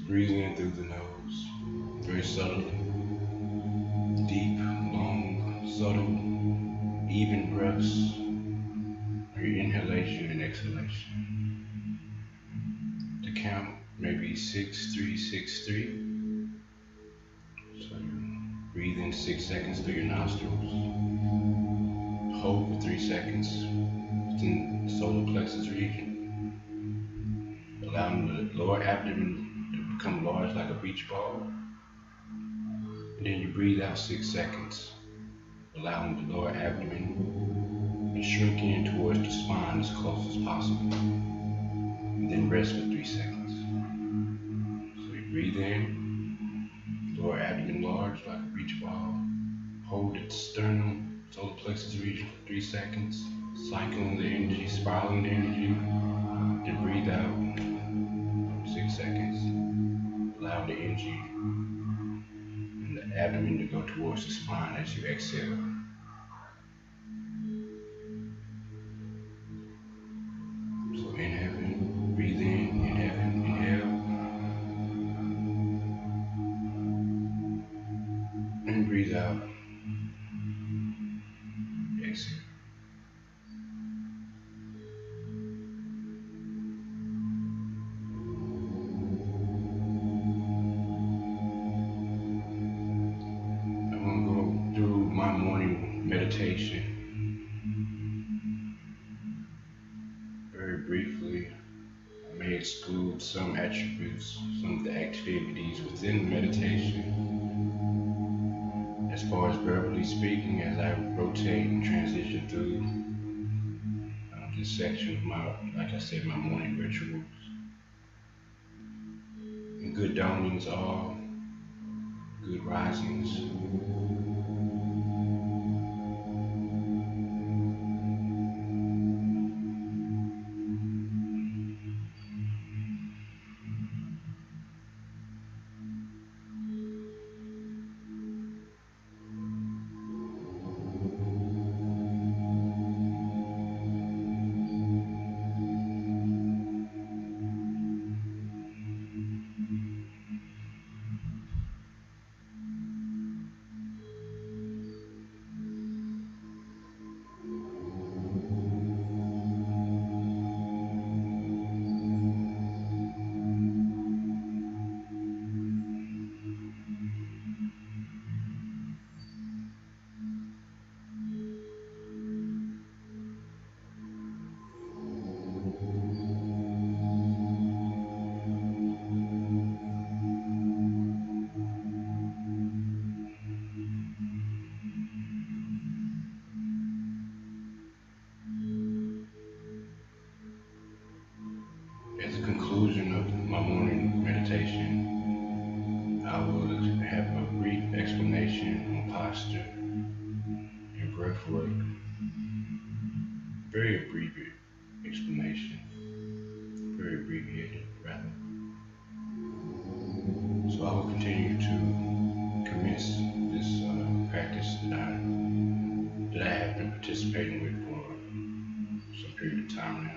Breathe in through the nose, very subtly. Deep, long, subtle, even breaths are your inhalation and exhalation. The count may be 6-3-6-3. So you breathe in 6 seconds through your nostrils. Hold for 3 seconds within the solar plexus region, allowing the lower abdomen to become large like a beach ball. And then you breathe out 6 seconds, allowing the lower abdomen to shrink in towards the spine as close as possible. And then rest for 3 seconds. So you breathe in, lower abdomen large like a beach ball. Hold at the sternum, solar plexus region for 3 seconds, cycling the energy, spiraling the energy. Then breathe out 6 seconds. Allow the energy in the abdomen to go towards the spine as you exhale. So inhale, breathe in, inhale, and breathe out, exhale. I'm going to go through my morning meditation very briefly. I may exclude some attributes, some of the activities within the meditation. As far as verbally speaking, as I rotate and transition through this section of my, like I said, my morning rituals. And good dawnings all, good risings. At the conclusion of my morning meditation, I will have a brief explanation on posture and breath work. Very abbreviated explanation. Very abbreviated, rather. So I will continue to commence this practice that I have been participating with for some period of time now.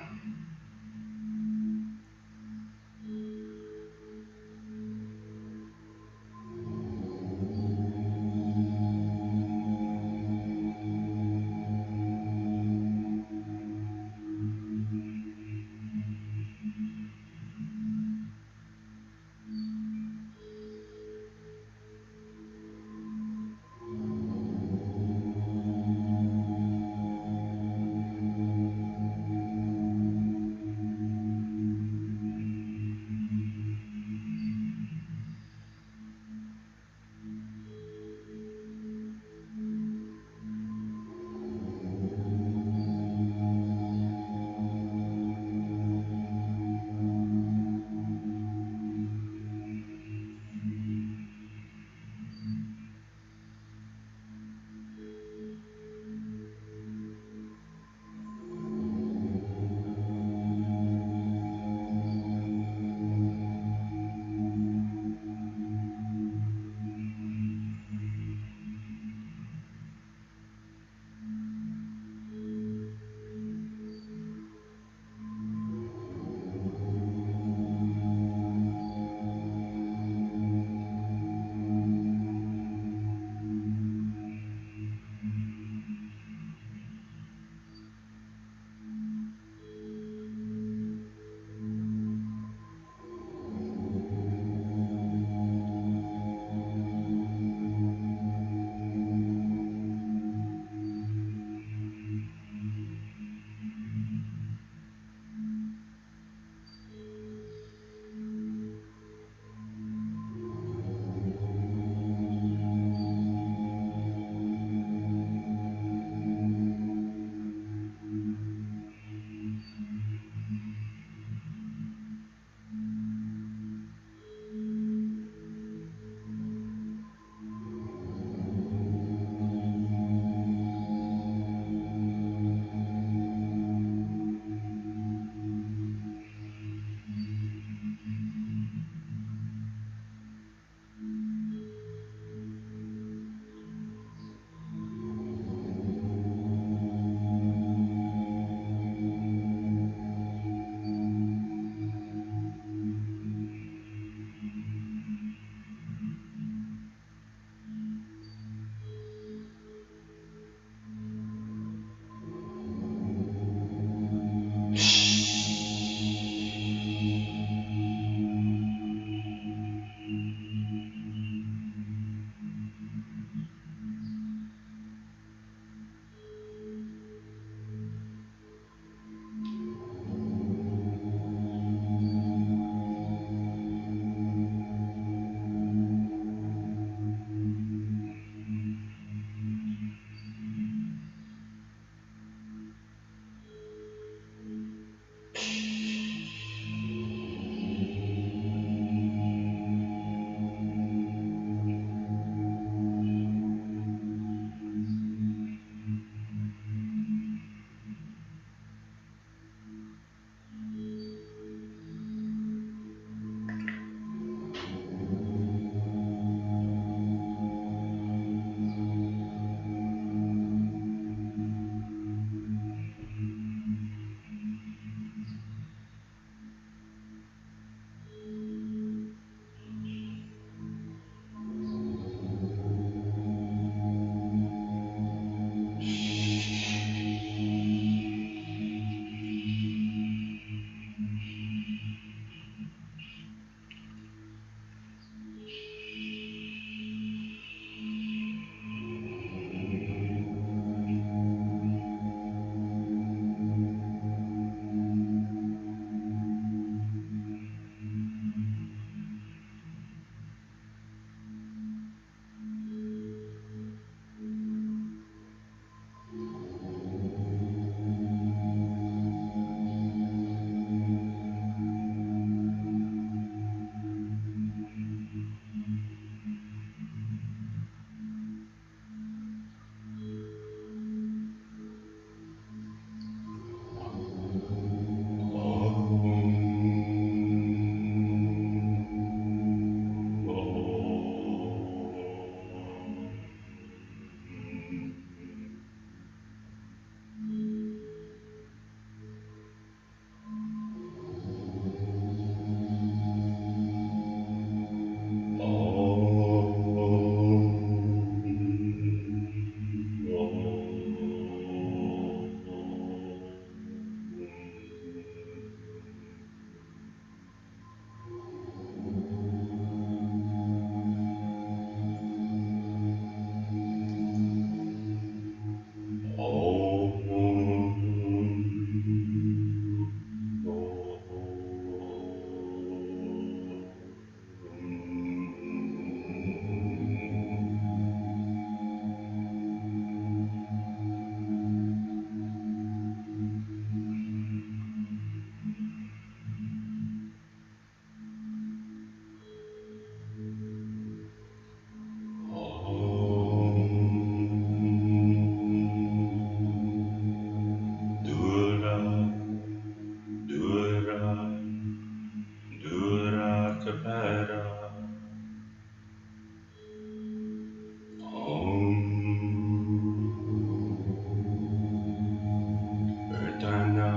Erdana,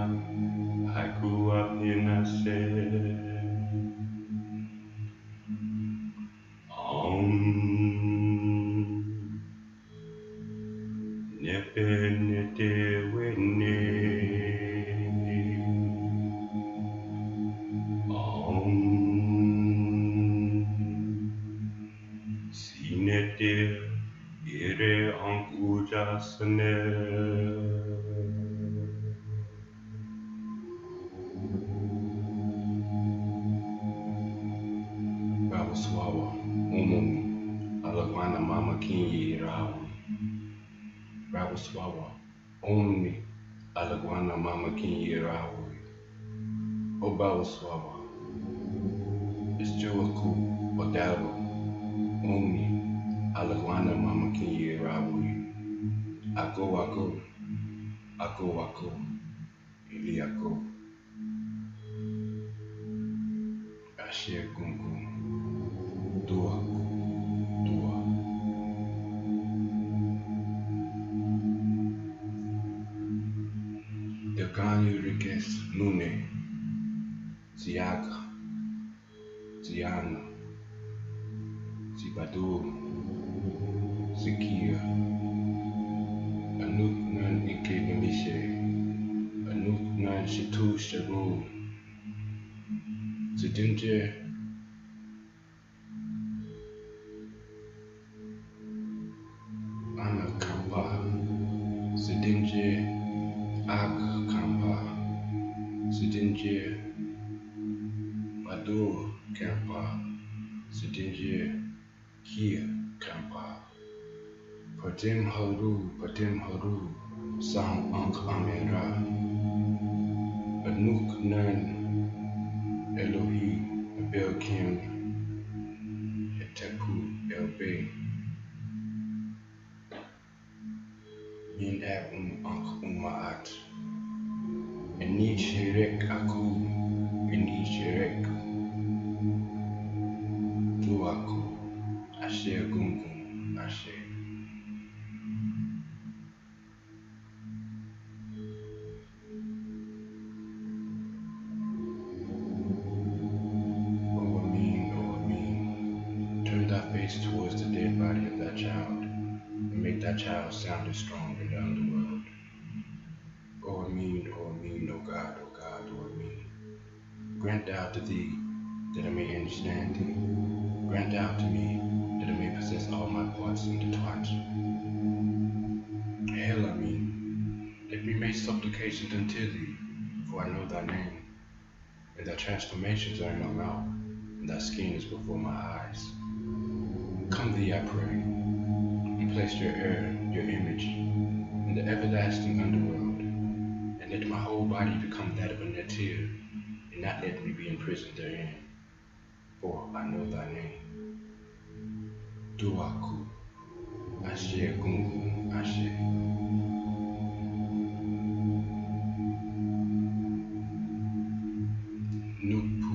I grew up in a city. Nepenete wene. Sinete ire ankujasane. Babaswawa, Alagwana Mama Kinyi Rawi. Babaswawa, Only Alagwana Mama Kinyi Rawi. O Babaswawa, it's Joaku Odaro, Only Alagwana Mama Kinyi Rawi. Ako, Ili Ako, Ashe Gungu, Dua. Dekanyu Rikes Nune, Ziaga, Ziana, Zibadu, Zikia, Anuk Nan Ike Namishe, Anuk Nan Shitu Shabu, Zidinje, Ana Kampa, Zidinje, Ag Kampa, Zidinje, Badu Kampa, Zidinje, Kia Kampa, Patim Haru, Sang Ank Amera, Anuk Nan Elohi, Abel Kim, Etepu El-Bey, Min Ab Ank Umaat, Eni Sherek Aku, Eni Sherek, Tuaku, Ashe Gungun, Ashe. Oh Amin, turn thy face towards the dead body of that child, and make that child sound as strong in the underworld. Oh Amin, oh God, oh Amin. Grant thou to thee that I may understand thee. Grant thou to me that I may possess all my parts intertwined. Hail Amin, let me make supplications unto thee, for I know thy name, and thy transformations are in my mouth, and thy skin is before my eyes. Come thee, I pray, and place your image, in the everlasting underworld, and let my whole body become that of a natir, and not let me be imprisoned therein, for I know thy name. Duaku, Ashe Gungu, Ashe. Nupu,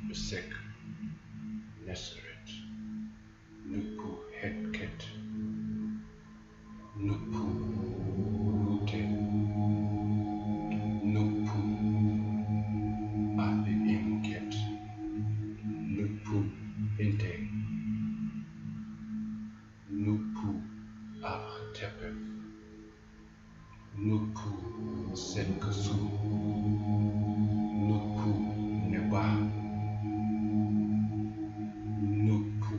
Besek, Neseret, Nupu, Hetket, Nupu, Rute, Nupu, Imket, Nupu, Inte, Nupu, Tepef, Nupu, Setkasu, Nupu, Neba, Nupu,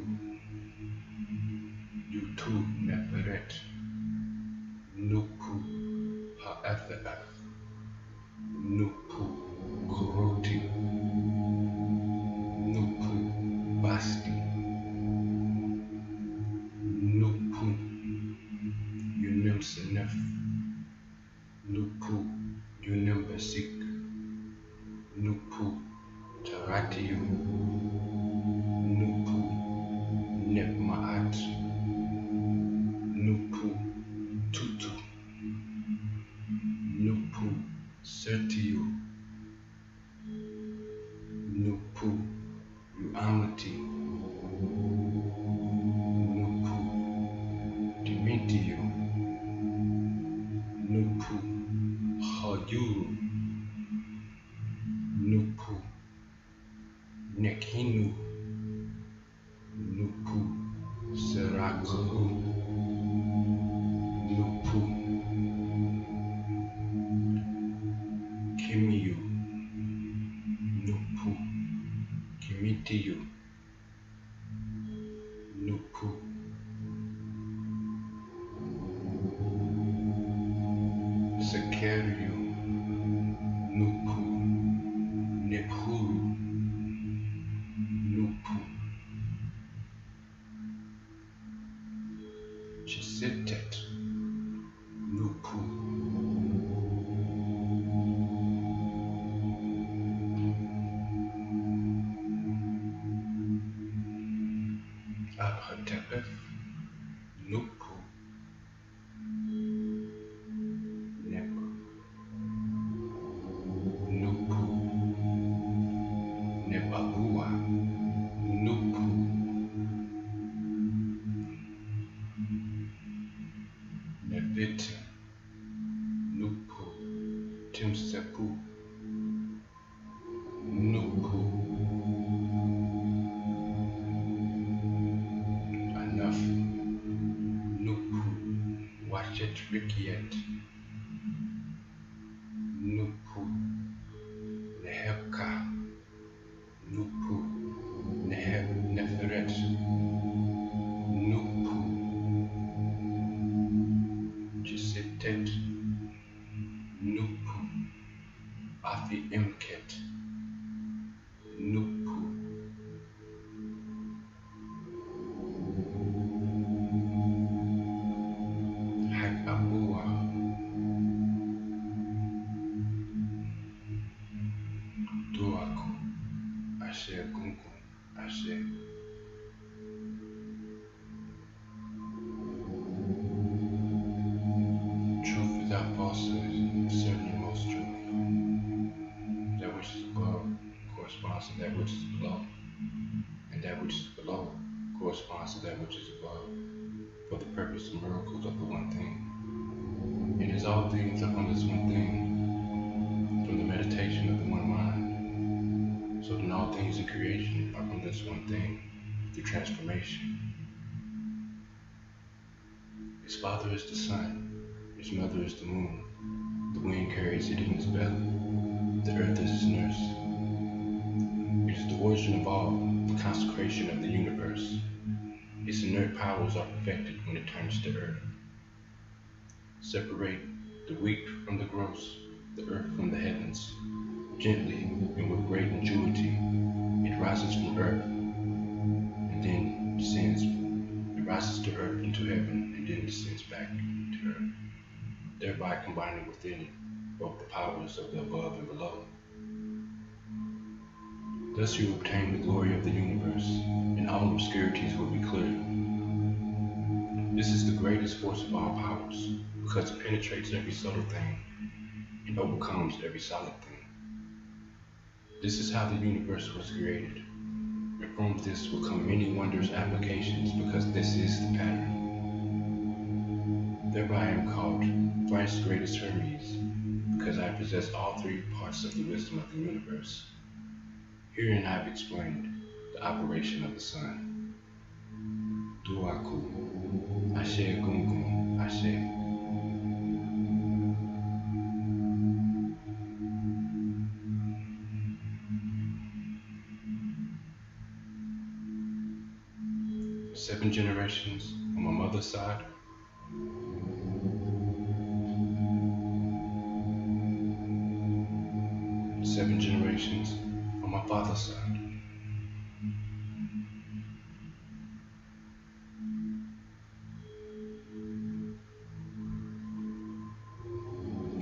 Yutu, Neperet, Nupu, Ha'ethef, Nupu, Kuroti, Nupu, Basti, Nupu, Unimsenef, Nupu, Unimbasik, Nupu, Taratiu, Nupu, Nepmaat, Nupu, Tutu, Nupu, Sertiu, Nupu, Ruamati, Nupu, Sekerio, Nupu, Nepuru, Nupu, Chisitet, Nupu, Abhatepeth, Nupu, Nepa, Nupu, Nepabua, Nupu, Nevita, Nupu, Timsepu, Nupu, Enough, Nupu, Wachet Rikiet, Nupu, Nehebka, Nupu, Neferet, Nupu, Chisitet, Nupu, Afi Imket, Nupu, Hakabua, Duaku, Ashe Gungu, Ashe, truth without falsehood, certainly most truth. That which is above corresponds to that which is below, and that which is below corresponds to that which is above, for the purpose of miracles of the one thing. And as all things are from this one thing, from the meditation of the one mind, so then all things in creation are from this one thing, through transformation. His father is the sun, his mother is the moon, the wind carries it in his belly, the earth is his nurse. It is the origin of all, the consecration of the universe. Its inert powers are perfected when it turns to earth. Separate the weak from the gross, the earth from the heavens. Gently and with great ingenuity, it rises from earth and then descends. It rises to earth into heaven and then descends back to earth, thereby combining within it both the powers of the above and below. Thus you obtain the glory of the universe, and all obscurities will be cleared. This is the greatest force of all powers, because it penetrates every subtle thing and overcomes every solid thing. This is how the universe was created, and from this will come many wondrous applications, because this is the pattern. Thereby I am called thrice greatest Hermes, because I possess all three parts of the wisdom of the universe. Herein I have explained the operation of the sun. Duaku, Ashe Gungun, Ashe. Seven generations on my mother's side, 7 generations on my father's side.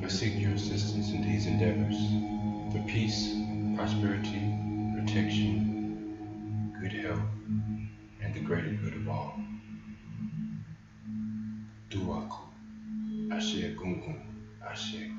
I seek your assistance in these endeavors for peace, prosperity, protection, good health, and the greater good of all. Duaku, Ashe Gungun, Ashe.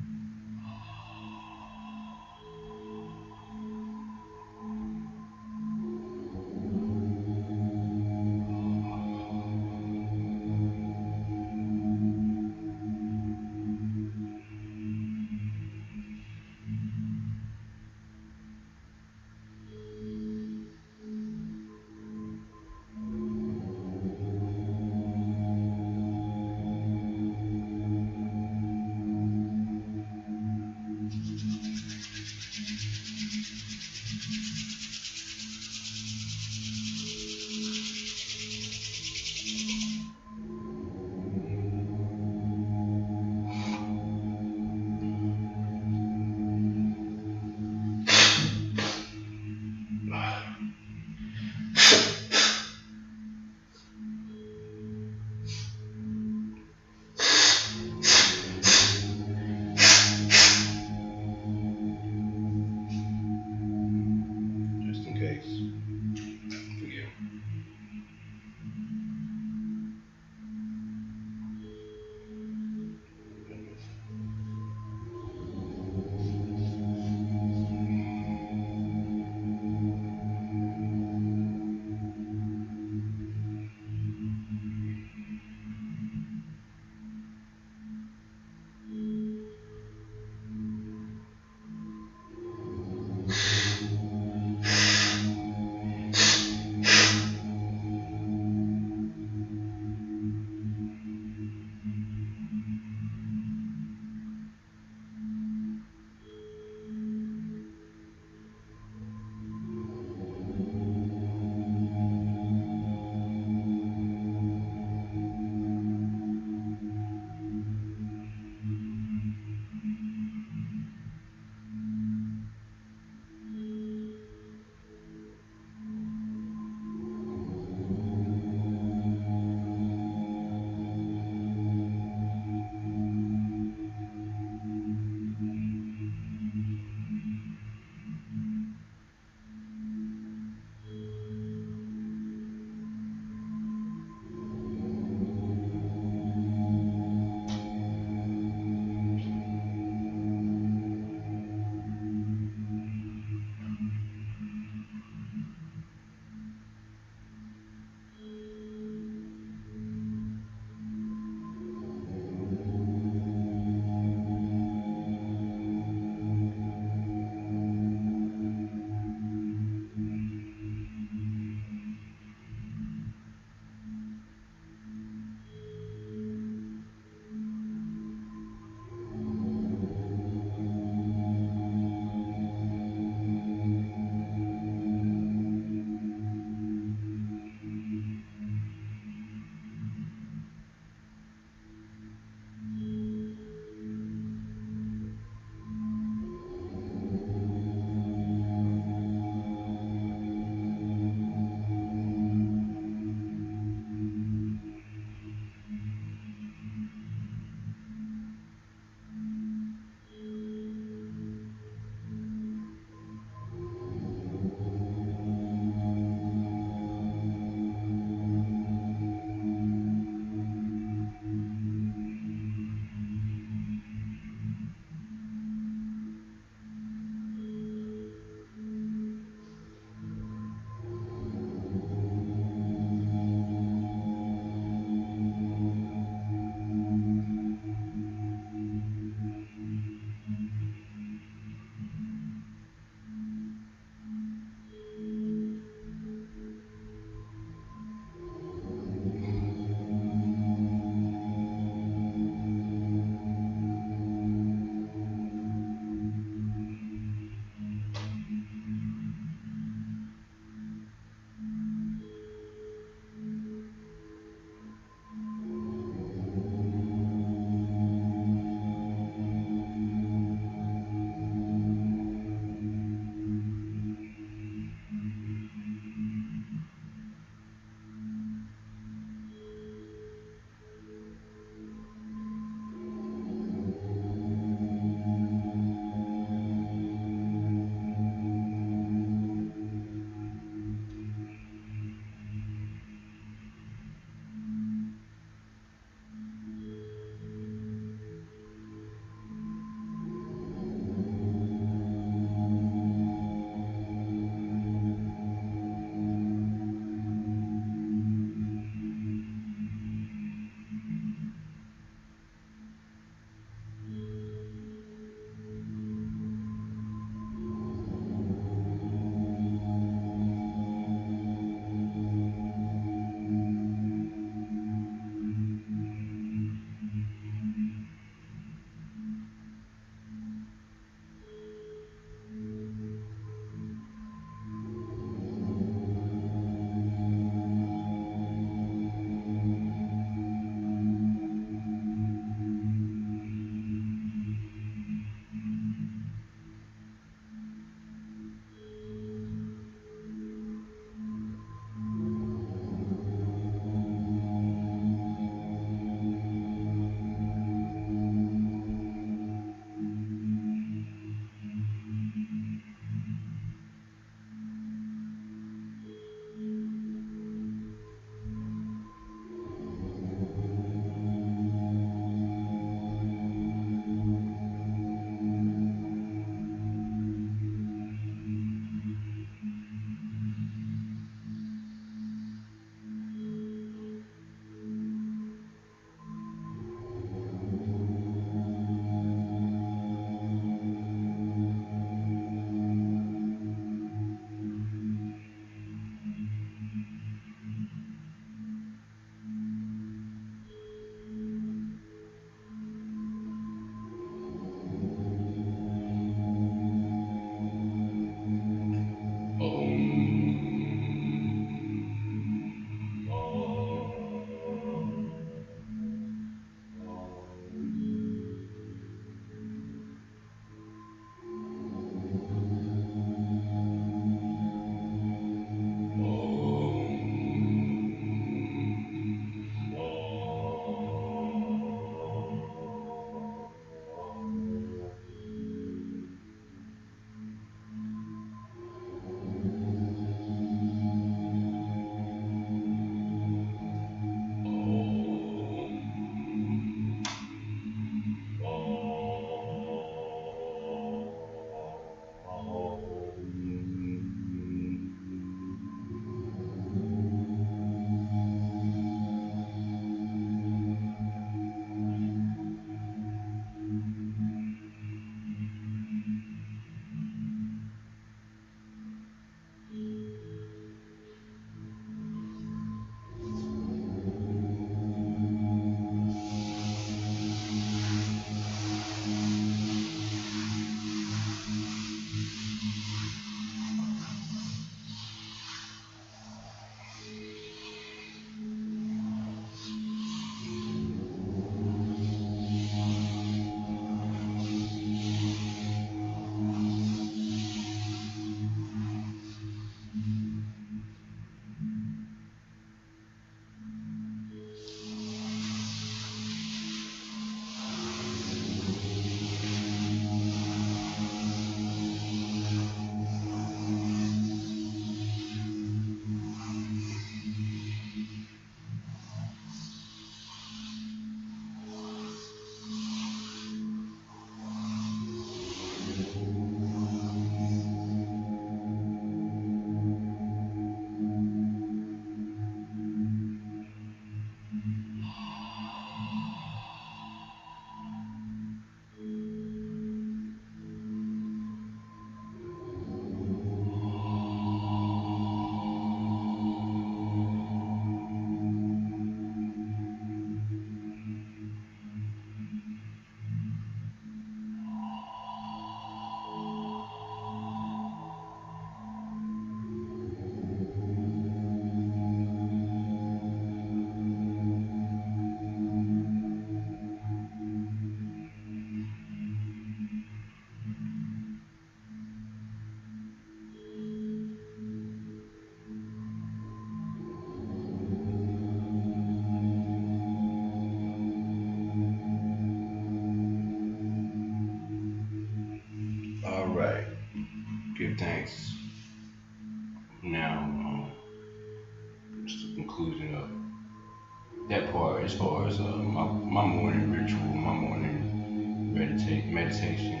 that part, as far as my morning ritual, my morning meditation,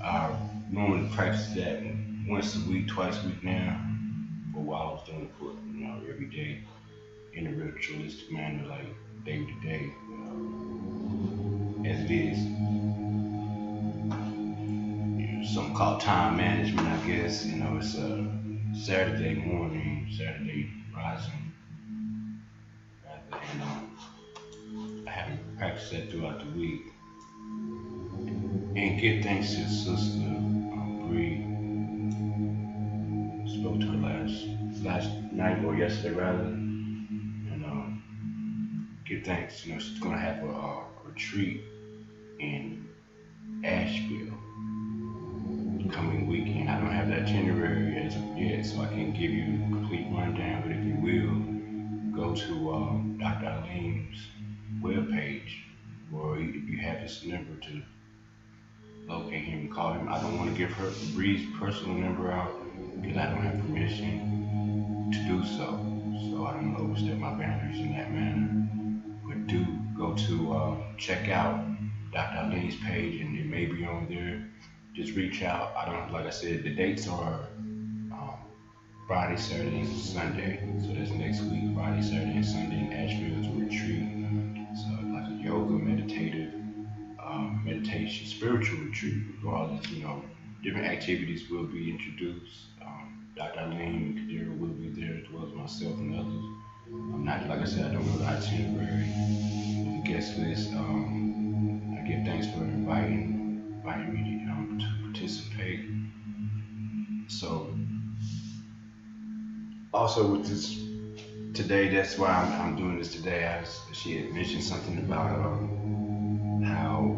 I normally practice that once a week, twice a week now. For a while, I was doing it for every day in a ritualistic manner, like day to day, as it is. Something called time management, I guess. It's Saturday morning, Saturday rising, rather, and I haven't practiced that throughout the week. And give thanks to Sister Bree. Spoke to her last night or yesterday rather, and give thanks. She's gonna have a retreat in Asheville coming weekend. I don't have the itinerary as of yet, so I can't give you a complete rundown. But if you will, go to Dr. Alim's webpage, or if you have his number to locate him, call him. I don't want to give her Bree's personal number out because I don't have permission to do so. So I don't want to overstep my boundaries in that manner. But do go to check out Dr. Alim's page, and it may be on there. Just reach out. I don't, like I said, the dates are um, Friday, Saturday, and Sunday. So that's next week, Friday, Saturday, and Sunday in Asheville to retreat. So like a yoga, meditative, meditation, spiritual retreat, regardless, different activities will be introduced. Dr. Aline and Kadira will be there as well as myself and others. I'm not, like I said, I don't know the itinerary of the guest list. I give thanks for inviting me to participate. So also with this today, that's why I'm doing this today. She had mentioned something about how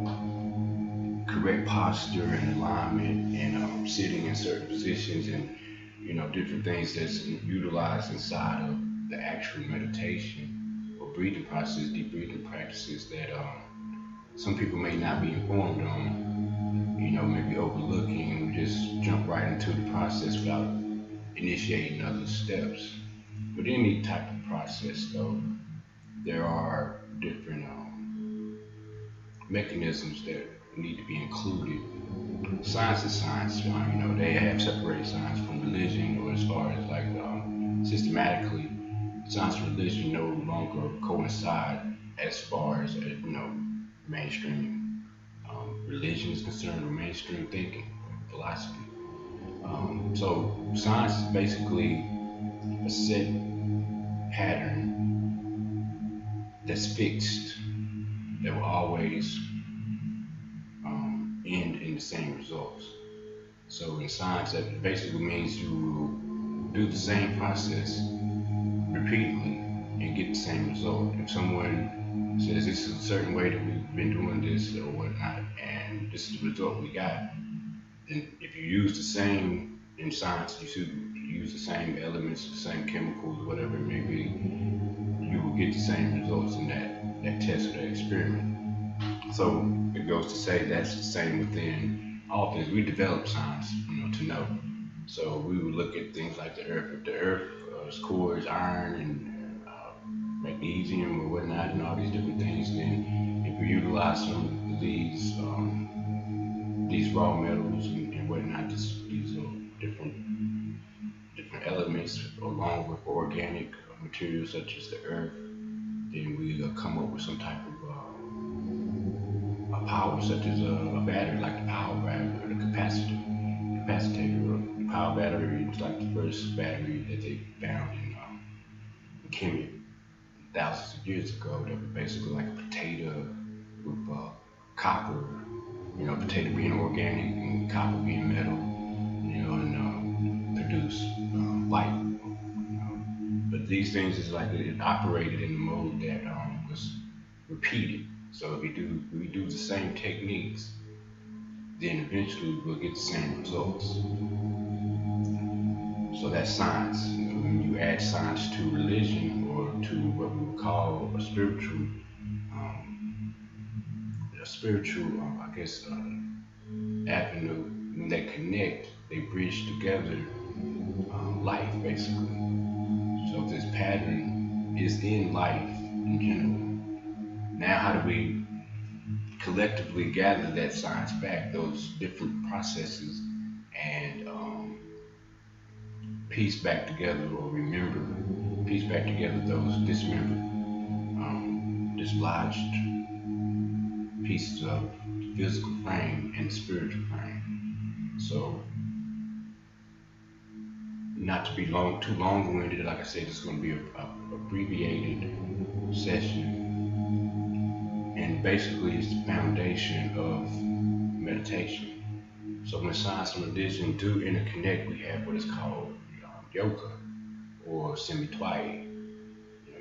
correct posture and alignment and sitting in certain positions and different things that's utilized inside of the actual meditation or breathing process, deep breathing practices that some people may not be informed on, maybe overlooking and just jump right into the process without initiating other steps. With any type of process, though, there are different mechanisms that need to be included. Science is science. They have separated science from religion, or as far as like systematically, science and religion no longer coincide as far as mainstream religion is concerned, or mainstream thinking, philosophy. So science is basically a set pattern that's fixed that will always end in the same results. So in science, that basically means you will do the same process repeatedly and get the same result. If someone says this is a certain way that we've been doing this or whatnot, and this is the result we got, then if you use the same in science, you should use the same elements, the same chemicals, whatever it may be, you will get the same results in that test or that experiment. So it goes to say that's the same within all things. We develop science, to know. So we would look at things like the Earth. If the Earth core is iron and magnesium or whatnot, and all these different things, then if we utilize some of these raw metals and whatnot, these different elements, along with organic materials such as the Earth, then we come up with some type of a power, such as a battery, like the power battery or the capacitator. Or the power battery was like the first battery that they found in Kemet thousands of years ago. That was basically like a potato with copper. Potato being organic and copper being metal. And produce light. But these things is like it operated in a mode that was repeated. So if we do the same techniques, then eventually we'll get the same results. So that's science. When you add science to religion or to what we would call um, I guess, avenue, when they connect, they bridge together life basically. So if this pattern is in life, in general. Now, how do we collectively gather that science back, those different processes, and piece back together or remember, piece back together those dismembered, dislodged pieces of the physical frame and the spiritual frame. So, not to be too long-winded, like I said, it's going to be a abbreviated session, and basically it's the foundation of meditation. So when science and religion do interconnect, we have what is called yoga or semi-twai.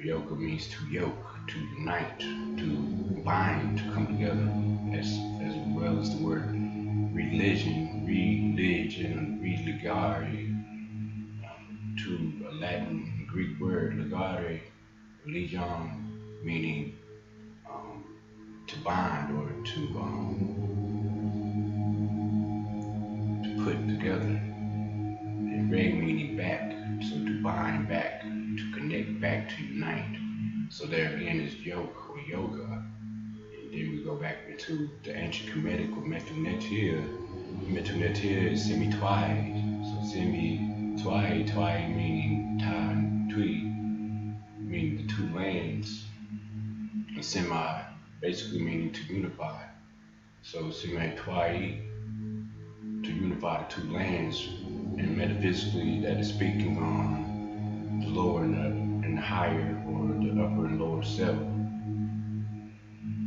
Yoga means to yoke, to unite, to bind, to come together, as well as the word religion, religare, to a Latin and Greek word legare, religion, meaning um, to bind or to put together, and re meaning back, so to bind back, to connect back, to unite. So there again is yoke or yoga. And then we go back into the ancient Kemetic or Metu-Neter. Metu-Neter is semi-twide. So semi-twide, twide meaning ta and tui, meaning the two lands, and semi basically meaning to unify. So semi-twide, to unify the two lands, and metaphysically that is speaking on the lower and the higher, or the upper and lower self.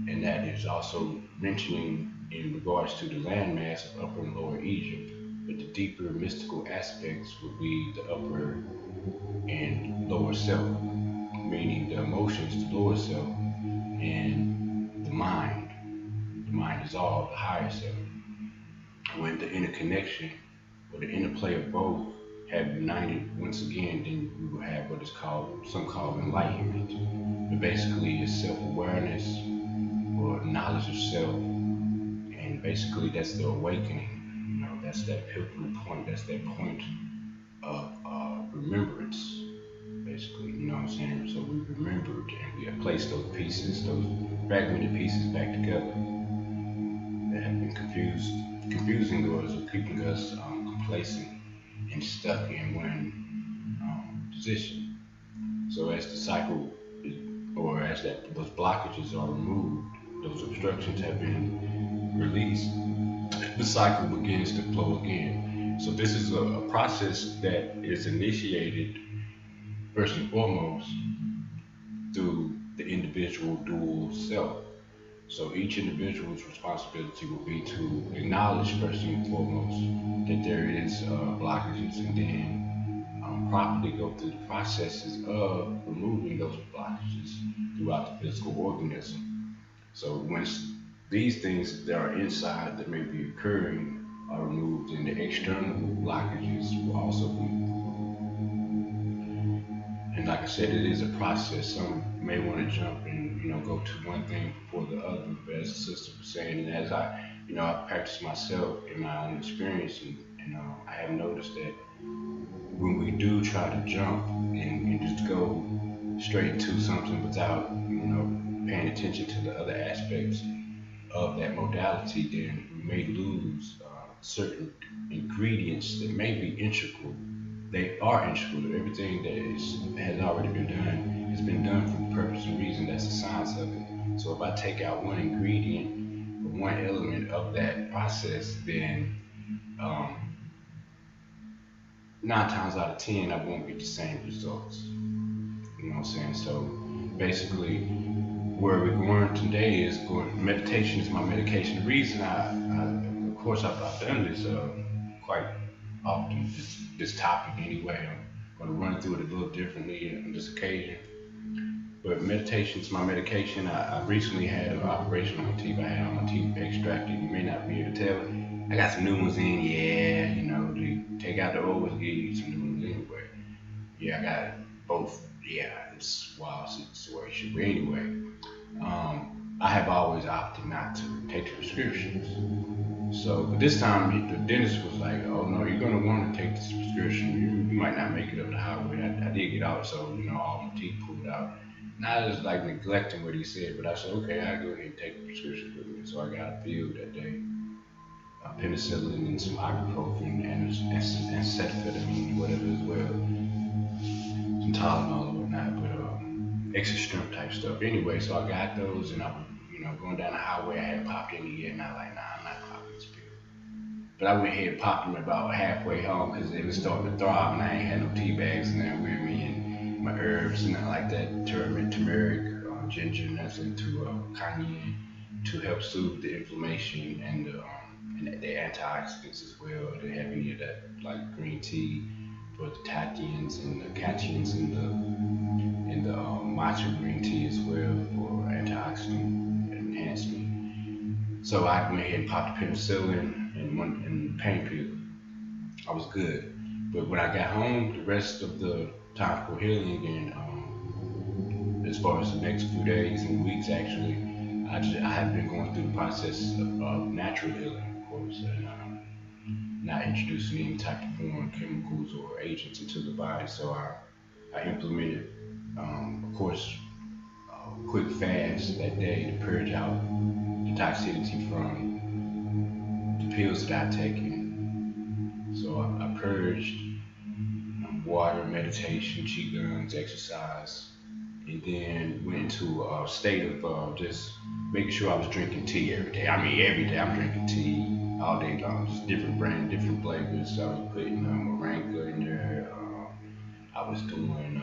And that is also mentioning in regards to the landmass of Upper and Lower Egypt, but the deeper mystical aspects would be the upper and lower self, meaning the emotions, the lower self, and the mind. The mind is all the higher self. When the interconnection or the interplay of both have united once again, then we will have what is called, some call enlightenment. But basically it's self-awareness or knowledge of self, and basically that's the awakening. That's that pivotal point. That's that point of remembrance, basically. You know what I'm saying? So we remembered and we have placed those pieces, those fragmented pieces back together that have been confusing us or keeping us complacent and stuck in one position. So as the cycle, or as those blockages are removed, those obstructions have been released, the cycle begins to flow again. So this is a process that is initiated first and foremost through the individual dual self. So each individual's responsibility will be to acknowledge first and foremost that there is blockages, and then properly go through the processes of removing those blockages throughout the physical organism. So once these things that are inside that may be occurring are removed, and the external blockages will also be. And like I said, it is a process. Some may want to jump and go to one thing before the other. But as the sister was saying, and as I practice myself in my own experience, and I have noticed that when we do try to jump and just go straight to something without paying attention to the other aspects of that modality, then we may lose certain ingredients that may be integral. They are integral to everything that has already been done. Has been done for the purpose and reason. That's the science of it. So if I take out one ingredient or one element of that process, then um, 9 times out of 10, I won't get the same results. You know what I'm saying? So basically, where we're going today is meditation is my medication. The reason of course, I've done this quite often, this topic anyway. I'm going to run through it a little differently on this occasion. But meditation is my medication. I recently had an operation on my teeth. I had all my teeth extracted. You may not be able to tell. I got some new ones in, yeah. They take out the old ones, give you some new ones anyway. Yeah, I got both. Yeah, it's a wild situation. But anyway, I have always opted not to take the prescriptions. So, but this time the dentist was like, "Oh no, you're gonna want to take this prescription. You might not make it up the highway." I did get out, so all my teeth pulled out. not as like neglecting what he said, but I said, okay, I go ahead and take the prescription with me. So I got a pill that day, penicillin and some ibuprofen and amphetamine, whatever as well, some Tylenol and whatnot, but extra strength type stuff. Anyway, so I got those, and I was, going down the highway. I hadn't popped any yet, and I like, nah, I'm not popping this pill. But I went ahead and popped them about halfway home because it was starting to throb, and I ain't had no tea bags in there with me, and my herbs and nothing like that, turmeric, ginger, and that's into cayenne to help soothe the inflammation and the antioxidants as well. They have any of that like green tea for the tachyons and the catechins and the matcha green tea as well for antioxidant enhancement. So I went ahead and popped the penicillin and pain pill. I was good. But when I got home, the rest of the time for healing and as far as the next few days and weeks actually, I have been going through the process of natural healing, of course, and not introducing any type of foreign chemicals or agents into the body. So I implemented, of course, a quick fast that day to purge out the toxicity from the pills that I'd taken. So I purged water, meditation, qigong, exercise, and then went into a state of just making sure I was drinking tea every day. I mean, every day I'm drinking tea all day long, just different brand, different flavors. So I was putting moringa in there. I was doing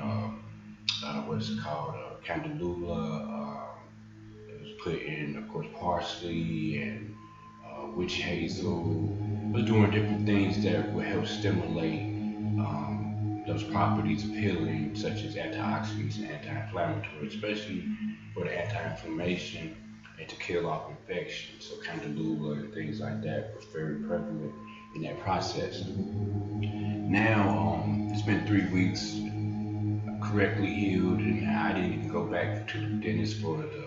what's it called, candelula. It was putting, of course, parsley and witch hazel. I was doing different things that would help stimulate those properties of healing, such as antioxidants and anti-inflammatory, especially for the anti-inflammation and to kill off infections. So candelula and things like that were very prevalent in that process. Now it's been 3 weeks, correctly healed, and I didn't even go back to the dentist for the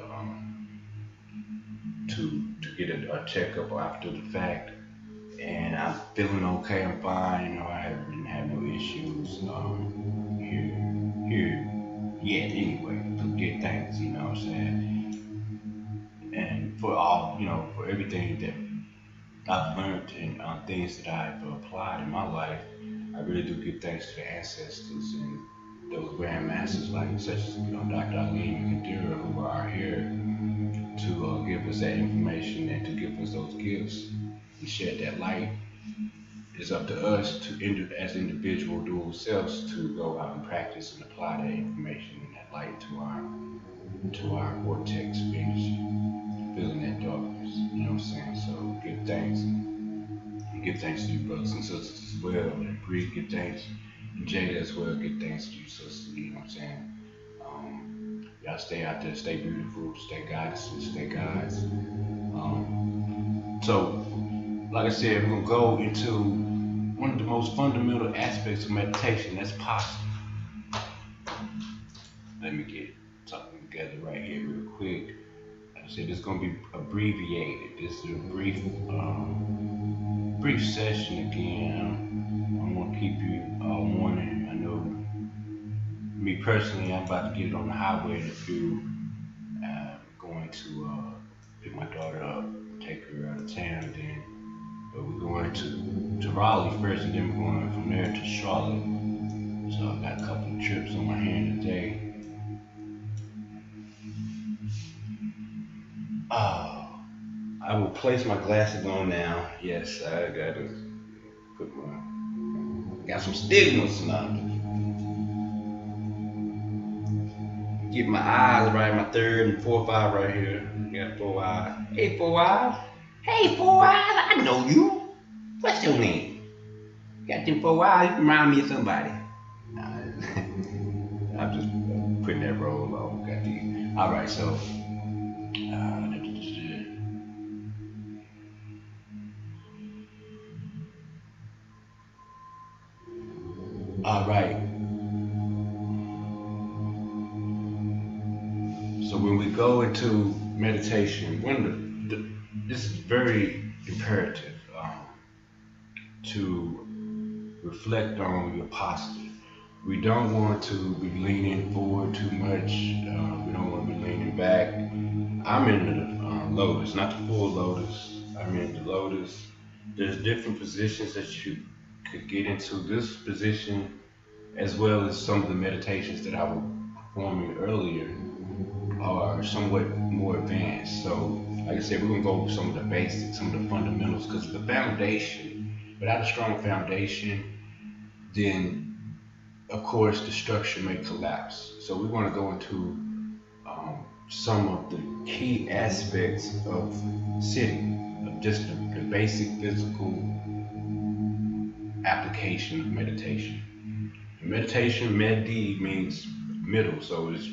to get a checkup after the fact. And I'm feeling okay. I'm fine. I haven't had no issues here yet. Anyway, to get thanks. You know what I'm saying? And for all, for everything that I've learned and things that I've applied in my life, I really do give thanks to the ancestors and those grand masters like such as Dr. Ali and Kadira who are here to give us that information and to give us those gifts and shed that light. It's up to us to, as individual dual selves, to go out and practice and apply that information and that light to our vortex of energy, feeling that darkness. You know what I'm saying? So give thanks. And give thanks to you brothers and sisters as well. And Bree, give thanks. And Jada as well, give thanks to you sisters. You know what I'm saying? Y'all stay out there, stay beautiful, stay goddesses, stay gods. So, like I said, we're gonna go into one of the most fundamental aspects of meditation. That's posture. Let me get something together right here real quick. Like I said, it's gonna be abbreviated. This is a brief session again. I don't want to keep you all morning. I know me personally, I'm about to get on the highway in a few. I'm going to pick my daughter up, take her out of town, then. But we're going to Raleigh first, and then we're going from there to Charlotte. So I got a couple of trips on my hand today. I will place my glasses on now. Yes, I got to got some stigmas now. Get my eyes right, my third and fourth eye right here. Got 4 eyes. Hey, 4 eyes. Hey, 4 eyes. I know you. What's your name? Got them 4 eyes. You remind me of somebody. I'm just putting that roll on. Got these. All right, so. All right. So when we go into meditation, this is very imperative to reflect on your posture. We don't want to be leaning forward too much. We don't want to be leaning back. I'm in the lotus, not the full lotus. I'm in the lotus. There's different positions that you could get into. This position, as well as some of the meditations that I was performing earlier, are somewhat more advanced. So, like I said, we're gonna go over some of the basics, some of the fundamentals, because the foundation. Without a strong foundation, then of course the structure may collapse. So we want to go into some of the key aspects of sitting, of just the basic physical application of meditation. Meditation, medi means middle, so it's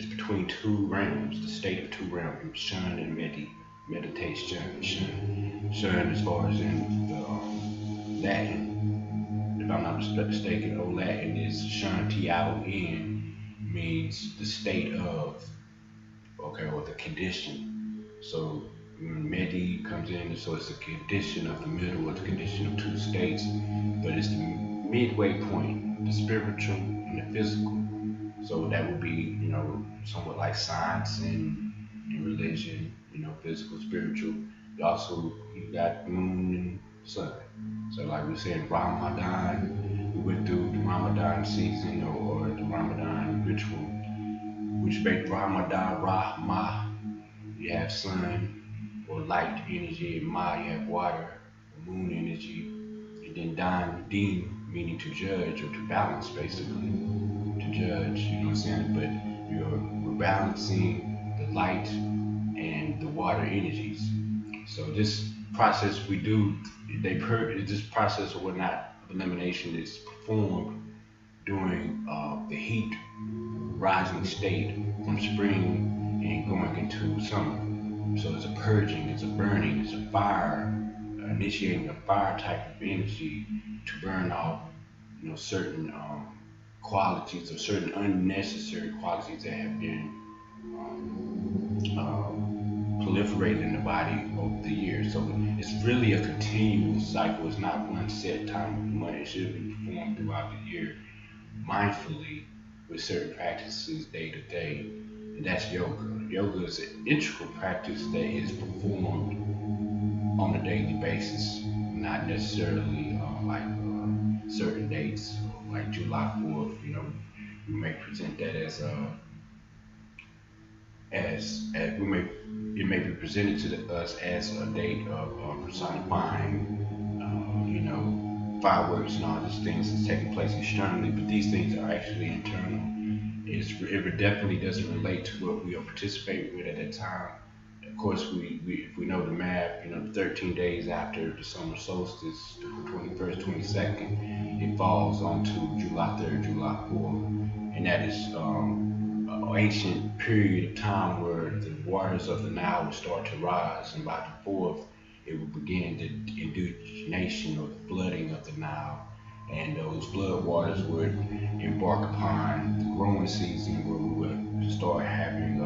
between two realms, the state of two realms, Shen and medi. Meditation, Shen. Shen, as far as in the Latin, if I'm not mistaken, Old Latin is Shen Tiao means the state of, okay, or the condition. So when Medi comes in, so it's the condition of the middle or the condition of two states, but it's the midway point, the spiritual and the physical. So that would be, somewhat like science and religion, physical, spiritual. You got moon and sun. So like we said, Ramadan, we went through the Ramadan season or the Ramadan ritual, which make Ramadan Rahmah. You have sun or light energy, and Ma, you have water or moon energy, and then Dan, Deen, meaning to judge or to balance, basically, to judge. You know what I'm saying? But we're balancing the light and the water energies. So this process we do, this process or whatnot of elimination is performed during the heat rising state from spring and going into summer. So it's a purging, it's a burning, it's a fire, initiating a fire type of energy to burn off, certain qualities or certain unnecessary qualities that have been proliferated in the body over the years. So it's really a continuous cycle. It's not one set time of the month. It should be performed throughout the year mindfully with certain practices day to day, and that's yoga. Yoga is an integral practice that is performed on a daily basis, not necessarily certain dates, like July 4th. We may present that as we may it may be presented to us as a date of personifying, fireworks and all these things that's taking place externally, but these things are actually internal. It definitely doesn't relate to what we are participating with at that time. Of course, if we know the math, the 13 days after the summer solstice, the 21st, 22nd, it falls onto July 3rd, July 4th, and that is an ancient period of time where the waters of the Nile would start to rise, and by the 4th, it would begin the indigenation or the flooding of the Nile, and those flood waters would embark upon the growing season where we would start having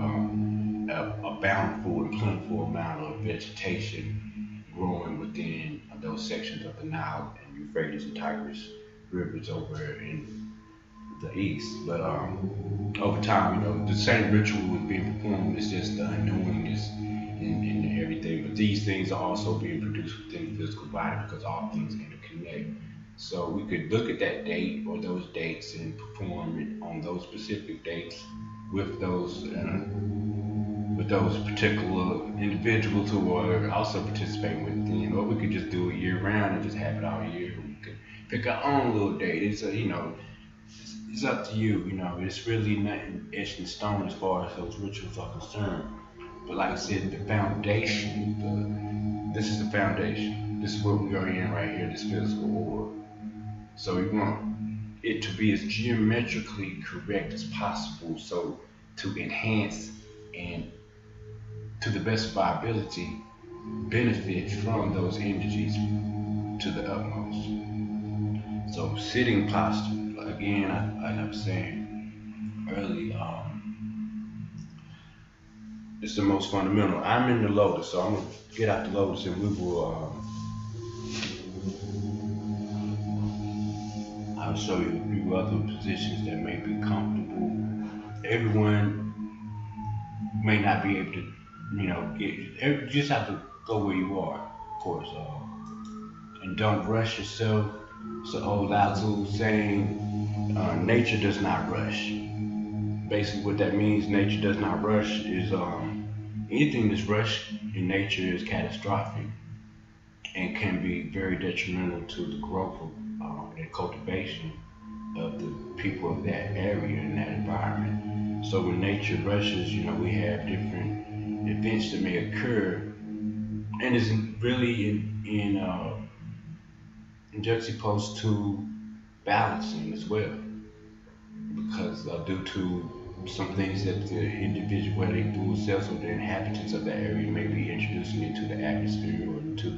a bountiful and plentiful amount of vegetation growing within those sections of the Nile and Euphrates and Tigris rivers over in the east. But over time, the same ritual was being performed. It's just the unknowingness and everything. But these things are also being produced within the physical body because all things interconnect. So we could look at that date or those dates and perform it on those specific dates with those particular individuals who are also participating within, or we could just do it year round and just have it all year. We could pick our own little date. It's up to you. It's really nothing etched in stone as far as those rituals are concerned. But like I said, the foundation, this is the foundation. This is what we are in right here, this physical orb. So you want it to be as geometrically correct as possible, so to enhance and to the best of our ability benefit from those energies to the utmost. So sitting posture, again, like I was saying early, it's the most fundamental. I'm in the lotus, so I'm gonna get out the lotus and I show you other positions that may be comfortable. Everyone may not be able to, you just have to go where you are, of course, and don't rush yourself. So old Lao Tzu saying, nature does not rush. Basically, what that means, nature does not rush, is anything that's rushed in nature is catastrophic and can be very detrimental to the growth of and cultivation of the people of that area and that environment. So when nature rushes, we have different events that may occur, and is really in juxtaposed to balancing as well, because due to some things that the individual, whether they do themselves or the inhabitants of that area, may be introducing into the atmosphere or into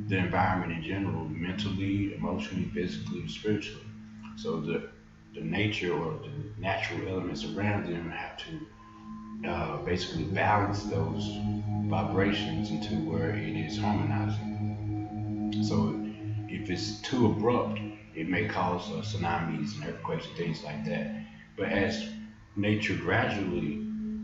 the environment in general, mentally, emotionally, physically, spiritually. So the nature or the natural elements around them have to basically balance those vibrations into where it is harmonizing. So if it's too abrupt, it may cause tsunamis and earthquakes and things like that. But as nature gradually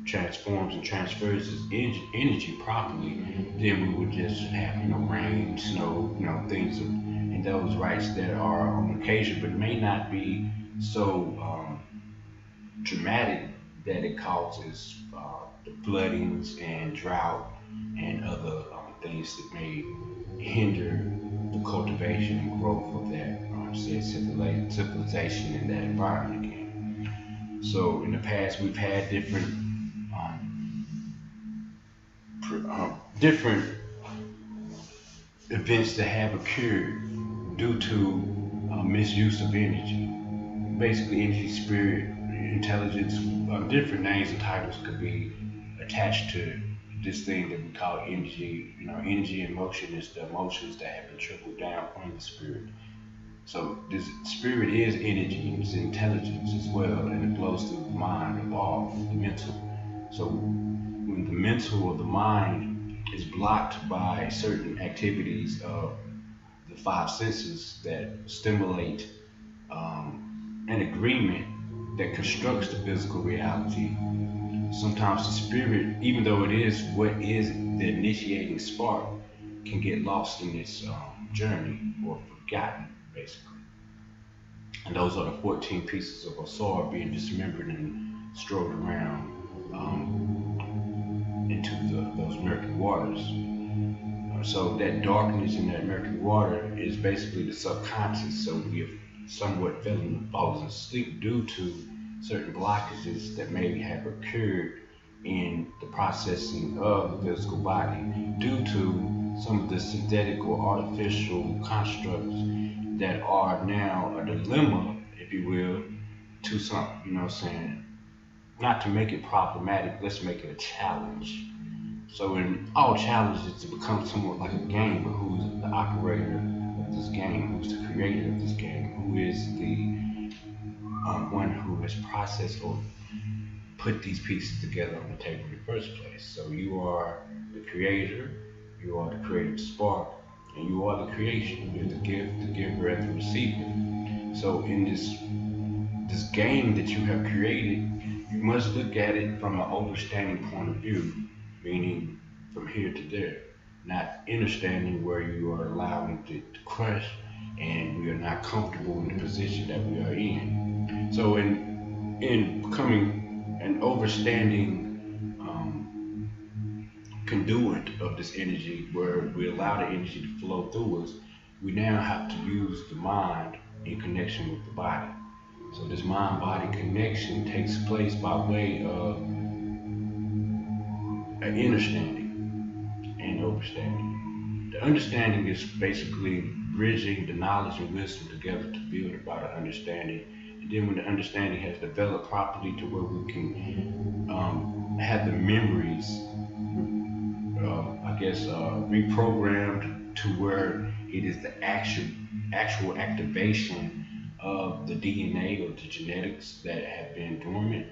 transforms and transfers its energy properly, then we would just have, rain, snow, and those rights that are on occasion, but may not be so dramatic that it causes the floodings and drought and other things that may hinder the cultivation and growth of that said civilization in that environment again. So in the past, we've had different events that have occurred due to misuse of energy. Basically, energy, spirit, intelligence, different names and titles could be attached to this thing that we call energy. Energy and motion is the emotions that have been trickled down from the spirit. So this spirit is energy, it's intelligence as well, and it flows through the mind, evolve, the mental. So when the mental or the mind is blocked by certain activities of the five senses that stimulate an agreement that constructs the physical reality, sometimes the spirit, even though it is what is the initiating spark, can get lost in this journey or forgotten, basically. And those are the 14 pieces of a sword being dismembered and strode around into those murky waters. So that darkness in that murky water is basically the subconscious. So we have somewhat fallen asleep due to certain blockages that may have occurred in the processing of the physical body due to some of the synthetic or artificial constructs that are now a dilemma, if you will, to some, saying, not to make it problematic, let's make it a challenge. So in all challenges, it becomes somewhat like a game, but who's the operator of this game, who's the creator of this game, who is the one who has processed or put these pieces together on the table in the first place. So you are the creator, you are the creative spark, and you are the creation. You're the gift, the giver, and the receiver. So in this game that you have created, you must look at it from an understanding point of view, meaning from here to there, not understanding where you are allowing it to crush and we are not comfortable in the position that we are in. So in becoming an overstanding conduit of this energy, where we allow the energy to flow through us, we now have to use the mind in connection with the body. So this mind-body connection takes place by way of an understanding and overstanding. The understanding is basically bridging the knowledge and wisdom together to build about an understanding. And then when the understanding has developed properly to where we can have the memories, reprogrammed to where it is the actual activation of the DNA or the genetics that have been dormant,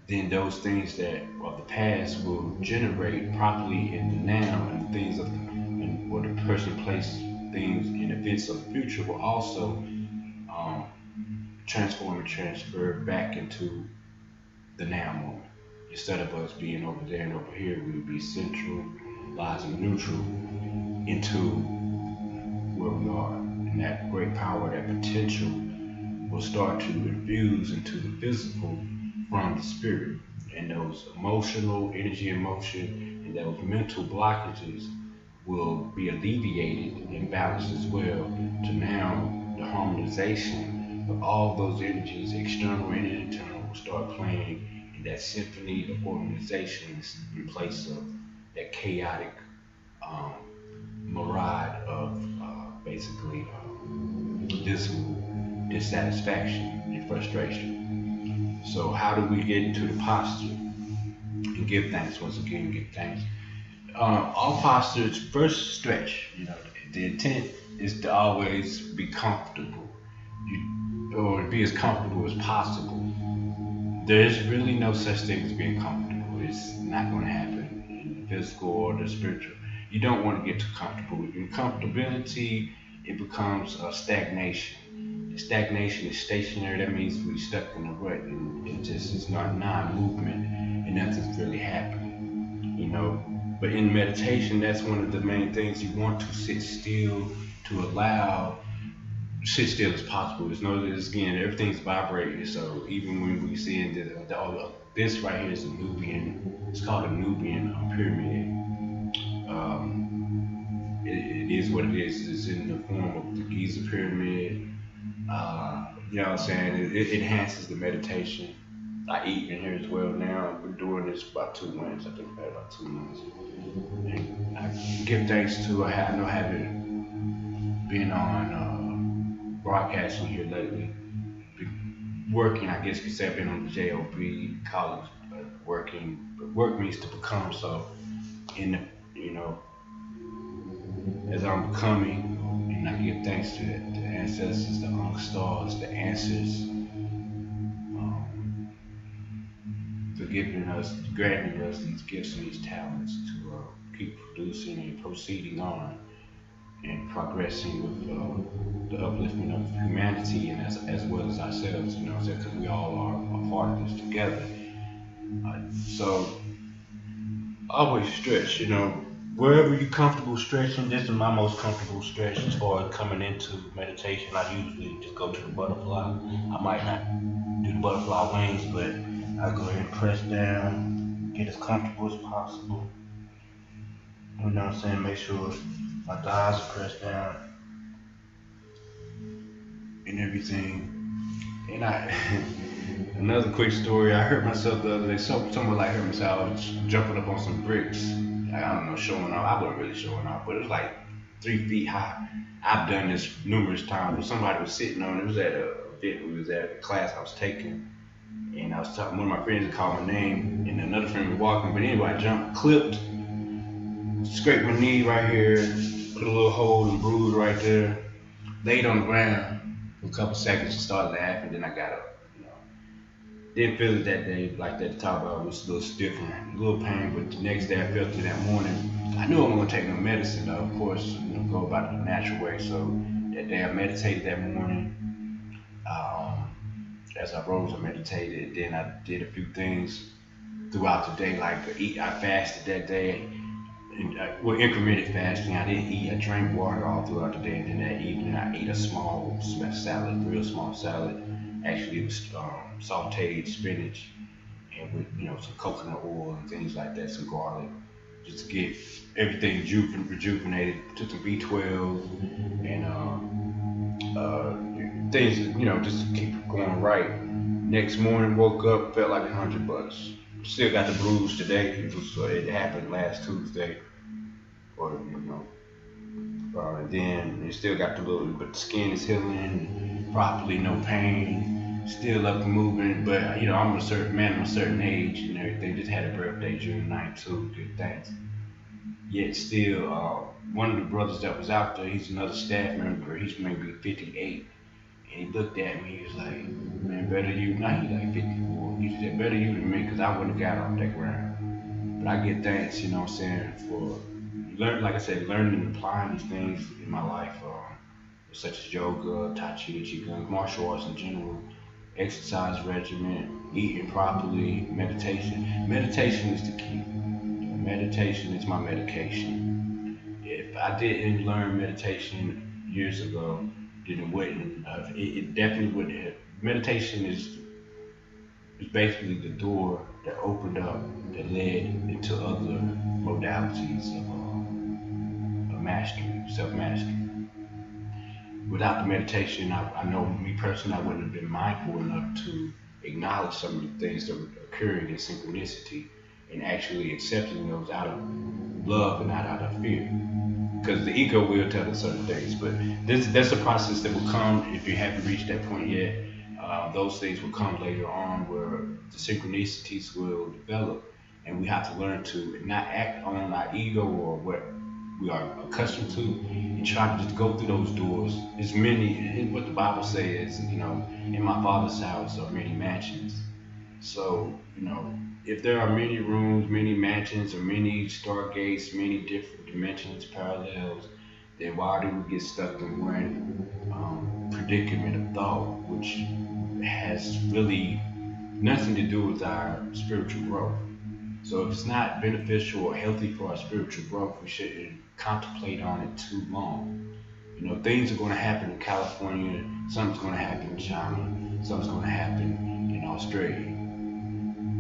then those things that of the past will generate properly in the now, and things of where the person place things in events of the future will also transform and transfer back into the now moment. Instead of us being over there and over here, we would be centralizing neutral into where we are. And that great power, that potential will start to infuse into the physical from the spirit. And those emotional, energy and motion, and those mental blockages will be alleviated and balanced as well to now the harmonization of all those energies, external and internal, will start playing in that symphony of organizations in place of that chaotic um, mirage of basically visible dissatisfaction and frustration. So how do we get into the posture and give thanks? Once again, give thanks. All postures first stretch. The intent is to always be comfortable, or be as comfortable as possible. There is really no such thing as being comfortable. It's not going to happen in the physical or the spiritual. You don't want to get too comfortable. In comfortability, it becomes a stagnation. Stagnation is stationary. That means we're stuck in a rut, and it just is not non-movement, and nothing's really happening. But in meditation, that's one of the main things. You want to sit still, to allow sit still as possible. Just know that again, everything's vibrating. So even when we see this right here is a Nubian. It's called a Nubian pyramid. It is what it is. It's in the form of the Giza pyramid. You know what I'm saying? It enhances the meditation. I eat in here as well now. We're doing this about 2 months. I think we've had about 2 months. And I give thanks to I know having been on broadcasting here lately, working. I guess you could say I've been on the job, college, working. But work means to become. So in you know as I'm becoming, and I give thanks to the ancestors, the stars, the answers, for granting us these gifts and these talents to keep producing and proceeding on and progressing with the upliftment of humanity and as well as ourselves, because we all are a part of this together. So always stretch, wherever you're comfortable stretching. This is my most comfortable stretch as far as coming into meditation. I usually just go to the butterfly. I might not do the butterfly wings, but I go ahead and press down, get as comfortable as possible. You know what I'm saying? Make sure my thighs are pressed down and everything. And another quick story, I hurt myself the other day. Someone like hurt myself. I was jumping up on some bricks. I don't know, showing off. I wasn't really showing off, but it was like 3 feet high. I've done this numerous times. But somebody was sitting on it. It was at a event. We was at a class I was taking. And I was talking, one of my friends called my name, and another friend was walking. But anyway, I jumped, clipped, scraped my knee right here, put a little hole and bruise right there, laid on the ground for a couple seconds and started laughing. Then I got up. Didn't feel it that day, like that top of it was a little stiff and a little pain, but the next day I felt it that morning. I knew I wasn't going to take no medicine, though, of course, go about it the natural way. So that day I meditated that morning. As I rose, I meditated. Then I did a few things throughout the day, like I fasted that day. Intermittent fasting. I didn't eat. I drank water all throughout the day, and then that evening I ate a small salad, real small salad. Actually, it was sauteed spinach and with some coconut oil and things like that, some garlic, just to get everything rejuvenated. Took some B12 and things, just to keep it going right. Next morning, woke up, felt like $100. Still got the bruise today. It happened last Tuesday, and then it still got but the skin is healing properly, no pain, still up and moving. But I'm a certain man, I'm a certain age and everything. Just had a birthday June 9th too. Good thanks. Yet still, one of the brothers that was out there, he's another staff member. He's maybe 58. And he looked at me, he was like, man, better you. Now he's like 54. He said, better you than me, because I wouldn't have got off that ground. But I get thanks, for like I said, learning and applying these things in my life, such as yoga, tai chi, qigong, martial arts in general. exercise regimen, eating properly, meditation. Meditation is the key. Meditation is my medication. If I didn't learn meditation years ago, then it wouldn't have, it definitely wouldn't have. Meditation is basically the door that opened up, that led into other modalities of mastery, self-mastery. Without the meditation, I know me personally, I wouldn't have been mindful enough to acknowledge some of the things that were occurring in synchronicity and actually accepting those out of love and not out of fear. Because the ego will tell us certain things, but that's a process that will come if you haven't reached that point yet. Those things will come later on where the synchronicities will develop, and we have to learn to not act on our ego or what we are accustomed to, and try to just go through those doors. As many, what the Bible says, in my Father's house are many mansions. So, if there are many rooms, many mansions, or many stargates, many different dimensions, parallels, then why do we get stuck in one predicament of thought, which has really nothing to do with our spiritual growth? So, if it's not beneficial or healthy for our spiritual growth, we shouldn't contemplate on it too long. Things are going to happen in California, something's going to happen in China, something's going to happen in Australia.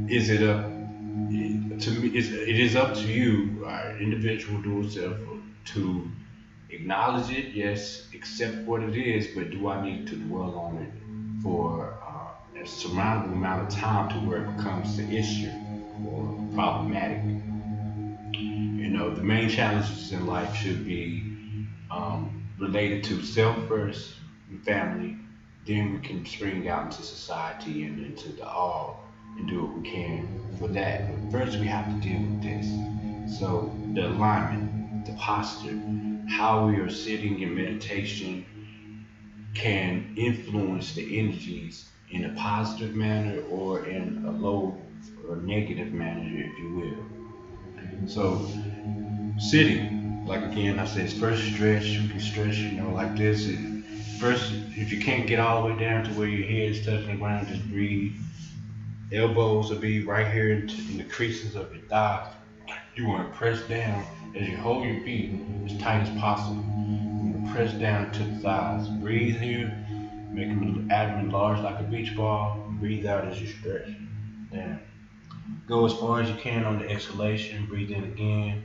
Is it up to me? It is up to you, individual dual self, to acknowledge it. Yes, accept what it is, but do I need to dwell on it for a surmountable amount of time to where it becomes the issue or problematic? The main challenges in life should be related to self first and family. Then we can spring out into society and into the all and do what we can for that. But first, we have to deal with this. So, the alignment, the posture, how we are sitting in meditation can influence the energies in a positive manner or in a low or negative manner, if you will. So, sitting, like again, I said, first stretch, you can stretch, like this. First, if you can't get all the way down to where your head is touching the ground, just breathe. Elbows will be right here in the creases of your thighs. You want to press down as you hold your feet as tight as possible. You want to press down to the thighs. Breathe here, make the abdomen large like a beach ball. Breathe out as you stretch down. Go as far as you can on the exhalation. Breathe in again.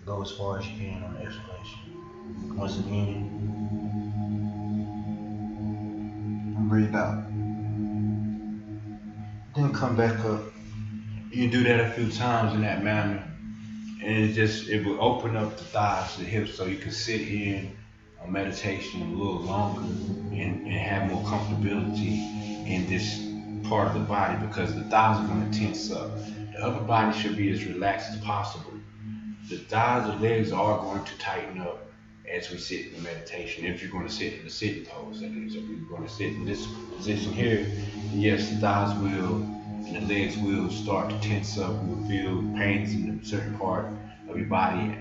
Go as far as you can on the exhalation. Once again, breathe out. Then come back up. You can do that a few times in that manner, and it will open up the thighs, the hips, so you can sit in a meditation a little longer and have more comfortability in this part of the body because the thighs are going to tense up. The upper body should be as relaxed as possible. The thighs or legs are going to tighten up as we sit in the meditation. If you're going to sit in the sitting pose, that is, if you're going to sit in this position here, yes, the thighs will and the legs will start to tense up. You will feel pains in a certain part of your body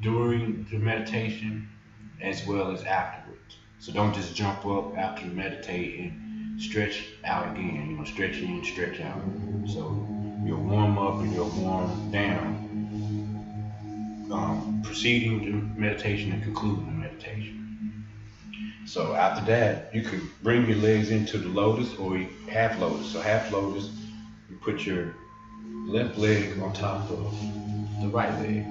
during the meditation as well as afterwards. So don't just jump up after you meditate and stretch out again. Stretch in, stretch out. So you'll warm up and you'll warm down. Proceeding the meditation and concluding the meditation. So after that, you can bring your legs into the lotus or half lotus. So half lotus, you put your left leg on top of the right leg.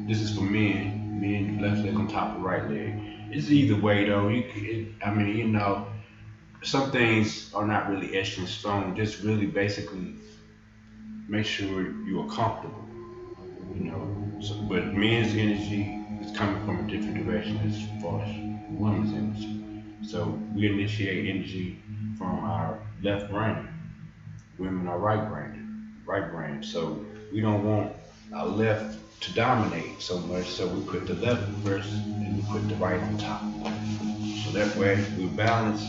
This is for men. Men, left leg on top of right leg. It's either way though. Some things are not really etched in stone. Just really basically make sure you are comfortable. But men's energy is coming from a different direction as far as women's energy. So we initiate energy from our left brain. Women are right brain. So we don't want our left to dominate so much. So we put the left first and we put the right on top. So that way we balance,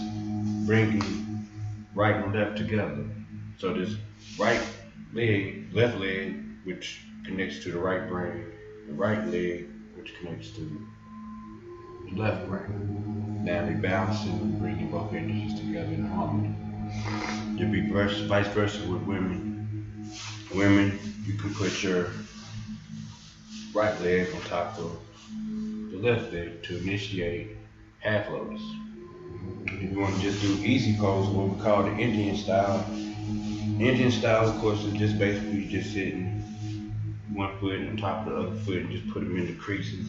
bringing right and left together. So this right leg, left leg, which connects to the right brain, the right leg, which connects to the left brain. Now they balance and bringing both energies together in harmony. You'll be vice versa with women. Women, you can put your right leg on top of the left leg to initiate half lotus. If you want to just do easy pose, what we call the Indian style. Indian style, of course, is just basically just sitting one foot on top of the other foot and just put them in the creases.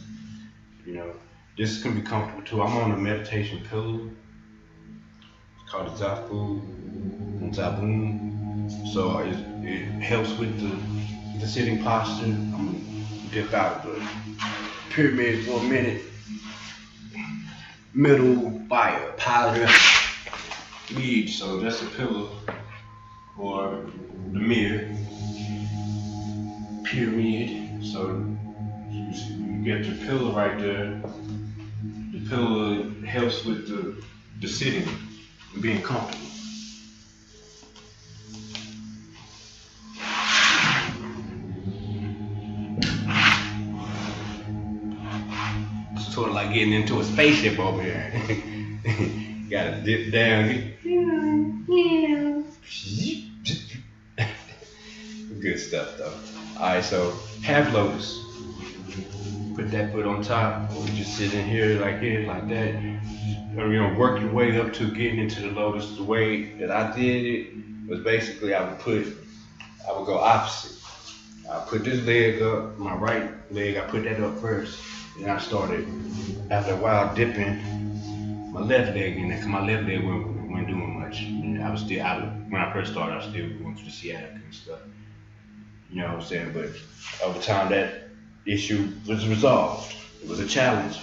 You know, this can be comfortable too. I'm on a meditation pillow. It's called a Zaboom. So it helps with the sitting posture. I'm gonna dip out of the pyramid for a minute. Middle fire, powder, weed. So that's a pillow or the mirror. Pyramid. So you get your pillow right there. The pillow helps with the sitting and being comfortable. It's sort of like getting into a spaceship over here. You gotta dip down. Good stuff though. Alright, so half lotus. Put that foot on top, or just sit in here, like that. Or, work your way up to getting into the lotus. The way that I did it was basically I would go opposite. I put this leg up, my right leg, I put that up first. And I started, after a while, dipping my left leg in there, because my left leg wasn't doing much. And when I first started, I was still going through the sciatica and stuff. You know what I'm saying? But over time, that issue was resolved. It was a challenge.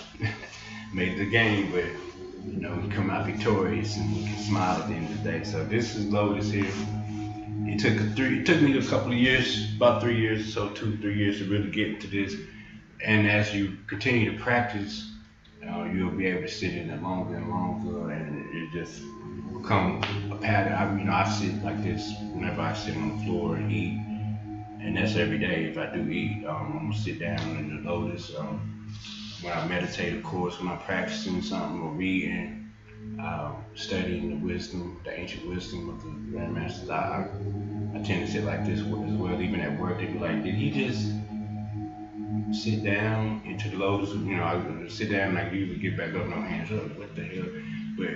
Made the game, but we come out victorious and we can smile at the end of the day. So this is Lotus here. It took me a couple of years, about 3 years or so, 2-3 years to really get into this. And as you continue to practice, you'll be able to sit in it longer and longer, and it just become a pattern. I sit like this whenever I sit on the floor and eat, and that's every day. If I do eat, I'm gonna sit down in the lotus. When I meditate, of course, when I'm practicing something or reading, studying the ancient wisdom of the grandmasters, I tend to sit like this as well. Even at work, they be like, "Did he just sit down into the lotus?" I sit down and I usually get back up, no hands up. What the hell? But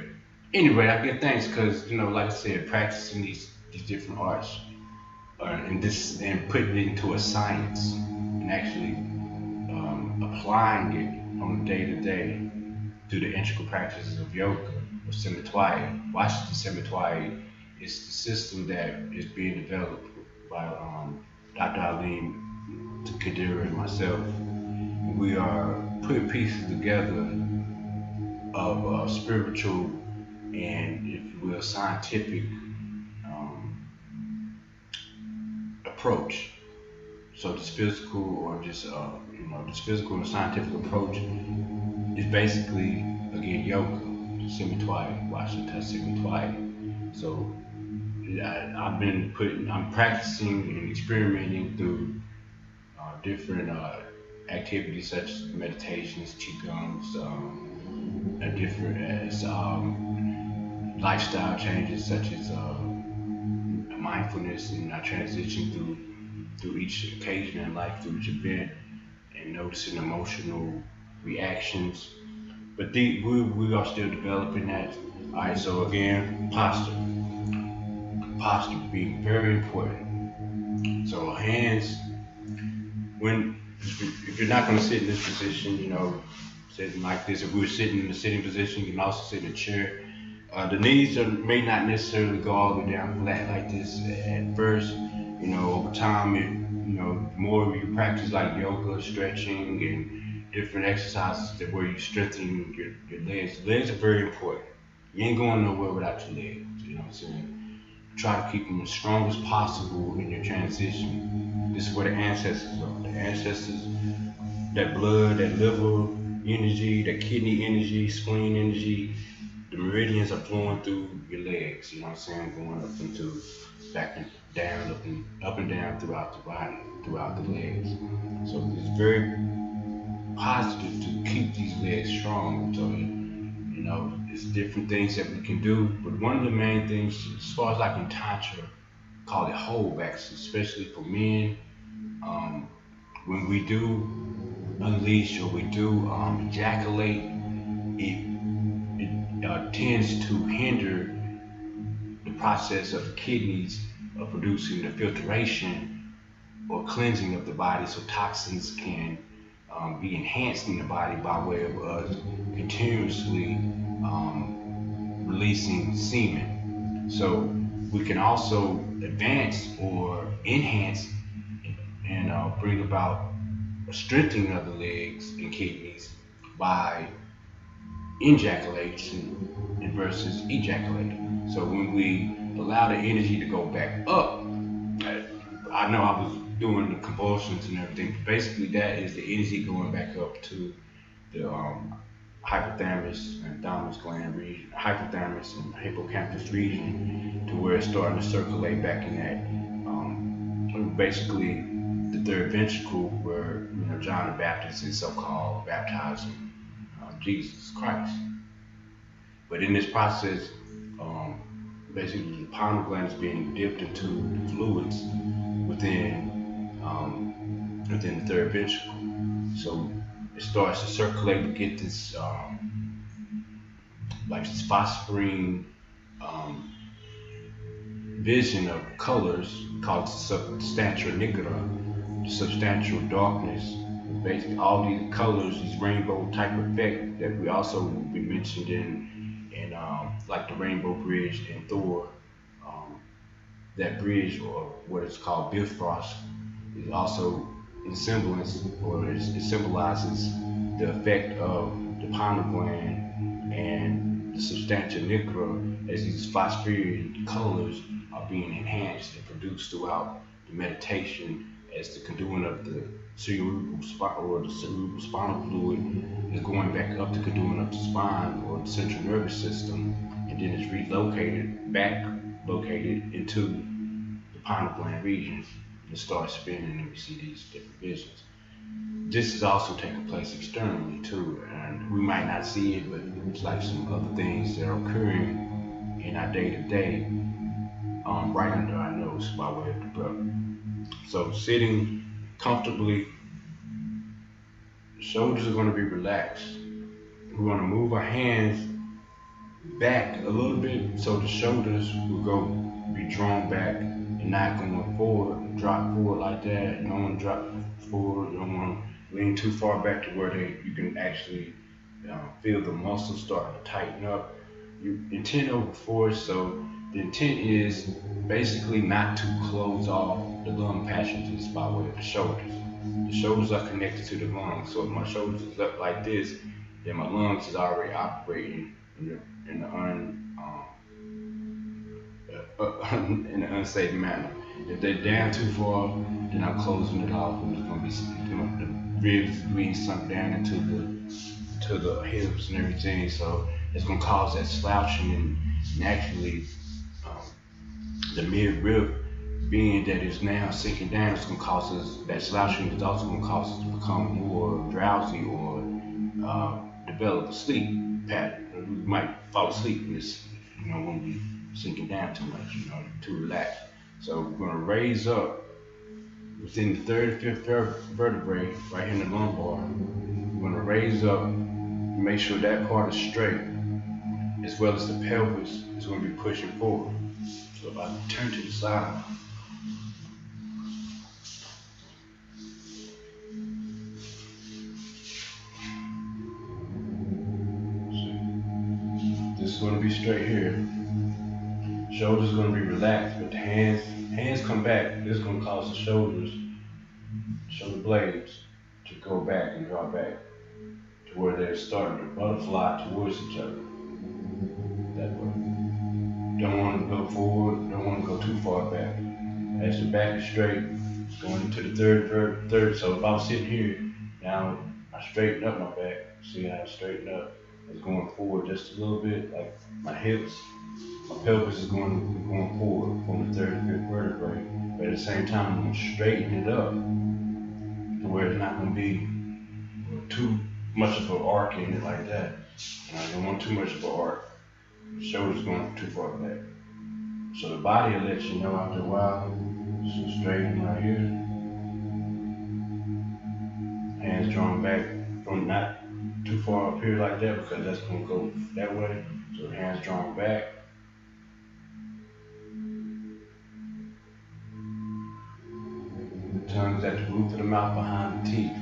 anyway, I get thanks because like I said, practicing these different arts and putting it into a science and actually applying it on a day-to-day through the integral practices of yoga or Samatwaya. Washington Samatwaya is the system that is being developed by Dr. Alim Kadira and myself. We are putting pieces together of spiritual and, if you will, scientific approach. So this physical or just this physical and scientific approach is basically, again, yoga, Samatwaya, Washington Samatwaya. So I'm practicing and experimenting through different activities such as meditations, qigongs, different lifestyle changes such as mindfulness, and I transition through each occasion in life, through each event, and noticing emotional reactions. But we are still developing that. All right, so again, posture being very important. So hands, if you're not going to sit in this position, sitting like this, if we were sitting in the sitting position, you can also sit in a chair. The knees may not necessarily go all the way down flat like this at first. Over time, the more you practice like yoga, stretching, and different exercises where you strengthen your legs. Legs are very important. You ain't going nowhere without your legs. You know what I'm saying? Try to keep them as strong as possible in your transition. This is where the ancestors are. The ancestors, that blood, that liver energy, that kidney energy, spleen energy, the meridians are flowing through your legs. You know what I'm saying? Going up into back and down, up and down throughout the body, throughout the legs. So it's very positive to keep these legs strong. So There's different things that we can do, but one of the main things, as far as like in Tantra, call it holdbacks, especially for men. Um, when we do unleash or we do ejaculate, it tends to hinder the process of the kidneys of producing the filtration or cleansing of the body, so toxins can be enhanced in the body by way of us continuously releasing semen. So we can also advance or enhance and bring about a strengthening of the legs and kidneys by ejaculation and versus ejaculating. So when we allow the energy to go back up, I know I was doing the convulsions and everything, but basically that is the energy going back up to the hypothalamus and thymus gland region, hypothalamus and hippocampus region, to where it's starting to circulate back in that, basically the third ventricle where John the Baptist is so-called baptizing Jesus Christ. But in this process, um, basically the pineal gland is being dipped into the fluids within the third ventricle. So it starts to circulate to get this like this phosphorine um, vision of colors called substantial nigra, the substantial darkness. Basically, all these colors, these rainbow type effect that we also will be mentioned in like the Rainbow Bridge in Thor. Um, that bridge, or what is called Bifrost, is also in semblance, or it symbolizes the effect of the pineal gland and the substantia nigra as these phosphorid colors are being enhanced and produced throughout the meditation as the conduit of the cerebral spine or the cerebral spinal fluid is going back up the conduit of the spine or the central nervous system, and then it's relocated back, located into the pineal gland regions, and it starts spinning, and we see these different visions. This is also taking place externally too, and we might not see it, but it's like some other things that are occurring in our day to day, right under our nose by way of the breath. So sitting comfortably, the shoulders are going to be relaxed. We're going to move our hands back a little bit so the shoulders will be drawn back and not going forward, drop forward like that. You don't want to drop forward, you don't want to lean too far back to where you can actually feel the muscles starting to tighten up. You intent over force, so the intent is basically not to close off the lung passages by way of the shoulders. The shoulders are connected to the lungs, so if my shoulders is up like this, then my lungs is already operating in the in an unsafe manner. If they're down too far, then I'm closing it off, and it's gonna be the ribs being sunk down into the hips and everything. So it's gonna cause that slouching, and actually the mid rib being that is now sinking down, it's gonna cause us that slouching is also gonna cause us to become more drowsy or develop a sleep pattern. We might fall asleep in this, when we sinking down too much, too relaxed. So we're gonna raise up within the third and fifth vertebrae, right here in the lumbar. We're gonna raise up, make sure that part is straight, as well as the pelvis is gonna be pushing forward. So if I turn to the side, this is gonna be straight here. Shoulders gonna be relaxed, but the hands come back. This is gonna cause the shoulder blades to go back and draw back to where they're starting to butterfly towards each other. That way. Don't want to go forward, don't want to go too far back. As the back is straight, going into the third. So if I was sitting here, now I straighten up my back. See how I straighten up? It's going forward just a little bit, like my hips. My pelvis is going forward from the third and fifth vertebrae, but at the same time, I'm going to straighten it up to where it's not going to be too much of an arc in it like that. I don't want too much of an arc. The shoulder's going too far back. So the body will let you know after a while. So straighten right here. Hands drawn back from not too far up here like that because that's going to go that way. So hands drawn back. Tongues at the roof of the mouth behind the teeth.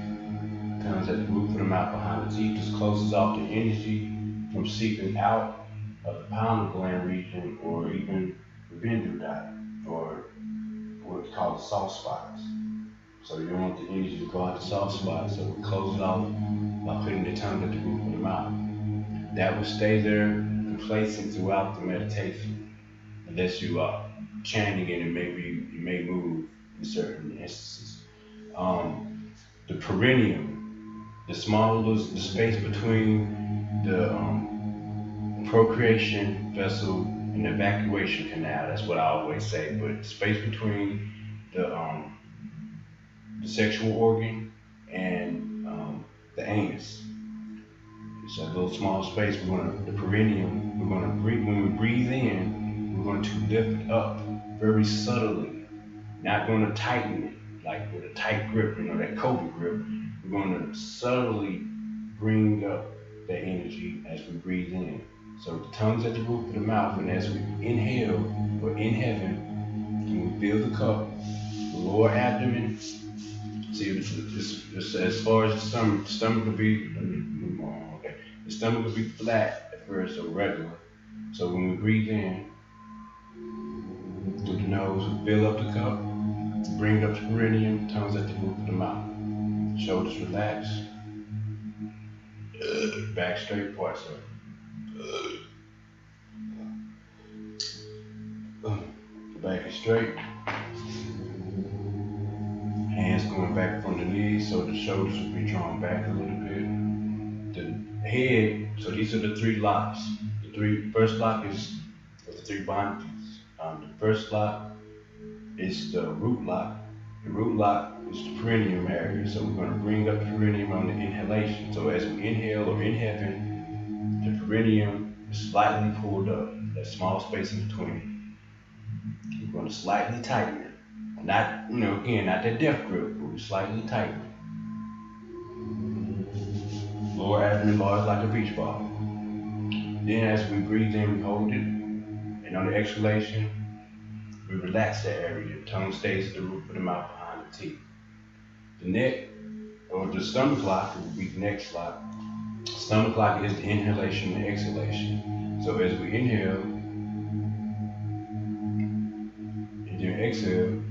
Tongues at the roof of the mouth behind the teeth. This closes off the energy from seeping out of the pineal gland region or even the bindu dot or what we call the soft spots. So you don't want the energy to go out the soft spots. So we close it off by putting the tongue at the roof of the mouth. That will stay there complacent throughout the meditation unless you are chanting it and maybe you may move in certain instances. The perineum, the space between the procreation vessel and the evacuation canal. That's what I always say. But the space between the sexual organ and the anus. It's a little small space. The perineum. When we breathe in, we're going to lift it up very subtly. Not going to tighten it like with a tight grip, that cobra grip. We're going to subtly bring up the energy as we breathe in. So the tongue's at the roof of the mouth, and as we inhale, we're in heaven, and we fill the cup, the lower abdomen. See, as far as the stomach will be, let me move on, okay. The stomach will be flat at first, or regular. So when we breathe in, through the nose, we fill up the cup, bring up the perineum, tongues at the roof of the mouth. Shoulders relax, back straight, parts up. Back is straight. Hands going back from the knees, so the shoulders will be drawn back a little bit. The head, so these are the three locks. First lock is the three bondages. The first lock is the root lock. The root lock is the perineum area, so we're going to bring up the perineum on the inhalation. So as we inhale or in heaven, the perineum is slightly pulled up, that small space in between. We're going to slightly tighten it. Not, again, not that death grip, but we slightly tighten it. Lower abdomen large like a beach ball. Then as we breathe in, we hold it. And on the exhalation, we relax that area. The tongue stays at the roof of the mouth behind the teeth. The neck, or the stomach lock, will be the next lock. Stomach lock is the inhalation and exhalation. So as we inhale, and then exhale,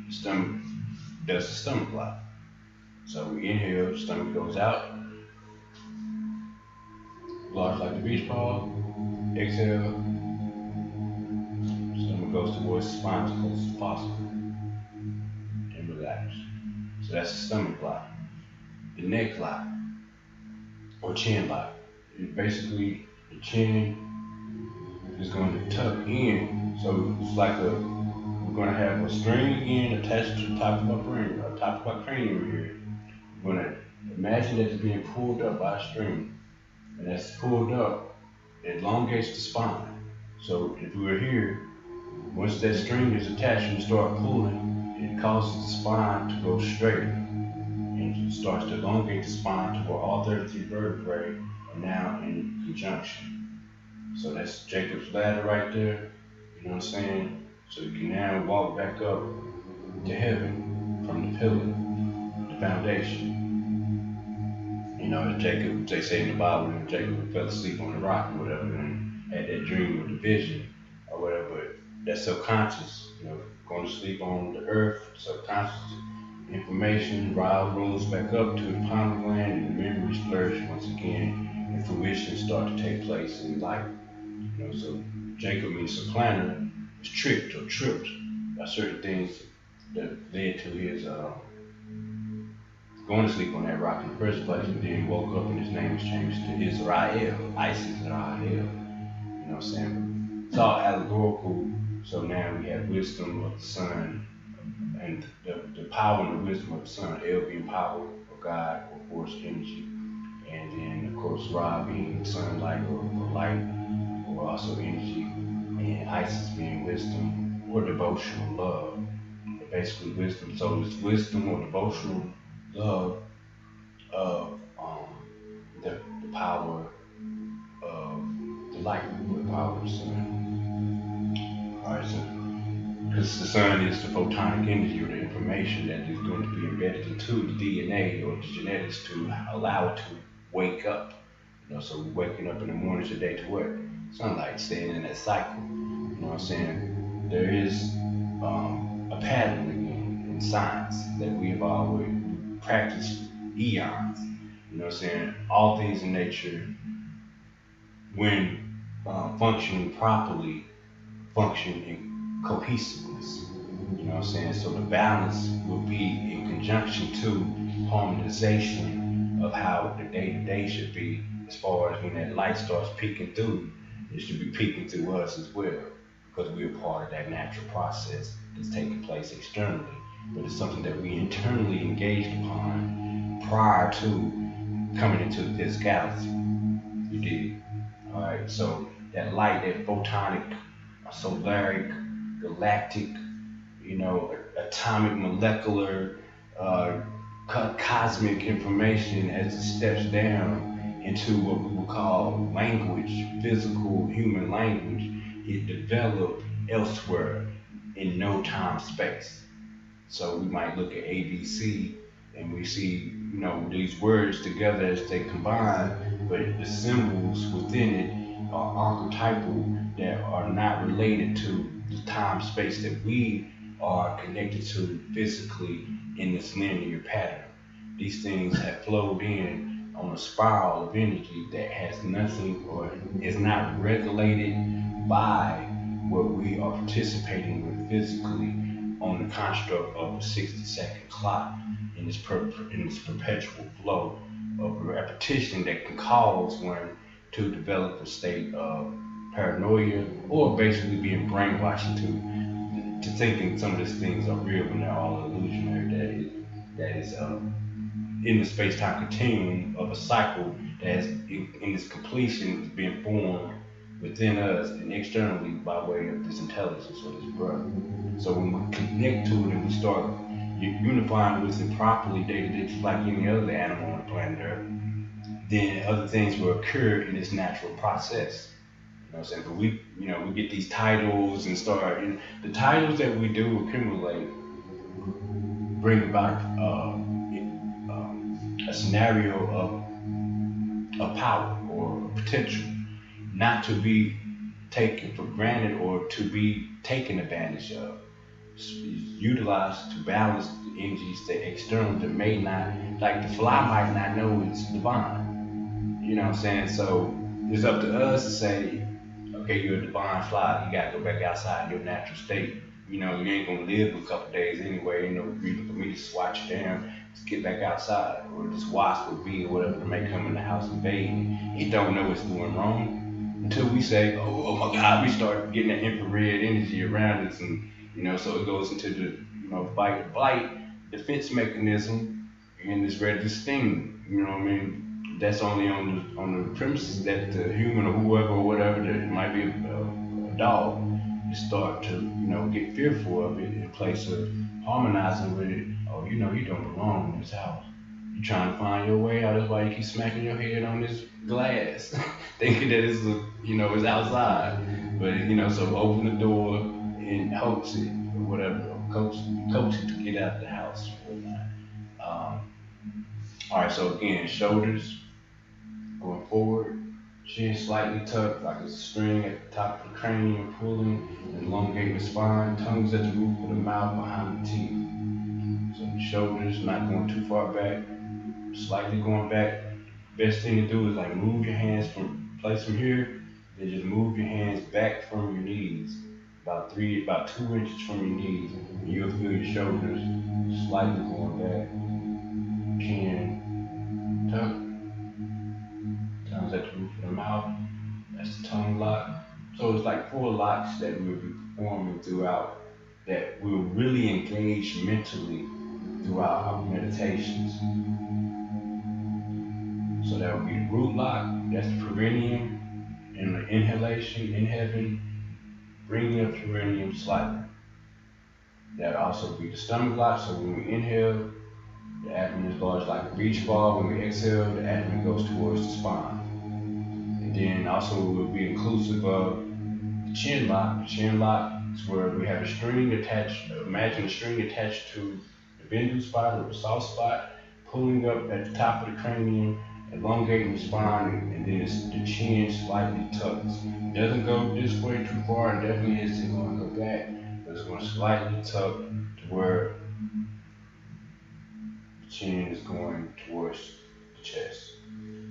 the stomach does the stomach lock. So we inhale, the stomach goes out, large like the beach ball. Exhale, stomach goes towards the spine as close as possible. And relax. So that's the stomach lock. The neck lock, or chin lock. Basically, the chin is going to tuck in. So it's like we're going to have a string again attached to the top of our cranium here. We're going to imagine that it's being pulled up by a string. And as it's pulled up, it elongates the spine. So if we were here, once that string is attached and you start pulling, it causes the spine to go straight. And it starts to elongate the spine to where all 33 vertebrae are now in conjunction. So that's Jacob's ladder right there. You know what I'm saying? So you can now walk back up to heaven from the pillar, the foundation. Jacob, they say in the Bible that Jacob fell asleep on the rock or whatever and had that dream or the vision or whatever, but that's subconscious, going to sleep on the earth, subconscious information rose back up to the pineal gland and the memories flourish once again and fruition start to take place in life. So Jacob means supplanter is tricked or tripped by certain things that led to his going to sleep on that rock in the first place, and then woke up and his name was changed to Israel, Israel. You know what I'm saying? It's all allegorical. So now we have wisdom of the sun and the power and the wisdom of the sun, El being power of God or force energy, And then, of course, Ra being sunlight or light, or also energy, and Isis being wisdom or devotional love. But basically, wisdom. So it's wisdom or devotional love of the power of the light, or the power of the sun. All right, so because the sun is the photonic energy or the information that is going to be embedded into the DNA or the genetics to allow it to wake up. So we're waking up in the morning today to what? Sunlight, staying in that cycle. You know what I'm saying? There is a pattern again in science that we have always practiced eons. You know what I'm saying? All things in nature, when functioning properly, function in cohesiveness. You know what I'm saying? So the balance will be in conjunction to harmonization of how the day to day should be, as far as when that light starts peeking through, it should be peeking through us as well, because we're part of that natural process that's taking place externally. But it's something that we internally engaged upon prior to coming into this galaxy. You did. All right. So that light, that photonic, solaric, galactic, atomic, molecular, uh, cosmic information as it steps down into what we would call language, physical human language. It developed elsewhere in no time space. So we might look at ABC and we see, these words together as they combine, but the symbols within it are archetypal that are not related to the time space that we are connected to physically in this linear pattern. These things have flowed in on a spiral of energy that has nothing or is not regulated by what we are participating with physically on the construct of a 60-second clock in this perpetual flow of repetition that can cause one to develop a state of paranoia or basically being brainwashed to thinking some of these things are real when they're all illusionary. That is in the space-time continuum of a cycle that is in its completion is being formed within us and externally by way of this intelligence or this breath. So when we connect to it and we start unifying with it properly day to day, just like any other animal on the planet Earth, then other things will occur in its natural process. You know what I'm saying? But we get these titles and start, and the titles that we do accumulate bring about a scenario of power or potential, not to be taken for granted or to be taken advantage of. It's utilized to balance the energies that external that may not, like the fly might not know it's divine. You know what I'm saying? So it's up to us to say, okay, you're a divine fly. You gotta go back outside your natural state. You ain't gonna live a couple days anyway. Ain't no reason for me to just watch you down. Just get back outside, or this wasp or bee or whatever that may come in the house invading. It don't know it's doing wrong until we say, oh my God, we start getting that infrared energy around us, and so it goes into the fight or flight defense mechanism, and it's ready to sting. You know what I mean? That's only on the premises that the human or whoever or whatever that it might be a dog, you start to get fearful of it in place of harmonizing with it. Oh, you don't belong in this house. You trying to find your way out. That's why you keep smacking your head on this glass, thinking that it's outside. But so open the door and hoax it or whatever, or coach it to get out the house or whatnot. Um, all right, so again, shoulders going forward, chin slightly tucked like a string at the top of the cranium, pulling and elongating the spine, tongues at the roof of the mouth behind the teeth. So the shoulders not going too far back, slightly going back. Best thing to do is like move your hands from place from here, then just move your hands back from your knees, about 2 inches from your knees, and you'll feel your shoulders slightly going back, chin tucked, tongues at the roof of the mouth. That's the tongue lock. So it's like 4 locks that we'll be performing throughout that will really engage mentally throughout our meditations. So that would be the root lock, that's the perineum, and the inhalation in heaven, bringing up the perineum slightly. That would also be the stomach lock, so when we inhale, the abdomen is large like a beach ball. When we exhale, the abdomen goes towards the spine. And then also it will be inclusive of the chin lock. The chin lock is where we have a string attached, imagine a string attached to the bindu spot or the soft spot, pulling up at the top of the cranium, elongating the spine, and then the chin slightly tucks. It doesn't go this way too far, and definitely isn't going to go back, but it's going to slightly tuck to where the chin is going towards the chest.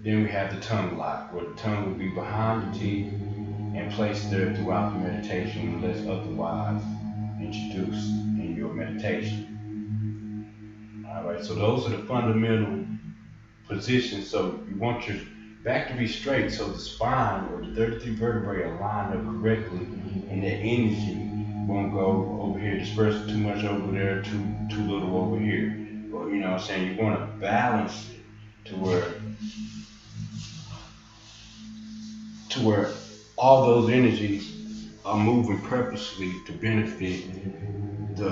Then we have the tongue lock, where the tongue will be behind the teeth and placed there throughout the meditation unless otherwise introduced in your meditation. Alright, so those are the fundamental positions. So you want your back to be straight so the spine or the 33 vertebrae are lined up correctly and that energy won't go over here, disperse too much over there, too little over here. Or you know what I'm saying, you want to balance it to where all those energies are moving purposely to benefit the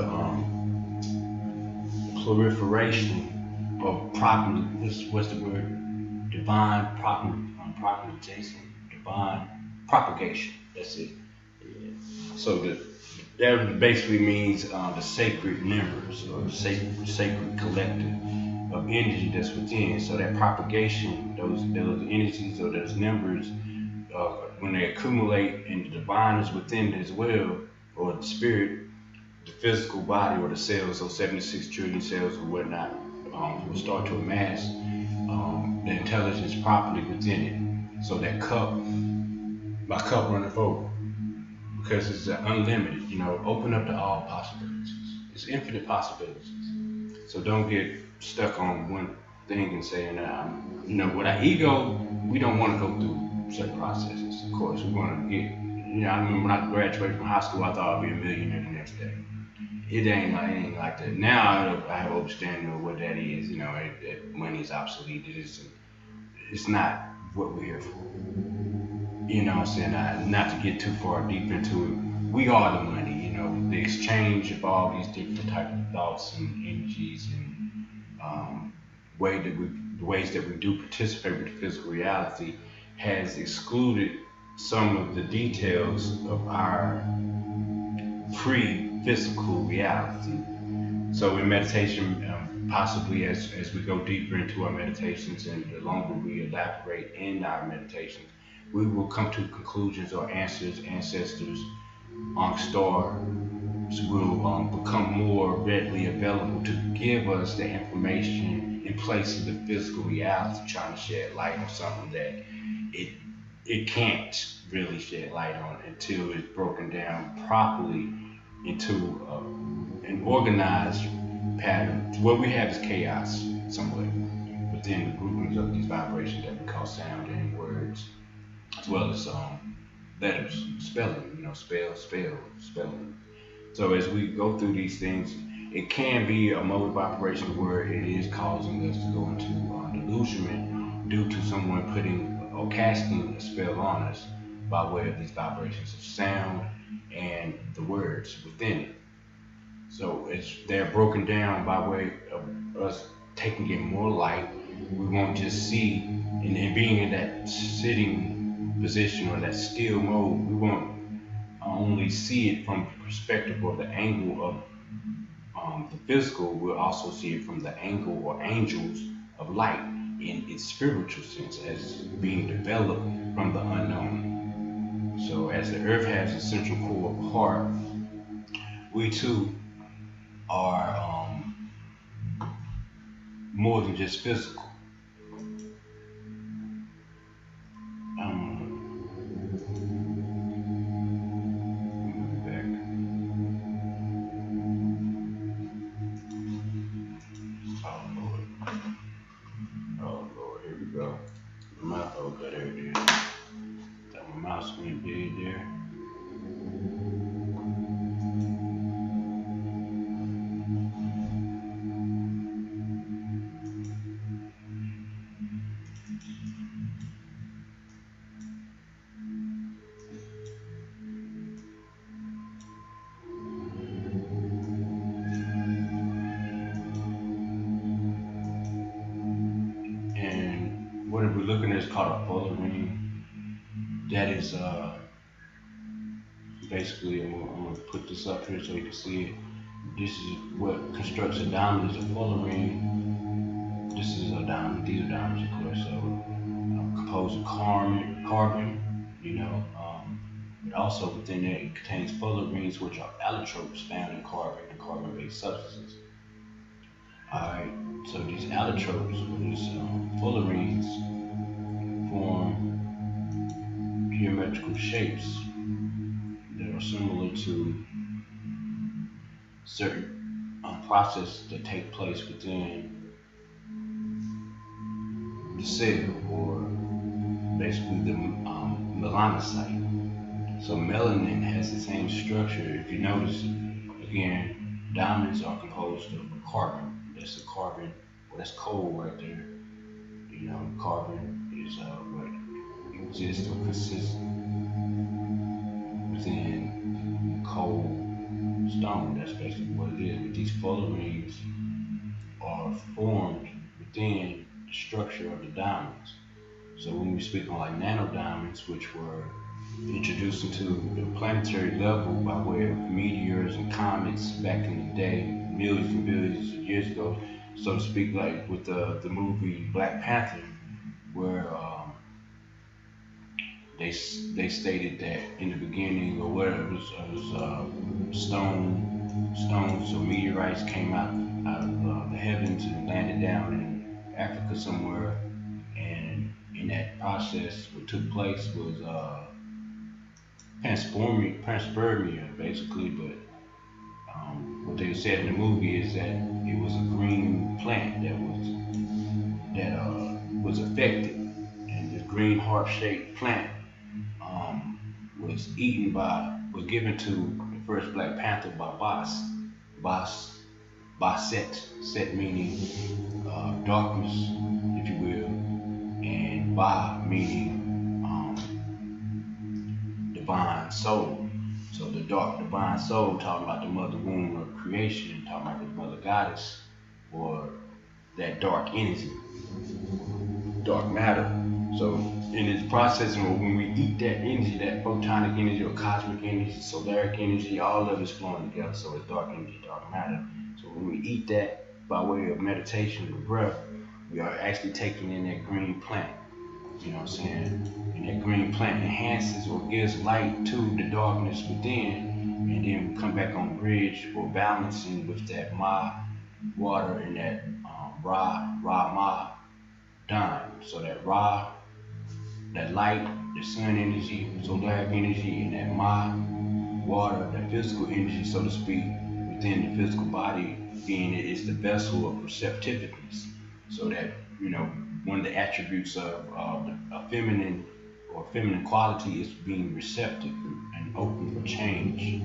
proliferation of what's the word? Divine propagation. That's it. Yeah. So that basically means the sacred members or the sacred collective of energy that's within. So that propagation, those energies or those numbers, when they accumulate and the divine is within as well, or the spirit, the physical body or the cells, so 76 trillion cells or whatnot, will start to amass the intelligence properly within it. So that my cup runneth over, because it's unlimited, open up to all possibilities. It's infinite possibilities. So don't get stuck on one thing and saying, with our ego, we don't want to go through certain processes. Of course, we want to get, I remember when I graduated from high school, I thought I'd be a millionaire the next day. It ain't like that. Now I have understanding of what that is. That money is obsolete. It's not what we're here for. You know what I'm saying? Not to get too far deep into it. We are the money. The exchange of all these different types of thoughts and energies and the ways that we do participate with the physical reality has excluded some of the details of our pre-physical reality. So in meditation, possibly as we go deeper into our meditations and the longer we elaborate in our meditations, we will come to conclusions or answers. Ancestors, stars will become more readily available to give us the information in place of the physical reality, trying to shed light on something that it can't really shed light on until it's broken down properly into an organized pattern. What we have is chaos somewhat within the groupings of these vibrations that we call sound and words, as well as letters, spelling, spelling. So as we go through these things, it can be a mode of operation where it is causing us to go into delusionment due to someone putting or casting a spell on us by way of these vibrations of sound and the words within it. So they're broken down by way of us taking in more light. We won't just see, and being in that sitting position or that still mode, we won't only see it from the perspective or the angle of the physical. We'll also see it from the angle or angels of light in its spiritual sense, as being developed from the unknown. So as the earth has a central core of heart, we too are more than just physical. Oh Lord, here we go. Okay, there it is. Got my mouse went big there. we're looking at is called a polar ring. That is basically, I'm gonna put this up here so you can see it. This is what constructs a diamond as a polar ring. This is a diamond. These are diamonds, of course. So composed of carbon, but also within it, it contains polar rings, which are allotropes found in carbon and carbon-based substances. Alright, so these allotropes, or these polar rings, form geometrical shapes that are similar to certain processes that take place within the cell, or basically the melanocyte. So melanin has the same structure. If you notice, again, diamonds are composed of carbon. That's the carbon, well, that's coal right there. Carbon is what exists or consists within coal stone. That's basically what it is. But these polar rings are formed within the structure of the diamonds. So when we speak on like nanodiamonds, which were introduced into the planetary level by way of meteors and comets back in the day, millions and billions of years ago, so to speak, like with the movie Black Panther, where they stated that in the beginning, or whatever, it was stones or meteorites came out of the heavens and landed down in Africa somewhere, and in that process, what took place was panspermia, basically. But what they said in the movie is that it was a green plant that was affected, and this green heart-shaped plant was given to the first Black Panther by Set meaning darkness, if you will, and Ba meaning divine soul. So the dark divine soul, talking about the mother womb of creation, talking about the mother goddess, or that dark energy, dark matter. So in its processing, when we eat that energy, that photonic energy or cosmic energy, solaric energy, all of it's flowing together. So it's dark energy, dark matter. So when we eat that by way of meditation and breath, we are actually taking in that green plant. You know what I'm saying? And that green plant enhances or gives light to the darkness within, and then we come back on the bridge or balancing with that Ma water and that Ma dime. So that Ra, that light, the sun energy, solaric energy, and that Ma water, that physical energy, so to speak, within the physical body, being it is the vessel of receptiveness. So that, one of the attributes of a feminine or feminine quality is being receptive and open for change.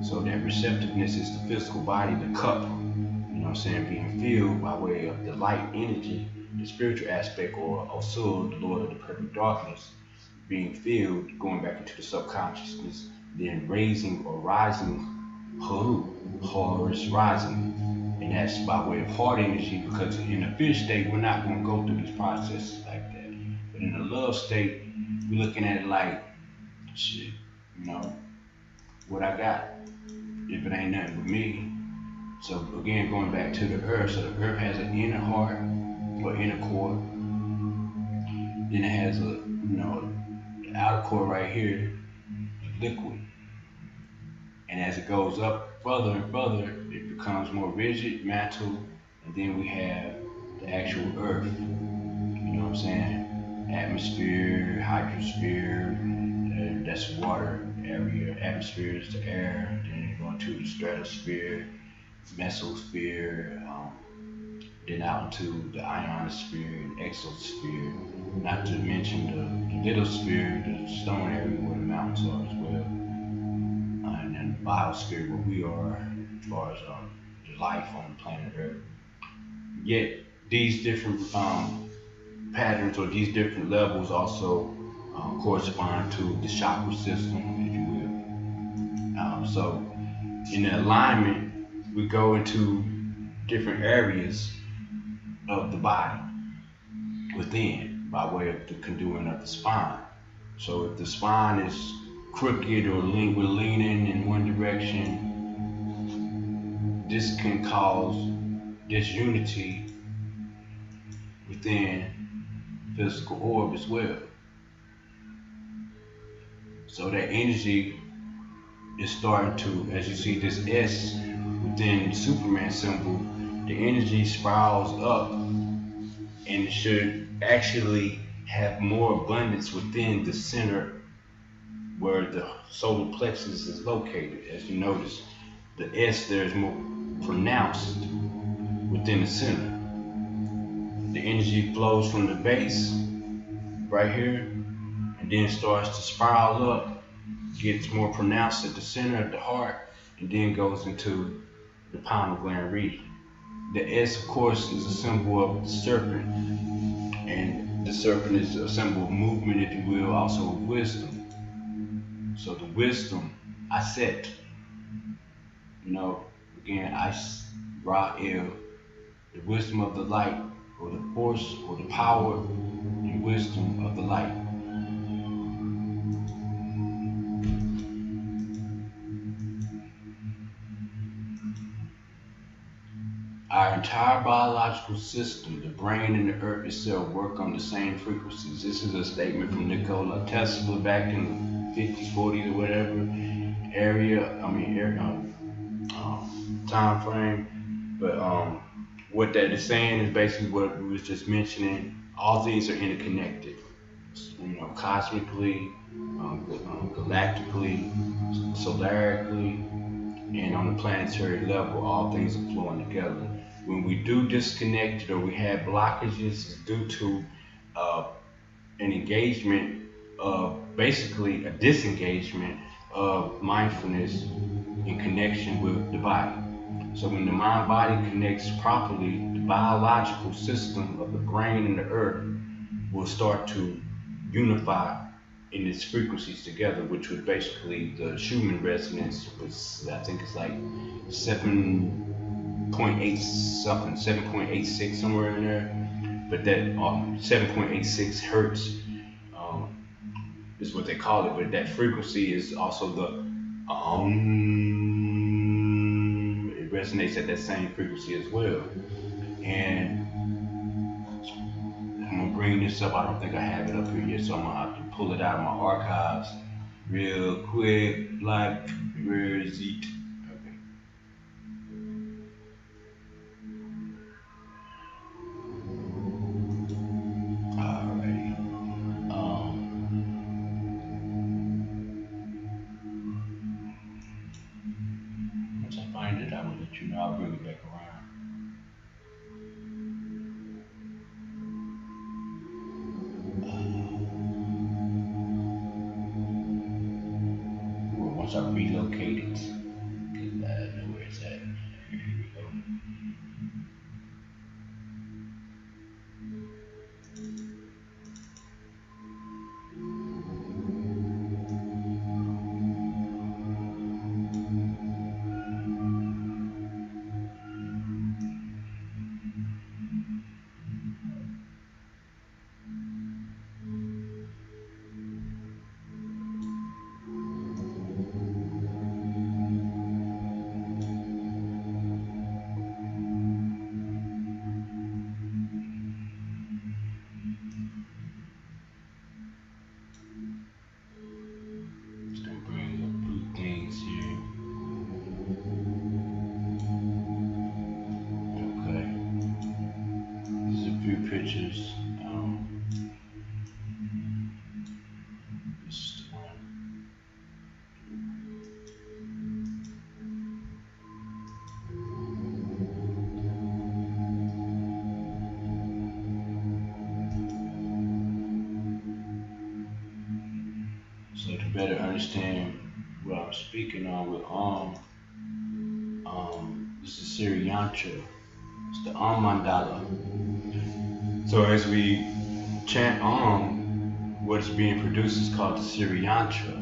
So that receptiveness is the physical body, the cup, being filled by way of the light energy, the spiritual aspect, or Osul, the Lord of the perfect darkness, being filled, going back into the subconsciousness, then raising or rising, Horus rising. And that's by way of heart energy, because in the fear state, we're not going to go through these processes like that. But in the love state, we're looking at it like, shit, what I got, if it ain't nothing but me. So again, going back to the earth, so the earth has an inner heart, or inner core. Then it has the outer core right here, liquid. And as it goes up further and further, it becomes more rigid, mantle, and then we have the actual earth. You know what I'm saying? Atmosphere, hydrosphere, that's water area. Atmosphere is the air. Then you go into the stratosphere, mesosphere, then out into the ionosphere and exosphere. Not to mention the little sphere, the stone area where the mountains are as well. And then the biosphere where we are as far as the life on the planet Earth. Yet these different patterns or these different levels also correspond to the chakra system, if you will. So in the alignment, we go into different areas of the body within. by way of the conduit of the spine. So if the spine is crooked or we're leaning in one direction, this can cause disunity within physical orb as well. So that energy is starting to, as you see this S within the Superman symbol, the energy spirals up and it should actually have more abundance within the center where the solar plexus is located. As you notice, the S there is more pronounced within the center. The energy flows from the base right here and then starts to spiral up, gets more pronounced at the center of the heart, and then goes into the pineal gland region. The S, of course, is a symbol of the serpent, and the serpent is a symbol of movement, if you will, also of wisdom. So the wisdom, Aset, again, Ice, Ra, El, the wisdom of the light, or the force, or the power, and wisdom of the light. Our entire biological system, the brain and the earth itself, work on the same frequencies. This is a statement from Nikola Tesla back in the 50s, 40s, or whatever time frame. But what that is saying is basically what we was just mentioning. All things are interconnected. Cosmically, galactically, solarically, and on the planetary level, all things are flowing together. When we do disconnect or we have blockages, it's due to an engagement of basically a disengagement of mindfulness in connection with the body. So when the mind-body connects properly, the biological system of the brain and the earth will start to unify in its frequencies together, which was basically the Schumann resonance, was I think it's like 7.8 something, 7.86 somewhere in there. But that 7.86 hertz is what they call it. But that frequency is also the it resonates at that same frequency as well. And I'm gonna bring this up. I don't think I have it up here yet, so I'm gonna have to pull it out of my archives real quick. Like, where is it? Okay. Alrighty. Once I find it, I will let you know. I'll bring it back around. Once I relocate it, because I know where it's at. Here we go. Pictures. This is the one. So to better understand what I'm speaking on with this is Siri Yantra. It's the Mandala. So as we chant what's being produced is called the Siri Yantra.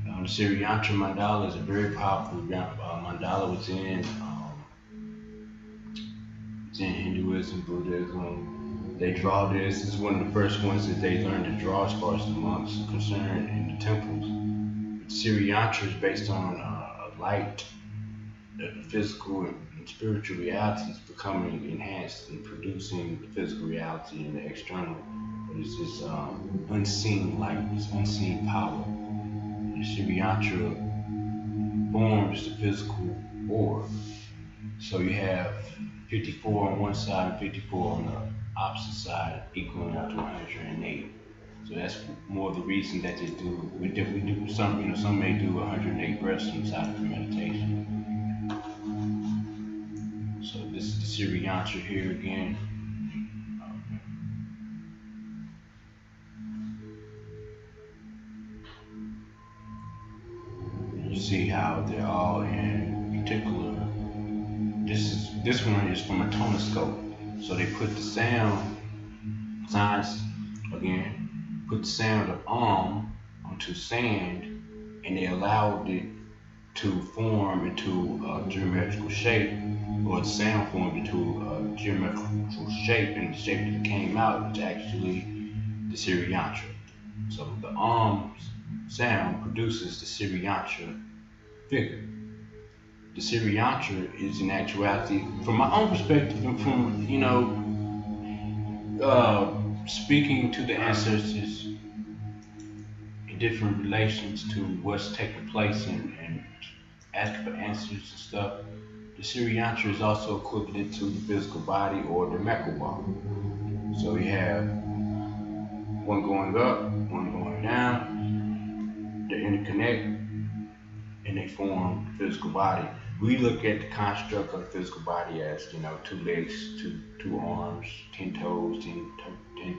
The Siri Yantra mandala is a very powerful mandala within Hinduism, Buddhism, They draw this. This is one of the first ones that they learned to draw as far as the monks are concerned in the temples. Yantra is based on light, the physical and spiritual realities becoming enhanced and producing the physical reality in the external. But it's this unseen light, this unseen power. The Yantra forms the physical orb. So you have 54 on one side and 54 on the opposite side, equaling out to 108. So that's more the reason that they do. We do some, some may do 108 breaths inside of meditation. So this is the Siri Yantra here again. You see how they're all in particular. This one is from a tonoscope. So they put the sound signs again, put the sound of onto sand, and they allowed it to form into a geometrical shape, or the sound formed into a geometrical shape, and the shape that it came out was actually the Siri Yantra. So the sound produces the Siri Yantra figure. The Siri Yantra is in actuality, from my own perspective, and from speaking to the ancestors in different relations to what's taking place and asking for answers and stuff, the Siri Yantra is also equivalent to the physical body or the Microcosmic. So you have one going up, one going down, they interconnect and they form the physical body. We look at the construct of the physical body as, 2 legs, two arms, 10 toes, 10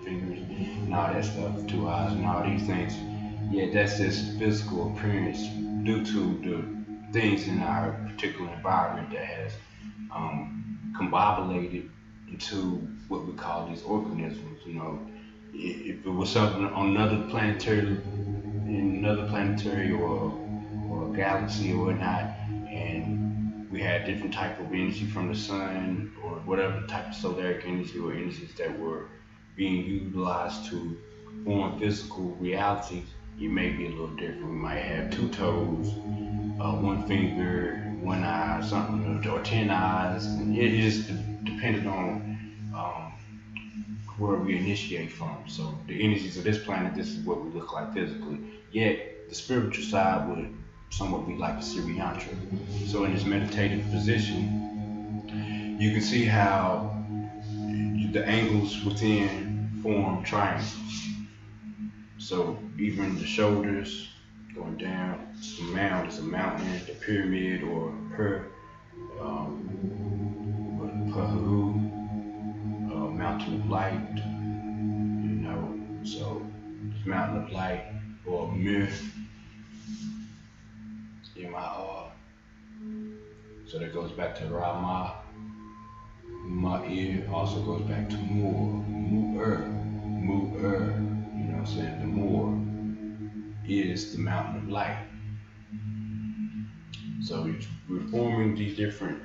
fingers, and all that stuff, 2 eyes, and all these things. Yeah, that's just physical appearance due to the things in our particular environment that has combobulated into what we call these organisms. If it was something on another planetary or galaxy or whatnot, and we had different type of energy from the sun or whatever type of solaric energy or energies that were being utilized to form physical reality, it may be a little different. We might have 2 toes, 1 finger, 1 eye, something, or 10 eyes. It is dependent on where we initiate from. So the energies of this planet, this is what we look like physically. Yet the spiritual side would somewhat be like the Siri Yantra. So in this meditative position, you can see how the angles within form triangles. So even the shoulders going down, it's the mound, it's a mountain, the pyramid or mountain of light, so it's mountain of light or mirror, M-I-R. So that goes back to Rama. Ma'ir also goes back to Moor, Mu'er, saying the Moor is the mountain of light. So we're forming these different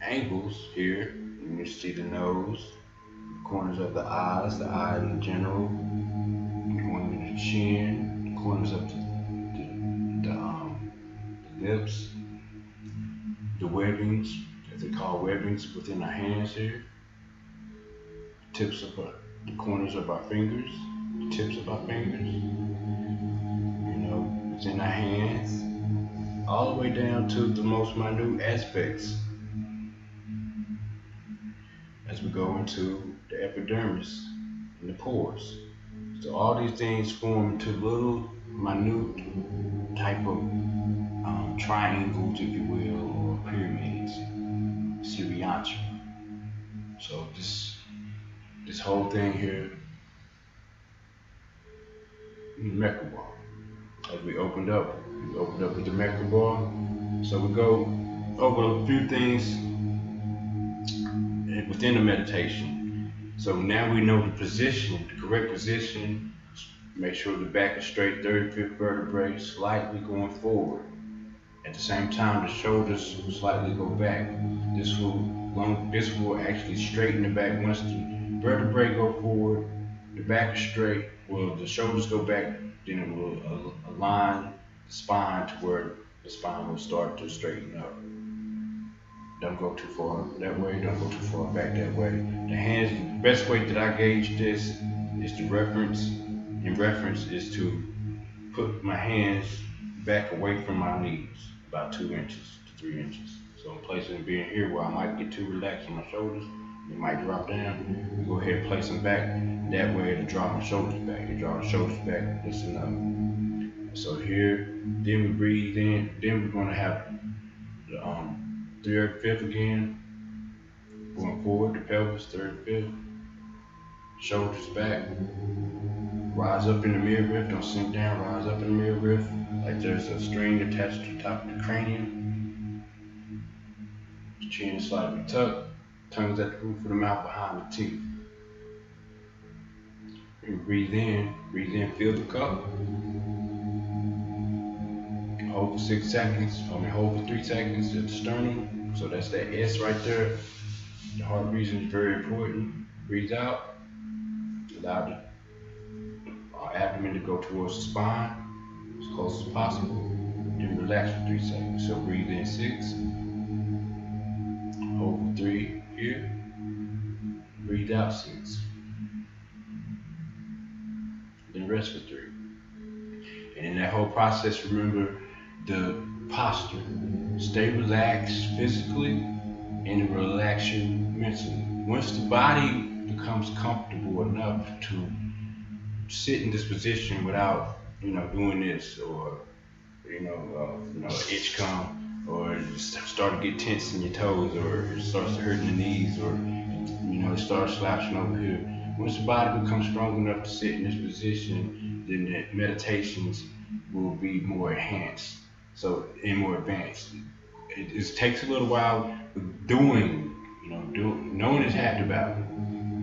angles here. You see the nose, the corners of the eyes in general, going to the chin, the corners of the lips, the webbings, as they call webbings within our hands here, the corners of our fingers, the tips of our fingers, within our hands, all the way down to the most minute aspects as we go into the epidermis and the pores. So all these things form into little minute type of triangles, if you will, or pyramids, Siri Yantra. So this whole thing here, Mechaball. As we opened up with the Mechaball. So we go over a few things within the meditation. So now we know the position, the correct position. Make sure the back is straight, 35th vertebrae slightly going forward. At the same time, the shoulders slightly go back. This will actually straighten the back once vertebrae go forward, the back is straight. Well, the shoulders go back, then it will align the spine to where the spine will start to straighten up. Don't go too far that way, don't go too far back that way. The hands, the best way that I gauge this is to reference, and reference is to put my hands back away from my knees, about 2 inches to 3 inches. So I'm placing it being here where I might get too relaxed on my shoulders, it might drop down. We go ahead and place them back. That way it'll draw my shoulders back. You draw the shoulders back, that's enough. So here, then we breathe in, then we're gonna have the third, fifth again, going forward, the pelvis, third, fifth, shoulders back, rise up in the midriff, don't sink down, rise up in the midriff, like there's a string attached to the top of the cranium, chin slightly tucked, tongue's at the roof of the mouth behind the teeth. You breathe in, fill the cup, hold for 6 seconds, hold for 3 seconds at the sternum, so that's that S right there. The heart breathing is very important. Breathe out, allow the abdomen to go towards the spine, as close as possible, then relax for 3 seconds. So breathe in 6, hold for 3 here, breathe out 6, then rest for 3. And in that whole process, remember the posture. Stay relaxed physically and relax you mentally. Once the body becomes comfortable enough to sit in this position without, doing this, or an itch come, or you start to get tense in your toes, or it starts to hurt in the knees, or it starts slouching over here. Once the body becomes strong enough to sit in this position, then the meditations will be more enhanced, and more advanced. It takes a little while. Doing, knowing is half the battle.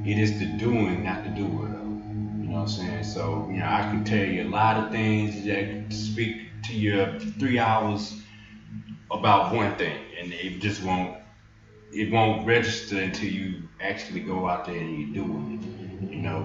It is the doing, not the doer, though. You know what I'm saying? So, I can tell you a lot of things that speak to you 3 hours about one thing, and it won't register until you actually go out there and you're doing it.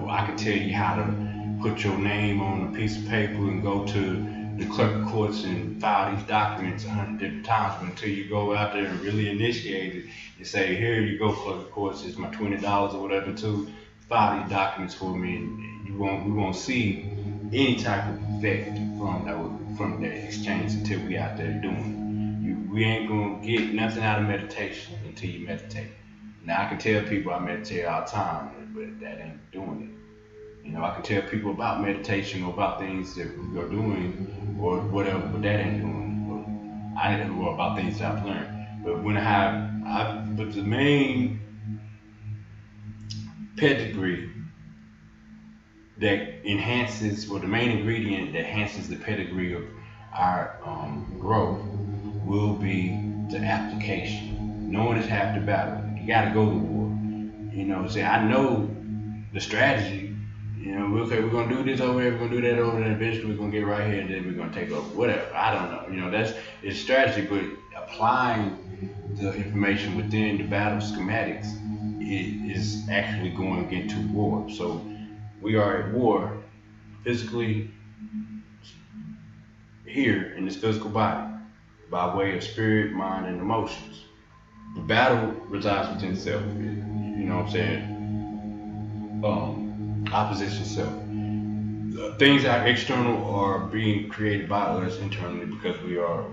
I can tell you how to put your name on a piece of paper and go to the clerk of courts and file these documents 100 different times, but until you go out there and really initiate it and say, here you go, clerk of courts, it's my $20 or whatever to file these documents for me, and we won't see any type of effect from that exchange until we out there doing it. We ain't gonna get nothing out of meditation until you meditate. Now I can tell people I meditate all the time, but that ain't doing it. I can tell people about meditation or about things that we are doing or whatever, but that ain't doing it. Or about things that I've learned. But but the main pedigree that enhances, or the main ingredient that enhances the pedigree of our growth will be the application. Knowing is half the battle. You gotta go to war. I know the strategy. Okay, we're gonna do this over here, we're gonna do that over there, and eventually we're gonna get right here, and then we're gonna take over. Whatever, I don't know. It's strategy, but applying the information within the battle schematics is actually going into war. So we are at war physically here in this physical body by way of spirit, mind, and emotions. The battle resides within self. You know what I'm saying? Opposition self. Things that are external are being created by us internally, because we are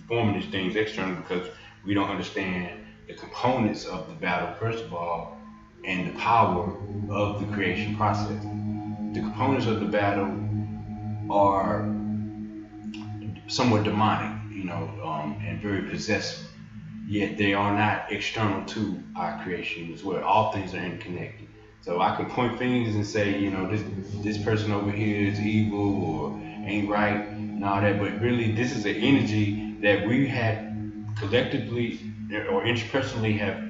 forming these things externally because we don't understand the components of the battle, first of all, and the power of the creation process. The components of the battle are somewhat demonic, and very possessive, yet they are not external to our creation as well. All things are interconnected. So I can point fingers and say, this person over here is evil or ain't right and all that, but really this is an energy that we had collectively or interpersonally have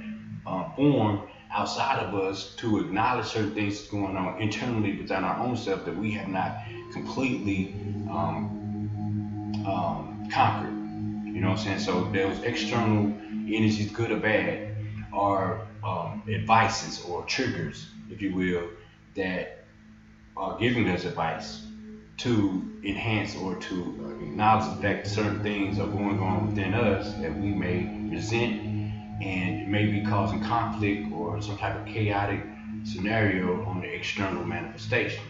formed outside of us to acknowledge certain things that's going on internally within our own self that we have not completely conquered. You know what I'm saying? So those external energies, good or bad, are advices or triggers if you will, that are giving us advice to enhance or to acknowledge the fact that certain things are going on within us that we may resent, and it may be causing conflict or some type of chaotic scenario on the external manifestation.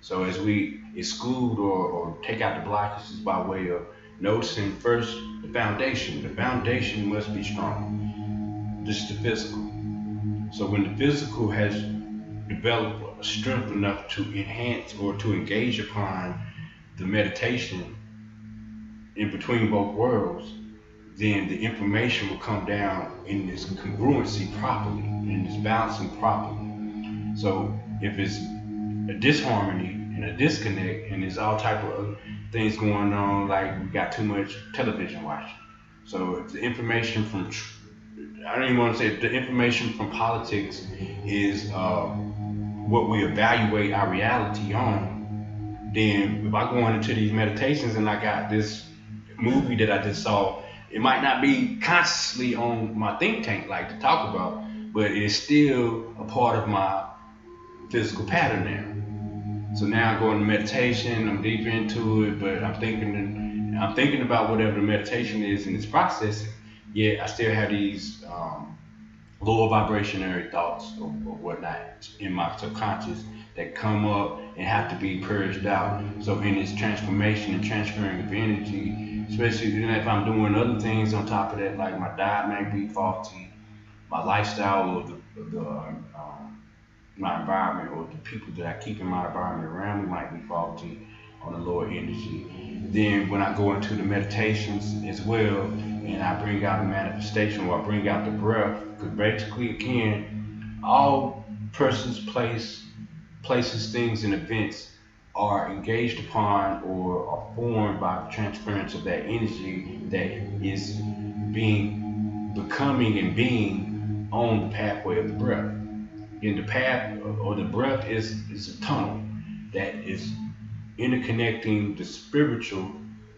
So as we exclude or take out the blockages by way of noticing first the foundation must be strong. This is the physical. So when the physical has developed a strength enough to enhance or to engage upon the meditation in between both worlds, then the information will come down in this congruency properly, in this balancing properly. So if it's a disharmony and a disconnect, and there's all type of things going on, like we got too much television watching. So if the information from, I don't even want to say if the information from politics is what we evaluate our reality on, then if I go into these meditations and I got this movie that I just saw, it might not be consciously on my think tank like to talk about, but it's still a part of my physical pattern now. So now I go into meditation, I'm deep into it, but I'm thinking about whatever the meditation is in this process. Yet I still have these lower vibrationary thoughts or whatnot in my subconscious that come up and have to be purged out. So in this transformation and transferring of energy, especially if I'm doing other things on top of that, like my diet may be faulty, my lifestyle or my environment or the people that I keep in my environment around me might be faulty on a lower energy. Then when I go into the meditations as well, and I bring out the manifestation or I bring out the breath, because basically again, all persons, places, things, and events are engaged upon or are formed by the transference of that energy that is becoming and being on the pathway of the breath. And the path or the breath is a tunnel that is interconnecting the spiritual,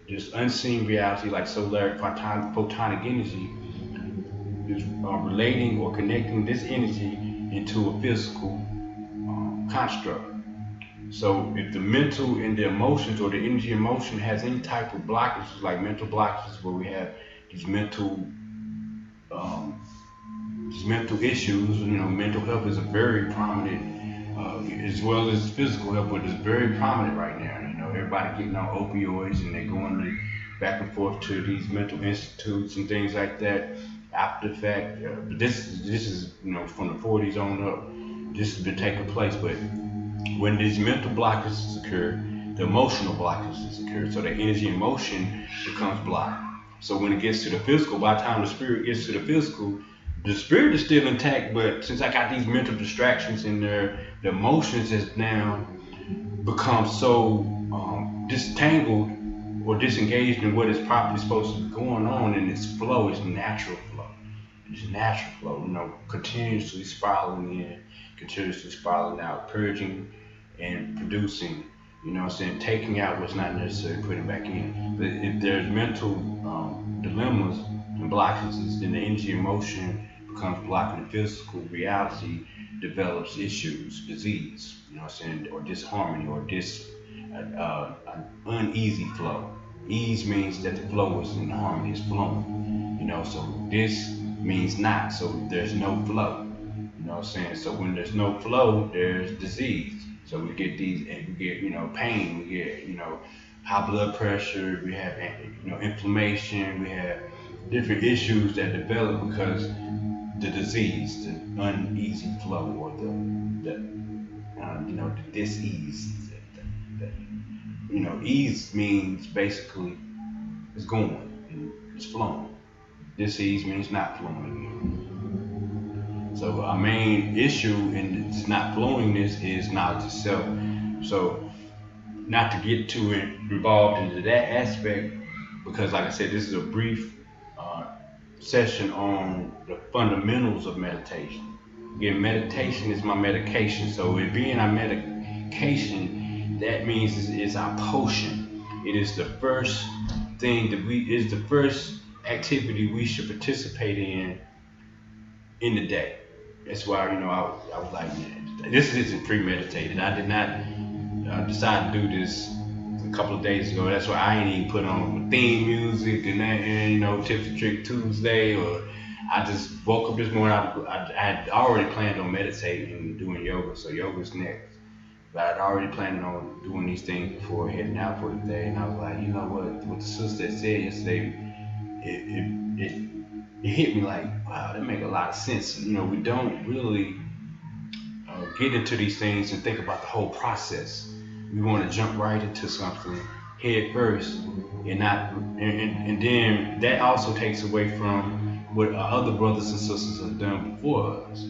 this unseen reality like solar photonic energy, is relating or connecting this energy into a physical construct. So if the mental and the emotions or the energy emotion has any type of blockages, like mental blockages where we have these um, mental issues, mental health is a very prominent, as well as physical health, but it's very prominent right now. Everybody getting on opioids and they're going back and forth to these mental institutes and things like that. After the fact, but this is from the 40s on up. This has been taking place, but when these mental blockages occur, the emotional blockages occur. So the energy and motion becomes blocked. So when it gets to the physical, by the time the spirit gets to the spirit is still intact, but since I got these mental distractions in there, the emotions has now become so disentangled or disengaged in what is properly supposed to be going on in its flow, its natural flow. It's natural flow, continuously spiraling in, continuously spiraling out, purging and producing, taking out what's not necessary, putting back in. But if there's mental dilemmas and blockages, then the energy and motion becomes blocked, and the physical reality develops issues, disease, or disharmony or an uneasy flow. Ease means that the flow is in harmony, is flowing, so this means not, so there's no flow, so when there's no flow, there's disease. So we get pain, we get, high blood pressure, we have, inflammation, we have different issues that develop because the disease, the uneasy flow, or the dis-ease. Ease means basically it's going and it's flowing. Dis-ease means not flowing. So our main issue in this not flowingness is knowledge itself. So not to get too involved into that aspect, because like I said, this is a brief session on the fundamentals of meditation. Again, meditation is my medication. So it being our medication, that means it's our potion. It is the first thing is the first activity we should participate in the day. That's why, I was like, man, This isn't premeditated. I did not decide to do this a couple of days ago. That's why I ain't even put on theme music and that, and, Tips and Trick Tuesday. Or I just woke up this morning. I had already planned on meditating and doing yoga, so yoga's next. But I'd already planned on doing these things before heading out for the day, and I was like, you know what the sister said yesterday, it hit me like, wow, that make a lot of sense. We don't really get into these things and think about the whole process. We want to jump right into something head first, and not, and then that also takes away from what our other brothers and sisters have done before us.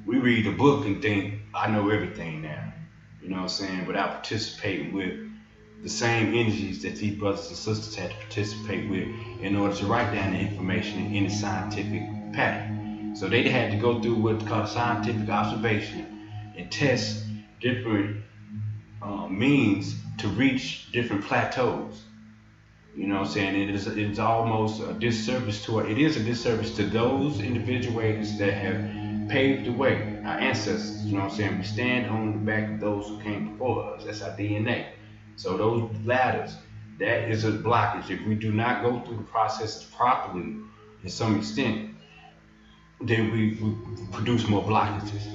We read a book and think, I know everything now. You know what I'm saying? Without participating with the same energies that these brothers and sisters had to participate with in order to write down the information in a scientific pattern. So they had to go through what's called scientific observation and test different means to reach different plateaus. You know what I'm saying? It's almost a disservice to it. It is a disservice to those individuals that have paved the way, our ancestors. You know what I'm saying? We stand on the back of those who came before us. That's our DNA. So those ladders, that is a blockage. If we do not go through the process properly, to some extent, then we produce more blockages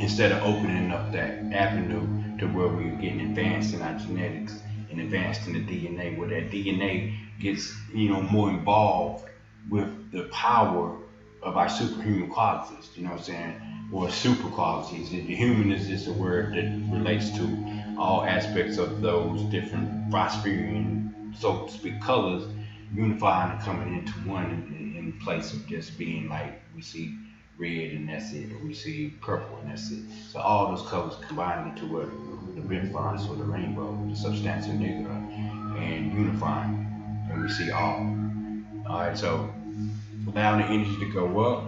instead of opening up that avenue to where we're getting advanced in our genetics and advanced in the DNA, where that DNA gets, more involved with the power of our superhuman qualities, you know what I'm saying? Or super qualities. The human is just a word that relates to all aspects of those different Rospherian, so to speak, colors unifying and coming into one in place of just being like we see red and that's it, or we see purple and that's it. So all those colors combine into what the difference or the rainbow, the substantia nigra, and unifying, and we see all. All right, so allow the energy to go up,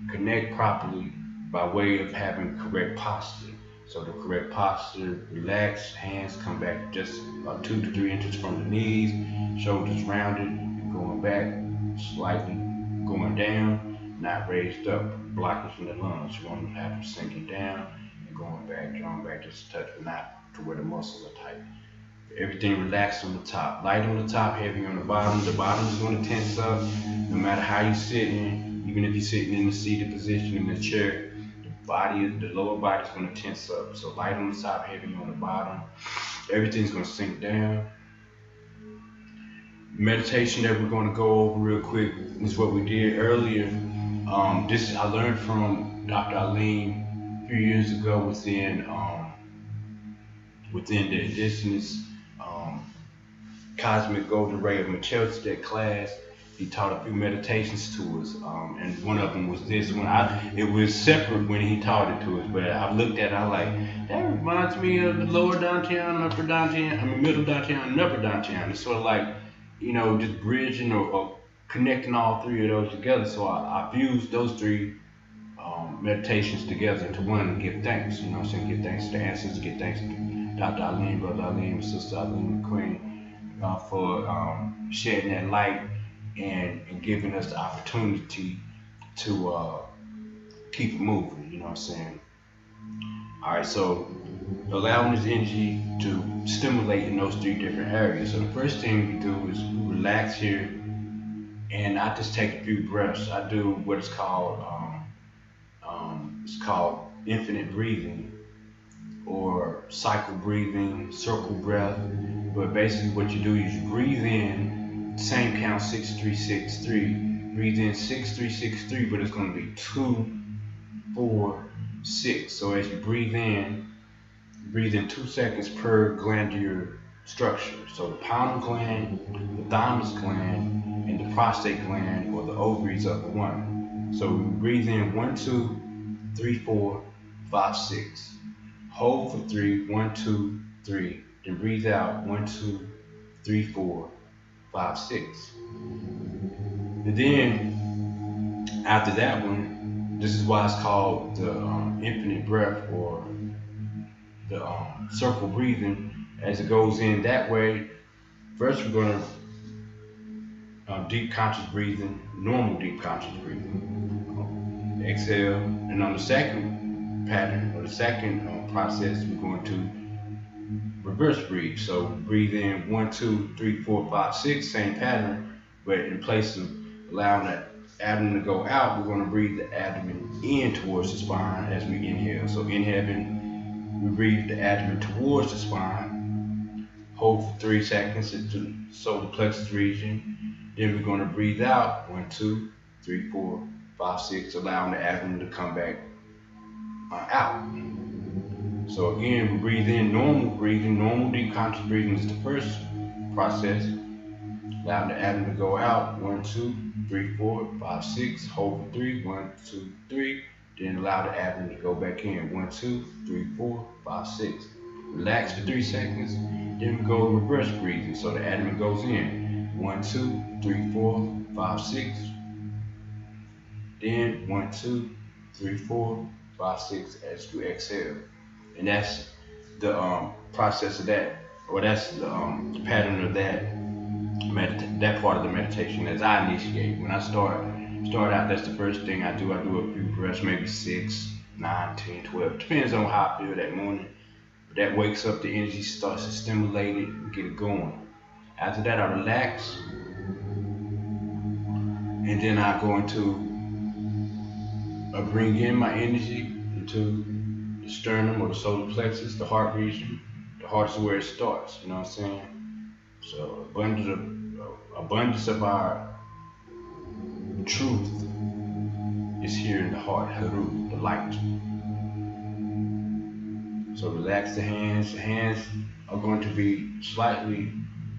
connect properly by way of having correct posture. So the correct posture, relax, hands come back just about 2 to 3 inches from the knees, shoulders rounded, and going back slightly, going down, not raised up, blockage in the lungs. You want to have them sinking down and going back, drawing back just a touch, but not to where the muscles are tight. Everything relaxed on the top, light on the top, heavy on the bottom. The bottom is going to tense up, no matter how you're sitting. Even if you're sitting in the seated position in the chair, the lower body is going to tense up. So light on the top, heavy on the bottom. Everything's going to sink down. Meditation that we're going to go over real quick is what we did earlier. This I learned from Dr. Aline a few years ago within the indigenous cosmic golden ray of Melchizedek class. He taught a few meditations to us, and one of them was this one. It was separate when he taught it to us, but I looked at it, I like, that reminds me of the lower Dantian, upper Dantian, middle Dantian, and upper Dantian. It's sort of like, just bridging or connecting all three of those together. So I fused those three meditations together into one and give thanks. You know what I'm saying? Give thanks to the ancestors, give thanks to Dr. Aline, Brother Aline, Sister Aline, the Queen, for shedding that light and giving us the opportunity to keep it moving. You know what I'm saying? All right, so allowing this energy to stimulate in those three different areas. So the first thing we do is we relax here, and I just take a few breaths. I do what is called it's called infinite breathing, or cycle breathing, circle breath. But basically what you do is you breathe in, same count, 6-3-6-3. Breathe in 6-3-6-3, but it's going to be 2-4-6. So as you breathe in 2 seconds per glandular structure. So the pineal gland, the thymus gland, and the prostate gland, or the ovaries of the woman. So we breathe in 1, 2, 3, 4, 5, 6. Hold for 3, 1, 2, 3. Then breathe out 1, 2, 3, 4, 5, 6. And then after that one, this is why it's called the infinite breath, or the circle breathing. As it goes in that way, first we're going to deep conscious breathing, normal deep conscious breathing. Exhale, and on the second pattern, or the second process, we're going to reverse breathe. So breathe in 1, 2, 3, 4, 5, 6, same pattern, but in place of allowing that abdomen to go out, we're going to breathe the abdomen in towards the spine as we inhale. So inhaling, we breathe the abdomen towards the spine, hold for 3 seconds at the solar plexus region. Then we're going to breathe out 1, 2, 3, 4, 5, 6, allowing the abdomen to come back out. So again, we breathe in normal breathing. Normal deep conscious breathing is the first process. Allow the abdomen to go out. 1, 2, 3, 4, 5, 6. Hold for 3. 1, 2, 3. Then allow the abdomen to go back in. 1, 2, 3, 4, 5, 6. Relax for 3 seconds. Then we go reverse breathing. So the abdomen goes in. 1, 2, 3, 4, 5, 6. Then 1, 2, 3, 4, 5, 6 as you exhale. And that's the process of that, or that's the pattern of that part of the meditation as I initiate. When I start out, that's the first thing I do. I do a few breaths, maybe 6, 9, 10, 12. Depends on how I feel that morning. But that wakes up the energy, starts to stimulate it, and get it going. After that, I relax, and then I go into bring in my energy into the sternum or the solar plexus, the heart region. The heart is where it starts, you know what I'm saying? So abundance of our truth is here in the heart, Haru, the light. So relax the hands. The hands are going to be slightly,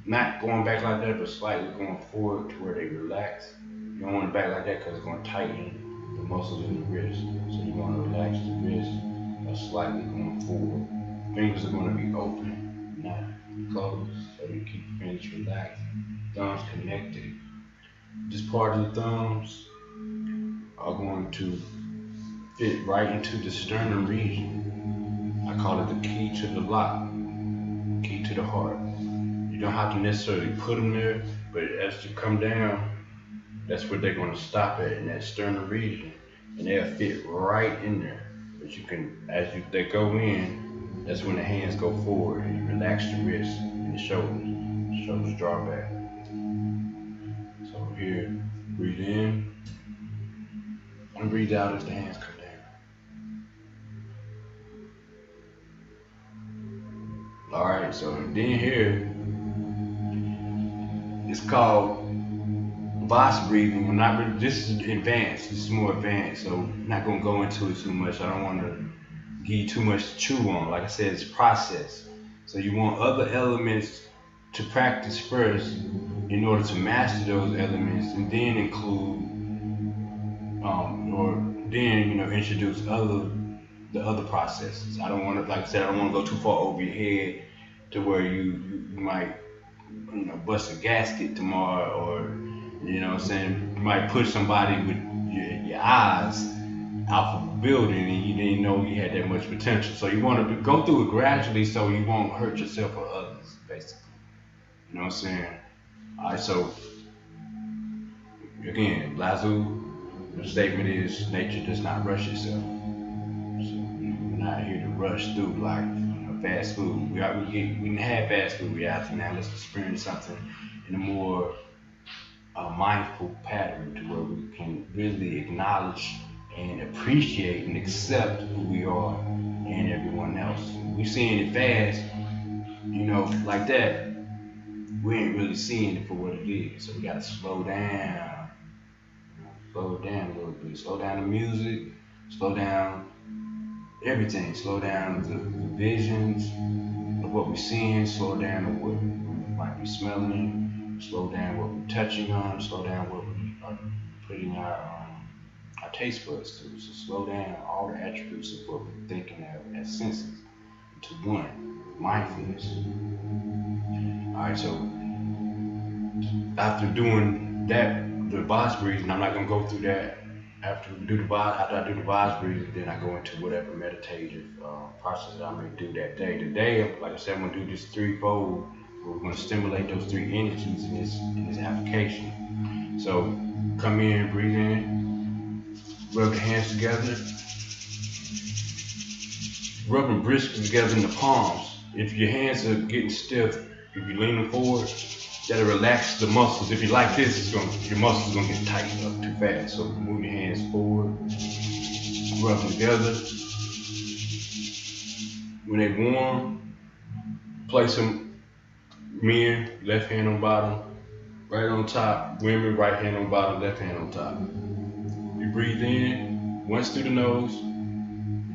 not going back like that, but slightly going forward to where they relax. You don't want it back like that because it's going to tighten the muscles in the wrist. So you want to relax the wrist by slightly going forward. Fingers are going to be open, not closed, so you keep your fingers relaxed. Thumbs connected. This part of the thumbs are going to fit right into the sternum region. I call it the key to the lock, key to the heart. You don't have to necessarily put them there, but as you come down, that's where they're going to stop at, in that sternum region, and they'll fit right in there. But you can, they go in, that's when the hands go forward and you relax the wrists and the shoulders. The shoulders draw back. So here, breathe in and breathe out as the hands come down. Alright, so then here, it's called box breathing. I'm not really, this is advanced, this is more advanced, so I'm not going to go into it too much. I don't want to give you too much to chew on. Like I said, it's process. So you want other elements to practice first in order to master those elements, and then include, or then, introduce the other processes. I don't want to, like I said, I don't want to go too far over your head to where you might, bust a gasket tomorrow, or you might push somebody with your eyes out of a building and you didn't know you had that much potential. So you want to go through it gradually so you won't hurt yourself or others, basically. You know what I'm saying? Alright, so again, Lazu, the statement is nature does not rush itself. So we're not here to rush through like fast food. We didn't have fast food reality. Now let's experience something in a more mindful pattern to where we can really acknowledge and appreciate and accept who we are and everyone else. We're seeing it fast, like that. We ain't really seeing it for what it is. So we gotta slow down. Slow it down a little bit. Slow down the music. Slow down everything. Slow down the visions of what we're seeing. Slow down what we might be smelling. Slow down what we're touching on. Slow down what we are putting our taste buds to. So slow down all the attributes of what we're thinking of as senses into one, mindfulness. Alright, so after doing that, the box breathing, I'm not gonna go through that. After I do the box breathing, then I go into whatever meditative process that I may do that day. Today, like I said, I'm gonna do this threefold. We're gonna stimulate those three energies in this application. So come in, breathe in, rub the hands together, rubbing briskly together in the palms. If your hands are getting stiff, if you're leaning forward, that'll relax the muscles. If you like this, your muscles are gonna get tightened up too fast. So move your hands forward, rub them together. When they warm, place them, men, left hand on bottom, right on top, women, right hand on bottom, left hand on top. You breathe in once through the nose,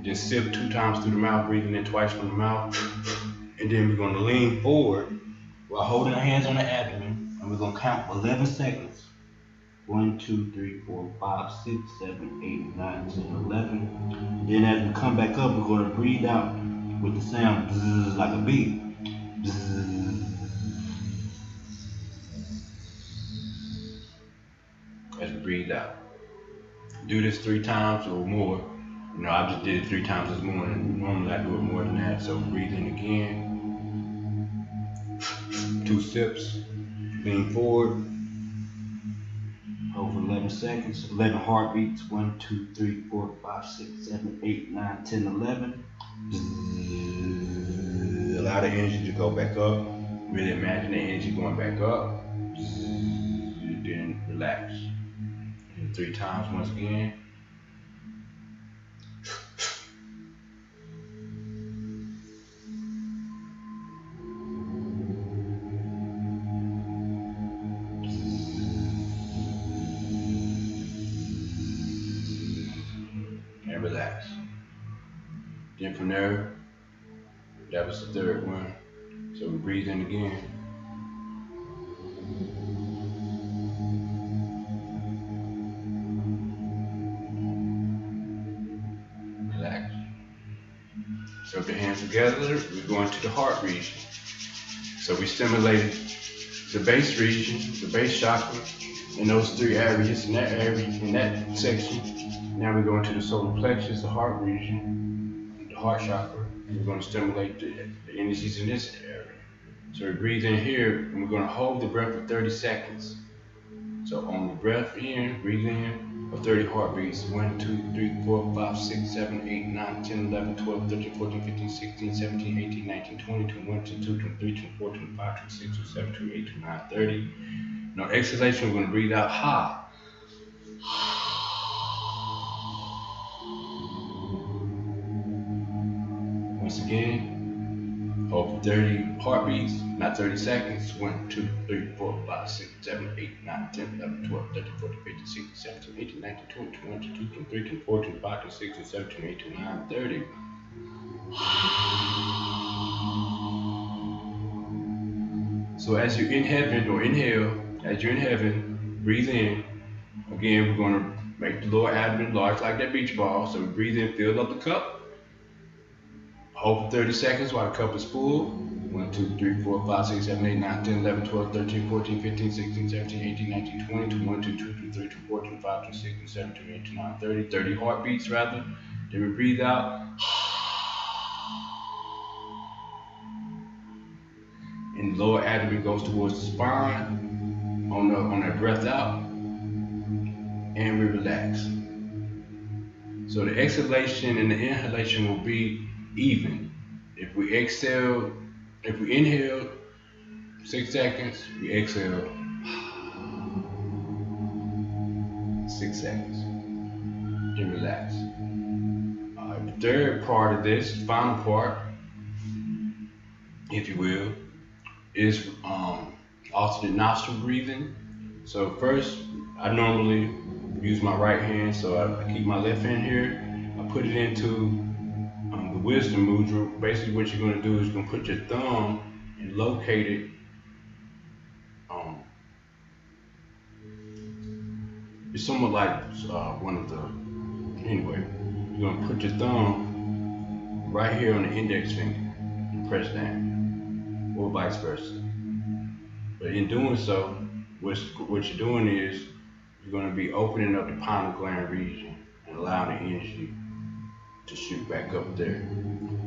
then sip 2 times through the mouth, breathing in twice from the mouth. And then we're gonna lean forward while holding our hands on the abdomen, and we're gonna count 11 seconds. 1, 2, 3, 4, 5, 6, 7, 8, 9, 10, 11. Then as we come back up, we're gonna breathe out with the sound bzzz, like a bee. Bzzz. As we breathe out. Do this 3 times or more. You know, I just did it 3 times this morning. Normally I do it more than that. So breathe in again. 2 sips. Lean forward. Hold for 11 seconds. 11 heartbeats. 1, 2, 3, 4, 5, 6, 7, 8, 9, 10, 11. Allow the energy to go back up. Really imagine the energy going back up. Then relax. And 3 times once again. And relax. Then from there, that was the 3rd one. So we breathe in again. Relax. So with your hands together, we're going to the heart region. So we stimulated the base region, the base chakra, in those 3 areas, in that area, in that section. Now we're going to the solar plexus, the heart region, the heart chakra. And we're going to stimulate the energies in this area. So we breathe in here, and we're going to hold the breath for 30 seconds. So on the breath in, breathe in for 30 heartbeats. 1, 2, 3, 4, 5, 6, 7, 8, 9, 10, 11, 12, 13, 14, 15, 16, 17, 18, 19, 20, 21, 22, 23, 24, 25, 26, 27, 28, 29, 30. Now exhalation, we're going to breathe out ha. Once again, hold for 30 heartbeats, not 30 seconds. 1, 2, 3, 4, 5, 6, 7, 8, 9, 10, 11, 12, 13, 14, 15, 16, 17, 18, 19, 20, 21, 22, 23, 24, 25, 26, 27, 28, 29, 30. So as you're in heaven, or inhale, as you're in heaven, breathe in. Again, we're going to make the lower abdomen large like that beach ball. So we breathe in, fill up the cup. Hold for 30 seconds while the cup is full. 1, 2, 3, 4, 5, 6, 7, 8, 9, 10, 11, 12, 13, 14, 15, 16, 17, 18, 19, 20, 21, 22, 23, 24, 25, 26, 27, 28, 29, 30. 30 heartbeats rather. Then we breathe out. And the lower abdomen goes towards the spine on that breath out. And we relax. So the exhalation and the inhalation will be even. If we inhale 6 seconds, we exhale 6 seconds. Then relax. The 3rd part of this, final part, if you will, is alternate nostril breathing. So first, I normally use my right hand, so I keep my left hand here. I put it into the wisdom mudra. Basically what you're going to do is you're going to put your thumb and locate it it's somewhat like anyway, you're going to put your thumb right here on the index finger and press down, or vice versa. But in doing so, what you're doing is you're going to be opening up the pineal gland region and allowing the energy to shoot back up there.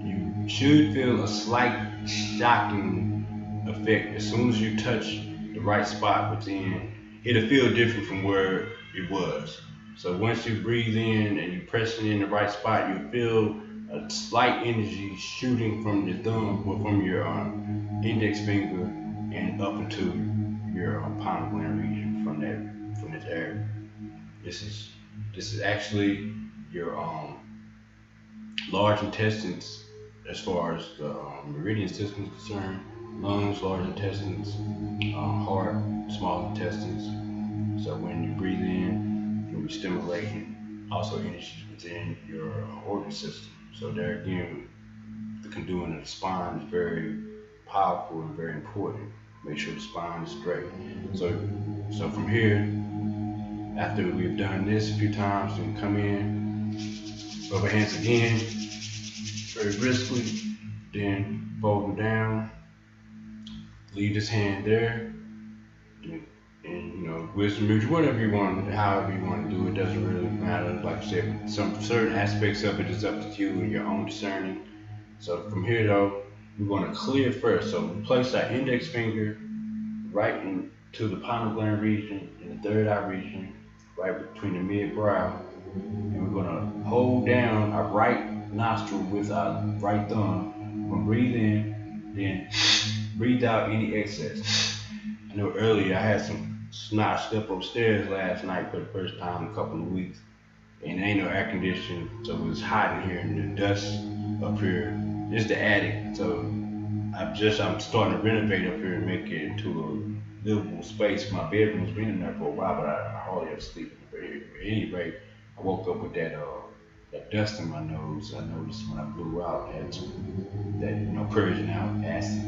You should feel a slight shocking effect as soon as you touch the right spot within. It'll feel different from where it was. So once you breathe in and you press it in the right spot, you feel a slight energy shooting from your thumb or from your index finger and up into your pineal gland region from this area. This is this is actually your large intestines as far as the meridian system is concerned. Lungs, large intestines, heart, small intestines. So when you breathe in, you'll be stimulating also energies within your organ system. So there again, the conduit of the spine is very powerful and very important. Make sure the spine is straight. So from here, after we've done this a few times, we can come in, rub our hands again, very briskly, then fold them down, leave this hand there, and wisdom music, whatever you want, however you want to do it, doesn't really matter. Like I said, some certain aspects of it is up to you and your own discerning. So from here though, we're going to clear first. So we place our index finger right into the pineal gland region and the third eye region, right between the mid-brow. And we're going to hold down our right nostril with our right thumb. We're going to breathe in, then breathe out any excess. I know earlier I had some snot step upstairs last night for the first time in a couple of weeks. And there ain't no air conditioning, so it was hot in here and the dust up here. It's the attic, so I'm starting to renovate up here and make it into a livable space. My bedroom's been in there for a while, but I hardly ever sleep in the bed. At any rate, I woke up with that dust in my nose. I noticed when I blew out that purging out acid.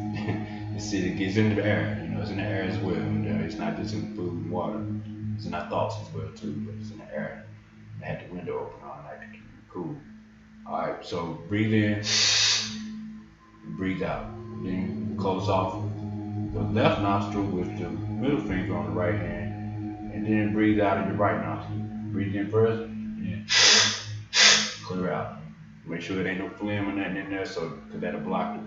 The city gets into the air, it's in the air as well. It's not just in food and water, it's in our thoughts as well too, but it's in the air. I had the window open all night to keep it cool. Alright, so breathe in, breathe out. Then close off the left nostril with the middle finger on the right hand, and then breathe out of your right nostril. Breathe in first, and clear out. Make sure there ain't no phlegm or nothing in there, because that'll block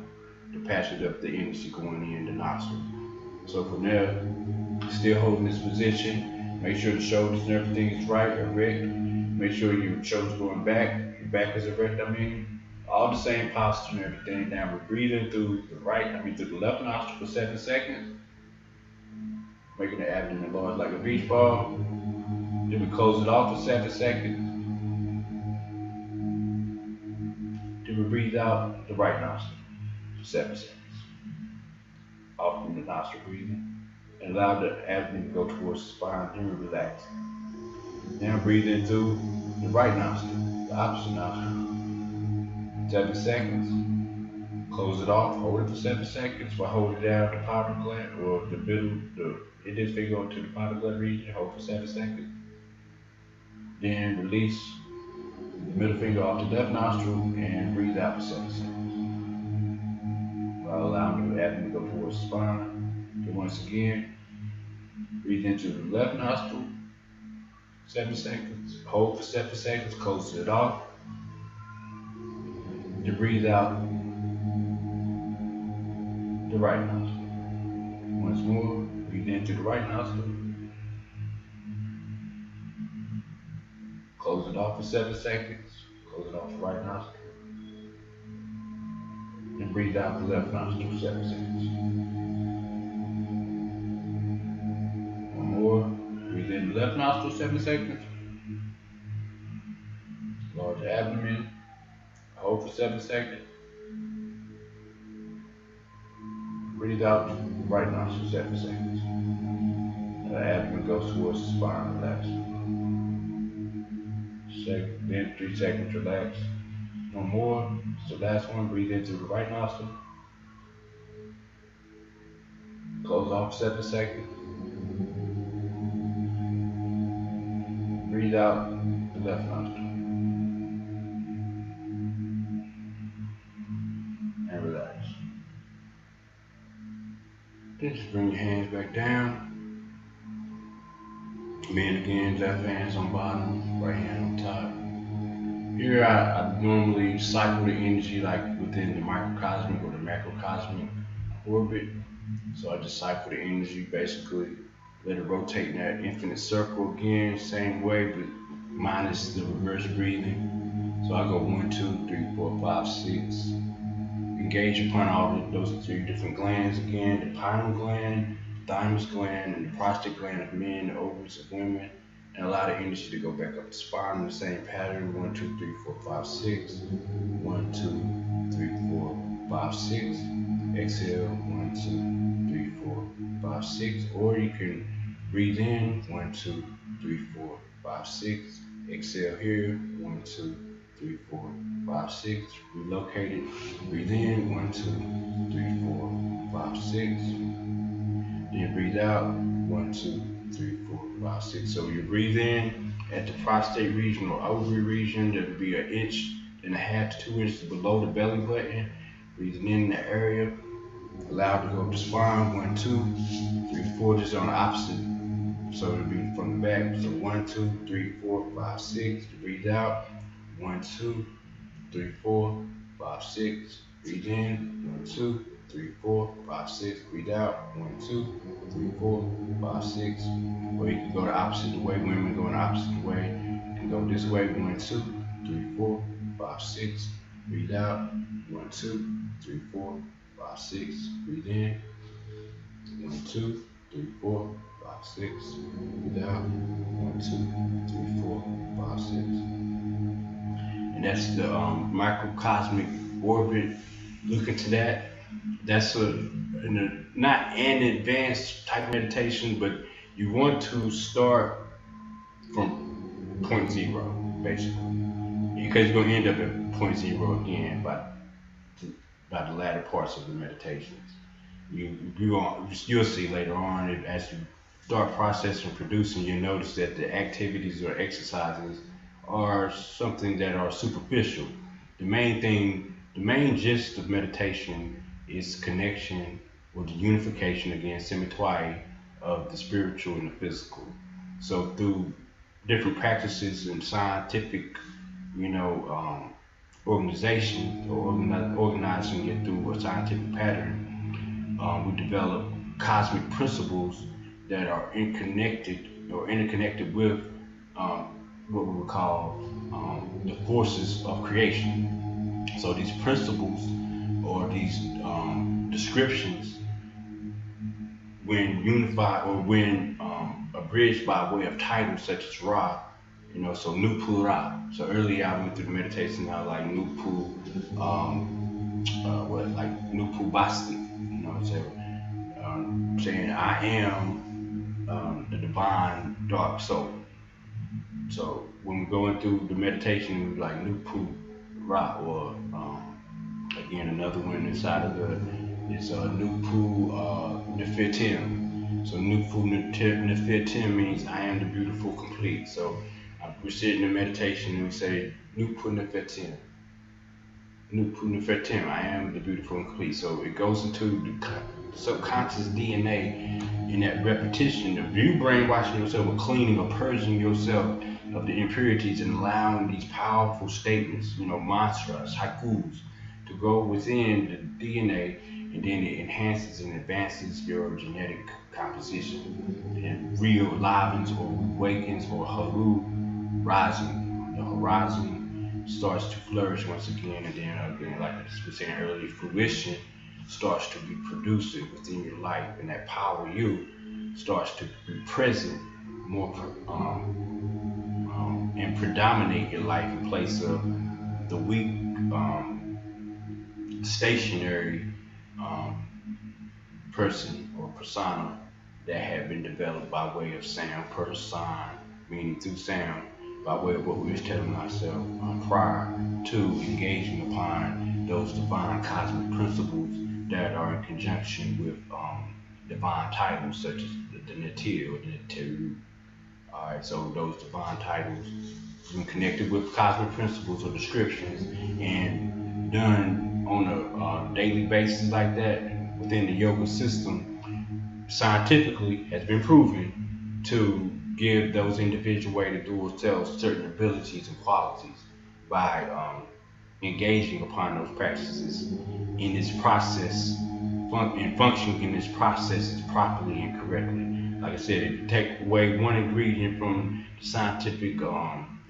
the passage of the energy going in the nostril. So from there, still holding this position, make sure the shoulders and everything is right, erect. Make sure your shoulders going back, your back is erect, all the same posture and everything. Now we're breathing through the left nostril for 7 seconds, making the abdomen enlarge like a beach ball. Then we close it off for 7 seconds. Then we breathe out the right nostril for 7 seconds. Off from the nostril breathing. And allow the abdomen to go towards the spine. Then we relax. Now breathe in through the right nostril, the opposite nostril. 7 seconds. Close it off. Hold it for 7 seconds. While holding down the pineal gland or the index finger onto the pineal gland region. Hold for 7 seconds. Then release the middle finger off the left nostril and breathe out for 7 seconds. While allowing the abdomen to go towards the spine. Then once again, breathe into the left nostril. 7 seconds. Hold for 7 seconds. Close it off. To breathe out the right nostril. Once more, breathe into the right nostril. Close it off for 7 seconds. Close it off the right nostril. And breathe out the left nostril for 7 seconds. One more. Breathe in the left nostril 7 seconds. Large abdomen. Hold for 7 seconds. Breathe out the right nostril 7 seconds. The abdomen goes towards the spine, relax. Then 3 seconds, relax. One more. So last one, breathe into the right nostril. Close off 7 seconds. Breathe out the left nostril. And relax. Then just bring your hands back down. Bend again, left hand's on bottom, right hand on top. Here I normally cycle the energy like within the microcosmic or the macrocosmic orbit. So I just cycle the energy, basically let it rotate in that infinite circle again, same way, but minus the reverse breathing. So I go 1, 2, 3, 4, 5, 6. Engage upon all of those three different glands again: the pineal gland, thymus gland, and the prostate gland of men, the ovaries of women, and allow the energy to go back up the spine in the same pattern: 1, 2, 3, 4, 5, 6. 1, 2, 3, 4, 5, 6. Exhale: 1, 2, 3, 4, 5, 6. Or you can breathe in: 1, 2, 3, 4, 5, 6. Exhale here: 1, 2, 3, 4, 5, 6. Relocate it. Breathe in: 1, 2, 3, 4, 5, 6. Then breathe out: 1, 2, 3, 4, 5, 6. So you breathe in at the prostate region or ovary region. That would be 1.5 to 2 inches below the belly button. Breathing in the area. Allow it to go up the spine: 1, 2, 3, 4. Just on the opposite. So it'll be from the back. So 1, 2, 3, 4, 5, 6. Breathe out: 1, 2, 3, 4, 5, 6. Breathe in: 1, 2, 3, 4, 5, 6. Breathe out: 1, 2, 3, 4, 5, 6. Or you can go the opposite way. Women go the opposite way. You can go this way: 1, 2, 3, 4, 5, 6. Breathe out: 1, 2, 3, 4, 5, 6. Breathe in: 1, 2, 3, 4, 5, 6. Breathe out: 1, 2, 3, 4, 5, 6. And that's the microcosmic orbit. Look into that. That's not an advanced type of meditation, but you want to start from point zero, basically, because you're gonna end up at point zero again by the latter parts of the meditations. You'll see later on as you start processing, producing, you notice that the activities or exercises are something that are superficial. The main gist of meditation is connection or the unification, again, symmetry of the spiritual and the physical. So through different practices and scientific, you know, organization or organizing it through a scientific pattern, we develop cosmic principles that are interconnected with what we would call the forces of creation. So these principles or these descriptions, when unified or when abridged by way of titles such as Ra, so Nupu Ra. So earlier I went through the meditation, I like Nupu, like Nupu Basti, saying I am the divine dark soul. So when we're going through the meditation, we like Nupu Ra, or again another one inside of the is Nupu Nefertim. So Nupu Nefertim means I am the beautiful complete. So we're sitting in meditation and we say Nupu Nefertim. Nupu Nefertim, I am the beautiful and complete. So it goes into the subconscious DNA in that repetition of you brainwashing yourself or cleaning or purging yourself of the impurities and allowing these powerful statements, mantras, haikus, to go within the DNA, and then it enhances and advances your genetic composition and re-enlivens or awakens or haru rising. The horizon starts to flourish once again, and then again, like I was saying earlier, fruition starts to be produced within your life, and that power you starts to be present more and predominate your life in place of the weak, stationary um, person or persona that had been developed by way of sound, person, meaning through sound, by way of what we was telling ourselves prior to engaging upon those divine cosmic principles that are in conjunction with divine titles such as the Natil or the Natiru. Alright, so those divine titles, when connected with cosmic principles or descriptions and done on a daily basis like that within the yoga system, scientifically has been proven to give those individual dual selves certain abilities and qualities by engaging upon those practices in this process and functioning in this process properly and correctly. Like I said, if you take away one ingredient from the scientific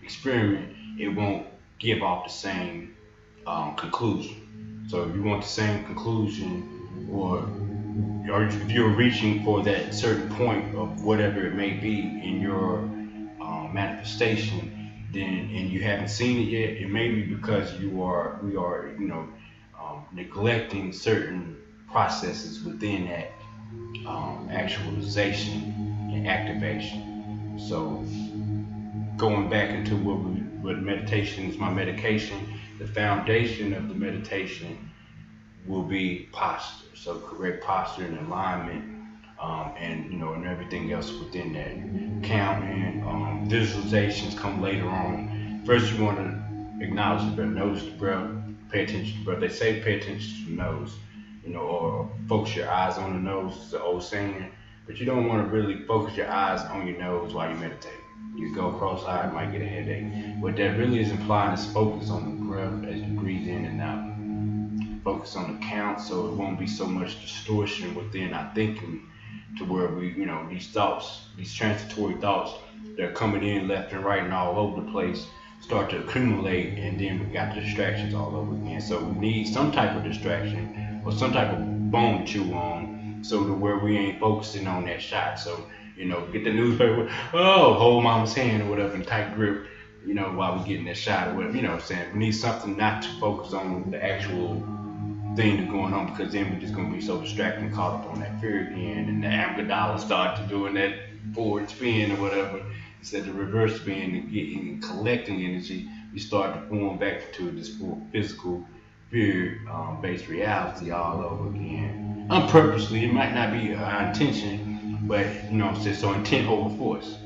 experiment, it won't give off the same conclusion. So if you want the same conclusion, or if you're reaching for that certain point of whatever it may be in your manifestation, then and you haven't seen it yet, it may be because we are neglecting certain processes within that actualization and activation. So going back into what meditation is my medication, the foundation of the meditation will be posture. So correct posture and alignment, and and everything else within that. Counting, visualizations come later on. First, you want to acknowledge the breath, notice the breath, pay attention to the breath. They say pay attention to the nose, or focus your eyes on the nose. It's an old saying, but you don't want to really focus your eyes on your nose while you meditate. You go cross-eyed, might get a headache. What that really is implying is focus on the breath as you breathe in and out. Focus on the count so it won't be so much distortion within our thinking to where these thoughts, these transitory thoughts that are coming in left and right and all over the place start to accumulate, and then we got the distractions all over again. So we need some type of distraction or some type of bone to chew on so to where we ain't focusing on that shot. So, get the newspaper, hold mama's hand or whatever in tight grip, while we're getting that shot or whatever, what I'm saying? We need something not to focus on the actual thing that's going on, because then we're just going to be so distracted and caught up on that fear again, and the amygdala start to doing that forward spin or whatever instead of reverse spin and getting collecting energy. We start to form back to this physical fear based reality all over again. Unpurposely, it might not be our intention, but so intent over force.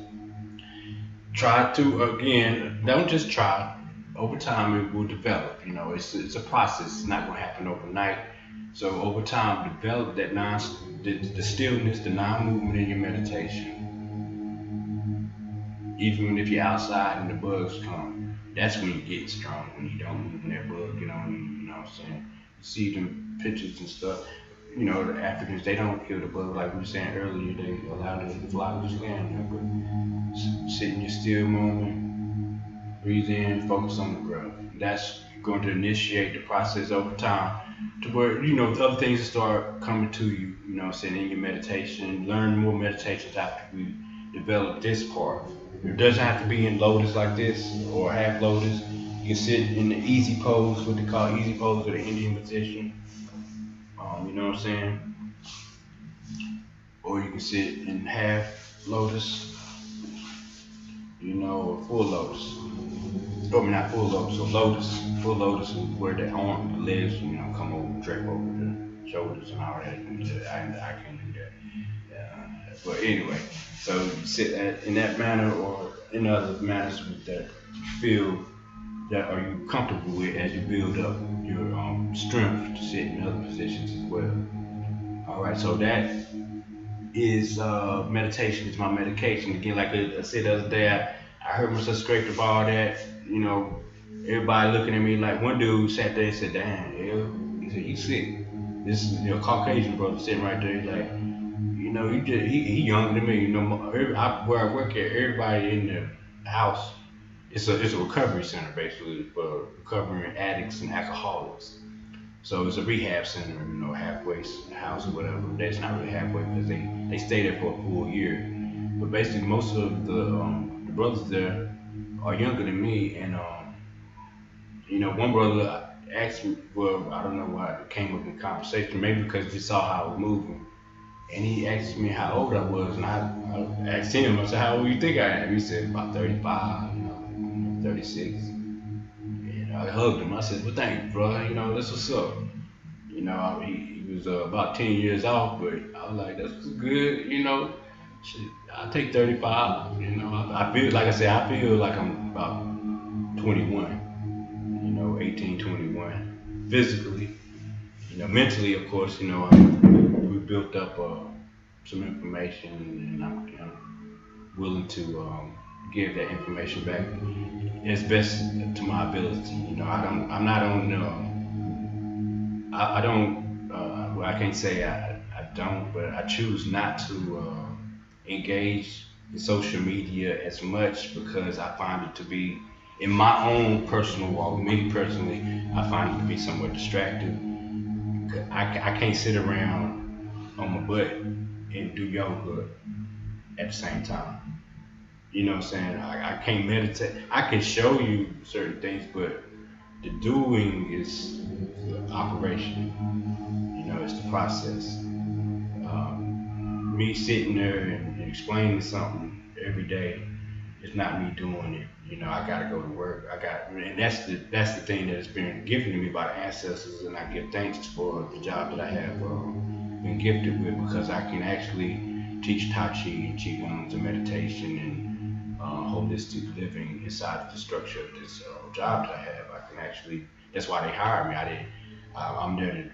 Try to, again, don't just try. Over time, it will develop. It's a process. It's not going to happen overnight. So over time, develop that the stillness, the non-movement in your meditation. Even if you're outside and the bugs come, that's when you get strong. When you don't move and that bug get on you. You know what I'm saying? You see them pictures and stuff. The Africans, they don't kill the bug like we were saying earlier. They allow it to fly with your land. But sit in your still moment. Breathe in, focus on the breath. That's going to initiate the process over time to where, other things start coming to you, in your meditation. Learn more meditations after we develop this part. It doesn't have to be in lotus like this or half lotus. You can sit in the easy pose, what they call easy pose, or the Indian position. You know what I'm saying? Or you can sit in half lotus, or full lotus. Not full lotus, so lotus. Full lotus is where the arm, the legs, come over, drape over the shoulders and all that. I can't do that. But anyway, so you sit in that manner or in other manners that you feel that are you comfortable with as you build up your strength to sit in other positions as well. All right, so that is meditation. Is my medication. Again, like I said the other day, I heard myself scraped up all that. Everybody looking at me like one dude sat there and said, "Damn, he said you sick." This is Caucasian brother sitting right there. He's like, he younger than me. Where I work at, everybody in the house, it's a recovery center basically for recovering addicts and alcoholics. So it's a rehab center, halfway house or whatever. That's not really halfway because they stay there for a full year. But basically, most of the brothers there are younger than me, and one brother asked me, well, I don't know why it came up in conversation, maybe because he saw how I was moving, and he asked me how old I was, and I asked him, I said, how old do you think I am? He said, about 35, 36. I hugged him. I said, well, thank you, bro. That's what's up. He was about 10 years off, but I was like, that's good. Shit, I'll take 35. I feel, like I said, I feel like I'm about 21, 18, 21, physically. Mentally, of course, we built up some information, and I'm willing to give that information back as best to my ability. I'm not on. I don't. Well, I can't say I don't, but I choose not to engage in social media as much because I find it to be in my own personal walk, me personally, I find it to be somewhat distractive. I can't sit around on my butt and do yoga at the same time. You know what I'm saying? I can't meditate. I can show you certain things, but the doing is the operation. You know, it's the process. Me sitting there and explaining something every day, it's not me doing it. You know, I gotta go to work. And that's the thing that has been given to me by the ancestors, and I give thanks for the job that I have been gifted with because I can actually teach Tai Chi and Qigong and meditation and holistic living inside the structure of this job that I have. I can actually. That's why they hired me. I didn't. I'm there to,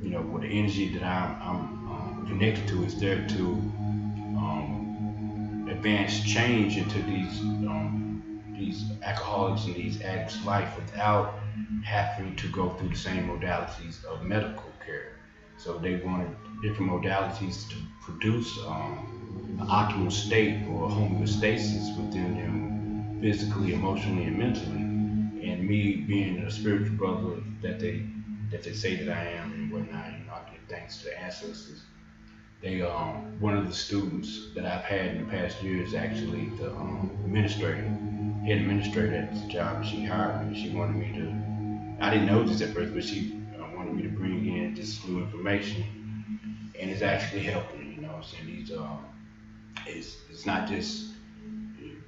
you know, with the energy that I'm connected to is there to advance change into these alcoholics and these addicts' life without having to go through the same modalities of medical care. So they wanted different modalities to produce an optimal state or homeostasis within them physically, emotionally, and mentally. And me being a spiritual brother that they say that I am and whatnot, you know, I give thanks to the ancestors. They one of the students that I've had in the past year is actually the head administrator at the job. She hired me. She wanted me to. I didn't know this at first, but she wanted me to bring in this new information, and it's actually helping. You know, what I'm saying these it's not just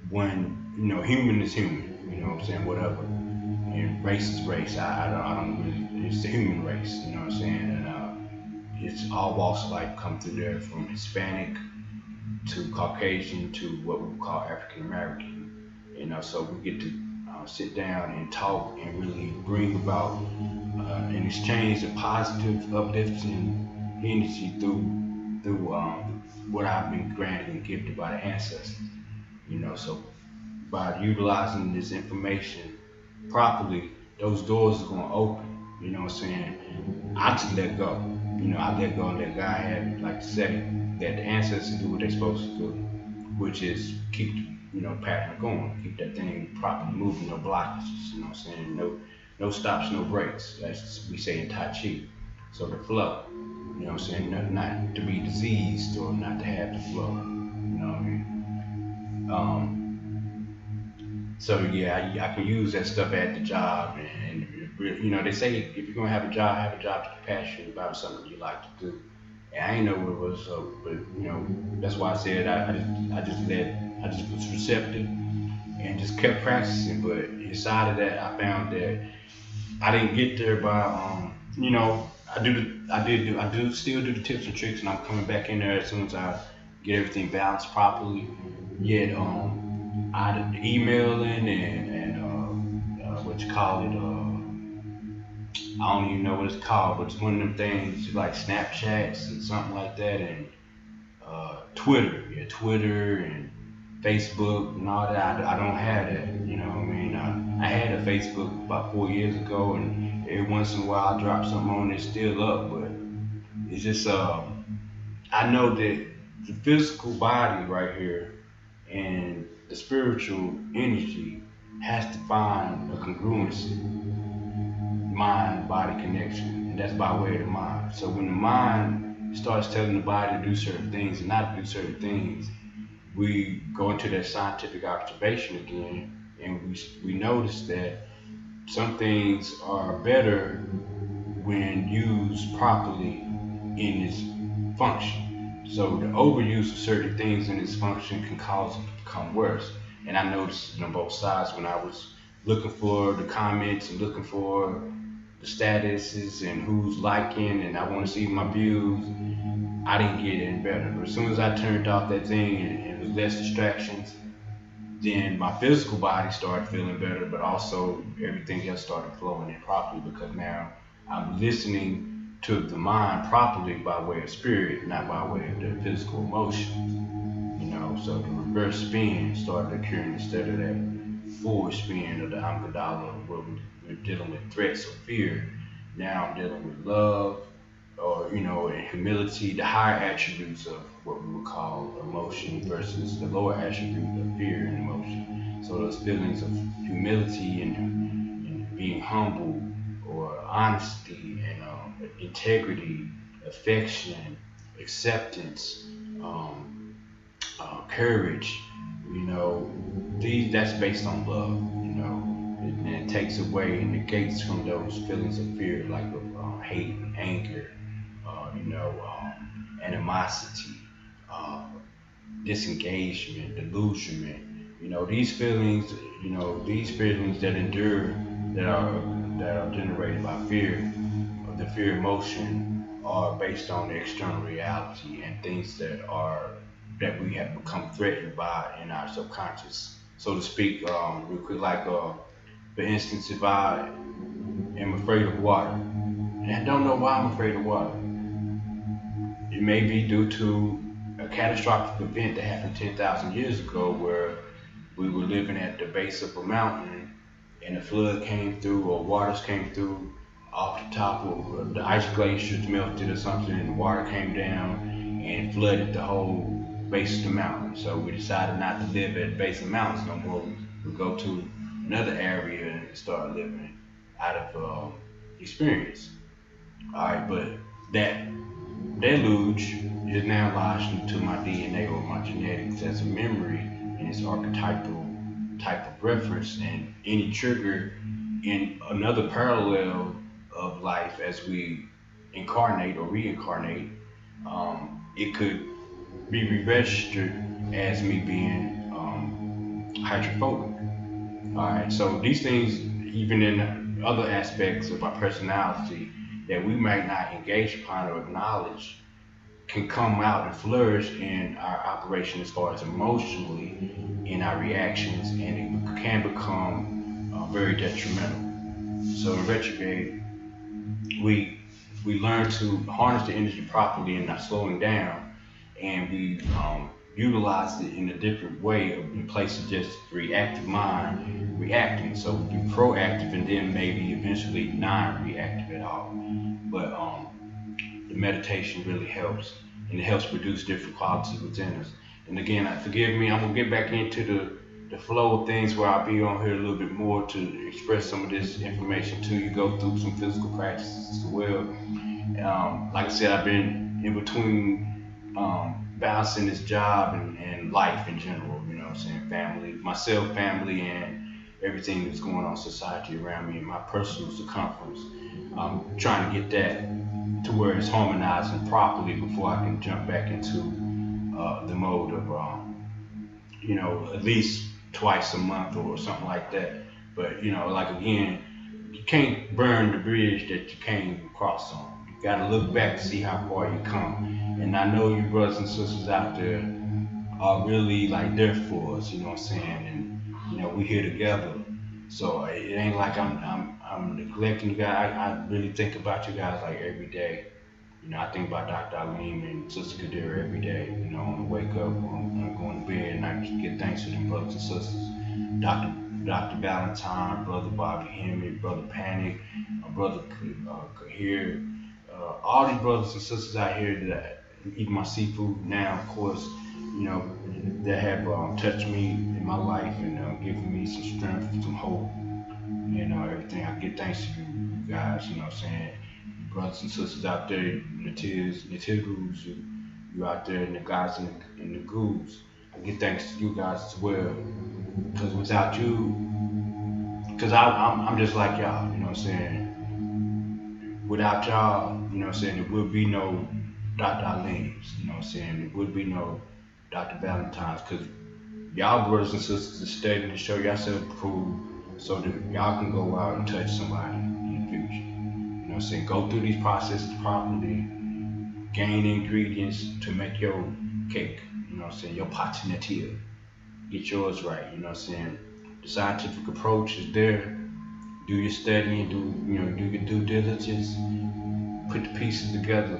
one. You know, human is human. You know, what I'm saying whatever, and race is race. I don't really. It's the human race. You know, what I'm saying, and it's all walks of life come through there from Hispanic to Caucasian to what we would call African American. You know, so we get to sit down and talk and really bring about an exchange of positive, uplifting energy through what I've been granted and gifted by the ancestors. You know, so by utilizing this information properly, those doors are going to open. You know what I'm saying? I just let go. You know, I let go and let God have it, like to say, that the ancestors do what they're supposed to do, which is keep, you know, pattern going, keep that thing properly moving, no blockages, you know what I'm saying? No stops, no breaks, as we say in Tai Chi. So the flow, you know what I'm saying? Not to be diseased or not to have the flow, you know what I mean? So yeah, I can use that stuff at the job, and you know they say if you're gonna have a job that you're passionate about, something you like to do. And I ain't know what it was, so but you know that's why I said I just was receptive and just kept practicing. But inside of that, I found that I didn't get there by you know I do still do the tips and tricks, and I'm coming back in there as soon as I get everything balanced properly. Yet I emailing and what you call it I don't even know what it's called, but it's one of them things like Snapchats and something like that, and Twitter and Facebook and all that. I don't have that, you know what I mean? I had a Facebook about 4 years ago, and every once in a while I drop something on it, it's still up, but it's just, I know that the physical body right here and the spiritual energy has to find a congruency, mind body connection, and that's by way of the mind. So when the mind starts telling the body to do certain things and not to do certain things, we go into that scientific observation again, and we notice that some things are better when used properly in its function. So the overuse of certain things in its function can cause it to become worse. And I noticed it on both sides when I was looking for the comments and looking for the statuses and who's liking and I want to see my views. I didn't get any better. But as soon as I turned off that thing and it was less distractions, then my physical body started feeling better, but also everything else started flowing in properly because now I'm listening to the mind properly by way of spirit, not by way of the physical emotion. You know, so the reverse spin started occurring instead of that forward spin of the amygdala where we're dealing with threats or fear. Now I'm dealing with love or, you know, and humility, the higher attributes of what we would call emotion versus the lower attribute of fear and emotion. So those feelings of humility and being humble, or honesty and integrity, affection, acceptance, um, courage, you know, that's based on love, and it takes away and negates from those feelings of fear, like of hate and anger, animosity, uh, disengagement, delusionment. These feelings that endure, that are that are generated by fear, or the fear emotion, are based on the external reality and things that we have become threatened by in our subconscious, so to speak. Real quick, like for instance, if I am afraid of water and I don't know why I'm afraid of water, it may be due to a catastrophic event that happened 10,000 years ago, where we were living at the base of a mountain and a flood came through, or waters came through off the top of the ice glaciers melted or something, and the water came down and flooded the whole base of the mountain. So we decided not to live at the base of mountains no more. We go to another area and start living out of experience. All right, but that deluge is now lodged into my DNA or my genetics as a memory, and it's archetypal type of reference, and any trigger in another parallel of life as we incarnate or reincarnate, it could be re-registered as me being hydrophobic. All right, so these things, even in other aspects of our personality that we might not engage upon or acknowledge, can come out and flourish in our operation as far as emotionally in our reactions, and it can become very detrimental. So in retrograde, we we learn to harness the energy properly and not slowing down, and we utilize it in a different way in place of just reactive mind reacting. So we be proactive and then maybe eventually non-reactive at all. But the meditation really helps, and it helps produce different qualities within us. And again, forgive me, I'm gonna get back into the flow of things where I'll be on here a little bit more to express some of this information to you, go through some physical practices as well. Like I said, I've been in between balancing this job and life in general, what I'm saying, family, myself, family, and everything that's going on in society around me, and my personal circumference. I'm trying to get that to where it's harmonizing properly before I can jump back into the mode of, at least twice a month or something like that. But, like again, you can't burn the bridge that you came across on. You got to look back to see how far you come. And I know you brothers and sisters out there are really like there for us, you know what I'm saying? And, we here together. So it ain't like I'm neglecting you guys. I really think about you guys like every day. I think about Dr. Alim and Sister Kadira every day. On the wake up, on going to bed, and I just give thanks to them brothers and sisters. Dr. Dr. Valentine, Brother Bobby Henry, Brother Panic, Brother Kahir, all these brothers and sisters out here that eat my seafood now, of course, that have touched me in my life and given me some strength, some hope, everything. I give thanks to you guys, you know what I'm saying? Brothers and sisters out there, Natigus, you out there, and the guys in the ghouls. I give thanks to you guys as well. Because without you, because I'm just like y'all, you know what I'm saying? Without y'all, you know what I'm saying, there would be no Dr. Alims, you know what I'm saying? There would be no Dr. Valentine's, because y'all brothers and sisters are studying to show yourself approved so that y'all can go out and touch somebody in the future. You know what I'm saying? Go through these processes properly, gain ingredients to make your cake, you know what I'm saying, your patinatier. Get yours right, you know what I'm saying? The scientific approach is there. Do your studying, do your due diligence, put the pieces together,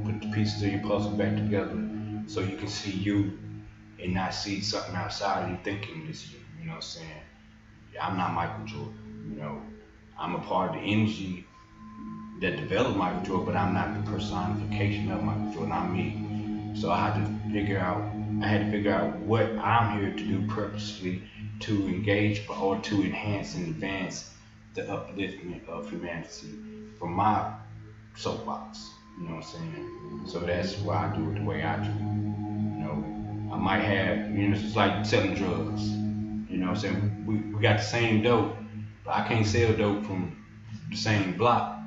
put the pieces of your puzzle back together so you can see you and not see something outside of you thinking it's you, you know what I'm saying? I'm not Michael Jordan, I'm a part of the energy that developed Michael Jordan, but I'm not the personification of Michael Jordan. I'm me. So I had to figure out what I'm here to do purposely to engage or to enhance and advance the upliftment of humanity from my soapbox. You know what I'm saying? So that's why I do it the way I do. You know, I might have, it's just like selling drugs. You know what I'm saying? We got the same dope, but I can't sell dope from the same block.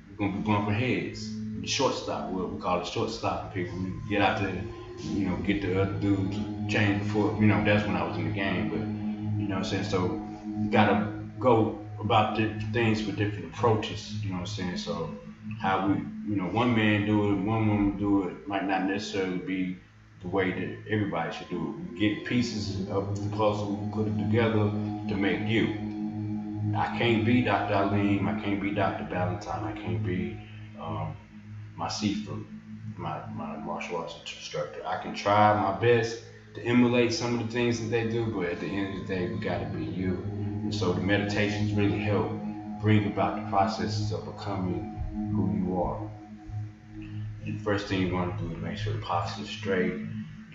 We're gonna be bumping heads. The shortstop, we call it shortstop. People, we get out there, get the other dudes change before, that's when I was in the game. But you know what I'm saying? So you gotta go about different things with different approaches. You know what I'm saying? So how we, one man do it, one woman do it, might not necessarily be the way that everybody should do it. We get pieces of the puzzle, put it together to make you. I can't be Dr. Alim, I can't be Dr. Valentine, I can't be um, my Sifu, my martial arts instructor. I can try my best to emulate some of the things that they do, but at the end of the day, we gotta be you. And so the meditations really help bring about the processes of becoming who you are. And the first thing you want to do is make sure the posture is straight,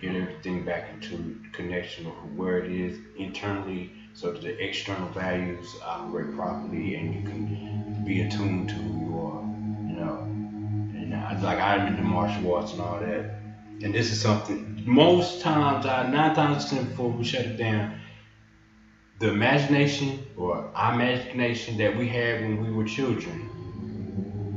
get everything back into connection with where it is internally so that the external values operate properly and you can be attuned to who you are, you know. And I'm into martial arts and all that. And this is something most times, 9 times before we shut it down, the imagination or our imagination that we had when we were children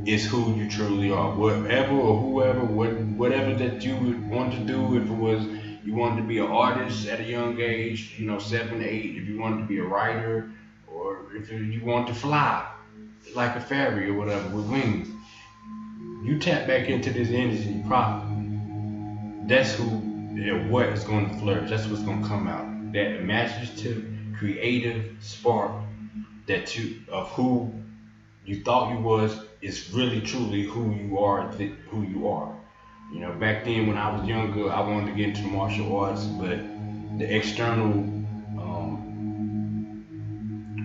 is who you truly are. Whatever or whoever, whatever that you would want to do, if it was you wanted to be an artist at a young age, 7, 8, if you wanted to be a writer, or if you want to fly like a fairy or whatever with wings, you tap back into this energy properly. That's who and what is going to flourish. That's what's going to come out. That imaginative, creative spark that you of who you thought you was is really truly who you are. Who you are. Back then when I was younger, I wanted to get into martial arts, but the external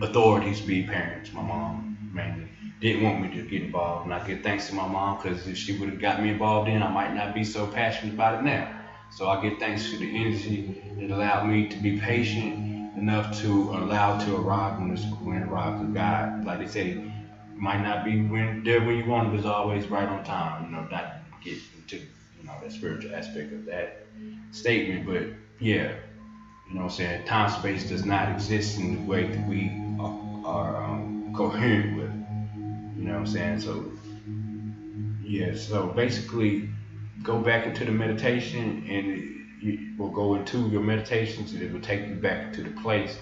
authorities, be parents, my mom mainly, didn't want me to get involved. And I give thanks to my mom because if she would have got me involved in, I might not be so passionate about it now. So I give thanks to the energy that allowed me to be patient enough to allow to arrive when it arrives with God. Like they say, might not be when you want it, but it's always right on time. Not get into that spiritual aspect of that statement, but yeah, what I'm saying, time space does not exist in the way that we are coherent with. What I'm saying? So yeah, so basically, go back into the meditation, and you will go into your meditations, and it will take you back to the place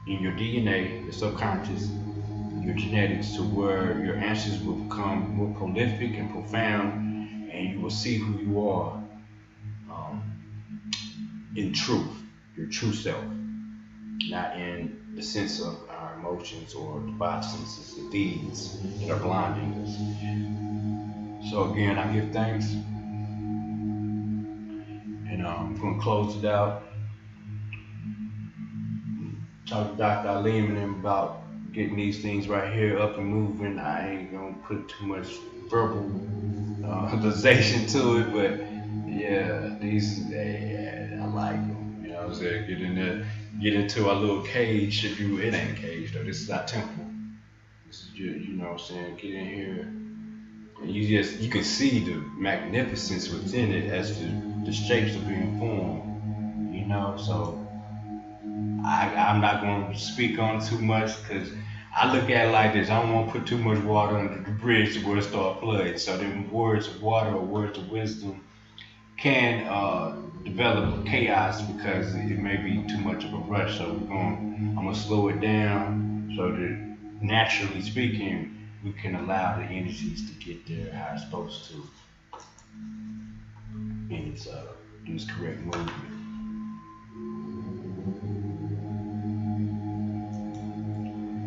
in your DNA, your subconscious, your genetics, to where your answers will become more prolific and profound, and you will see who you are um, in truth, your true self, not in the sense of our emotions or the body senses, the deeds that are blinding us. So again, I give thanks, and I'm going to close it out. Talk to Dr. Alim and them about getting these things right here up and moving. I ain't going to put too much verbalization to it, but yeah, I like them. You know what I'm saying? Get into our little cage. If you, it ain't a cage though. This is our temple. This is your, you know what I'm saying? Get in here, and you can see the magnificence within it as the shapes are being formed. So I'm not going to speak on it too much because I look at it like this. I don't want to put too much water under the bridge to where it start flooding. So them words of water or words of wisdom can develop chaos because it may be too much of a rush. So I'm gonna slow it down so that naturally speaking, we can allow the energies to get there how it's supposed to in its correct movement.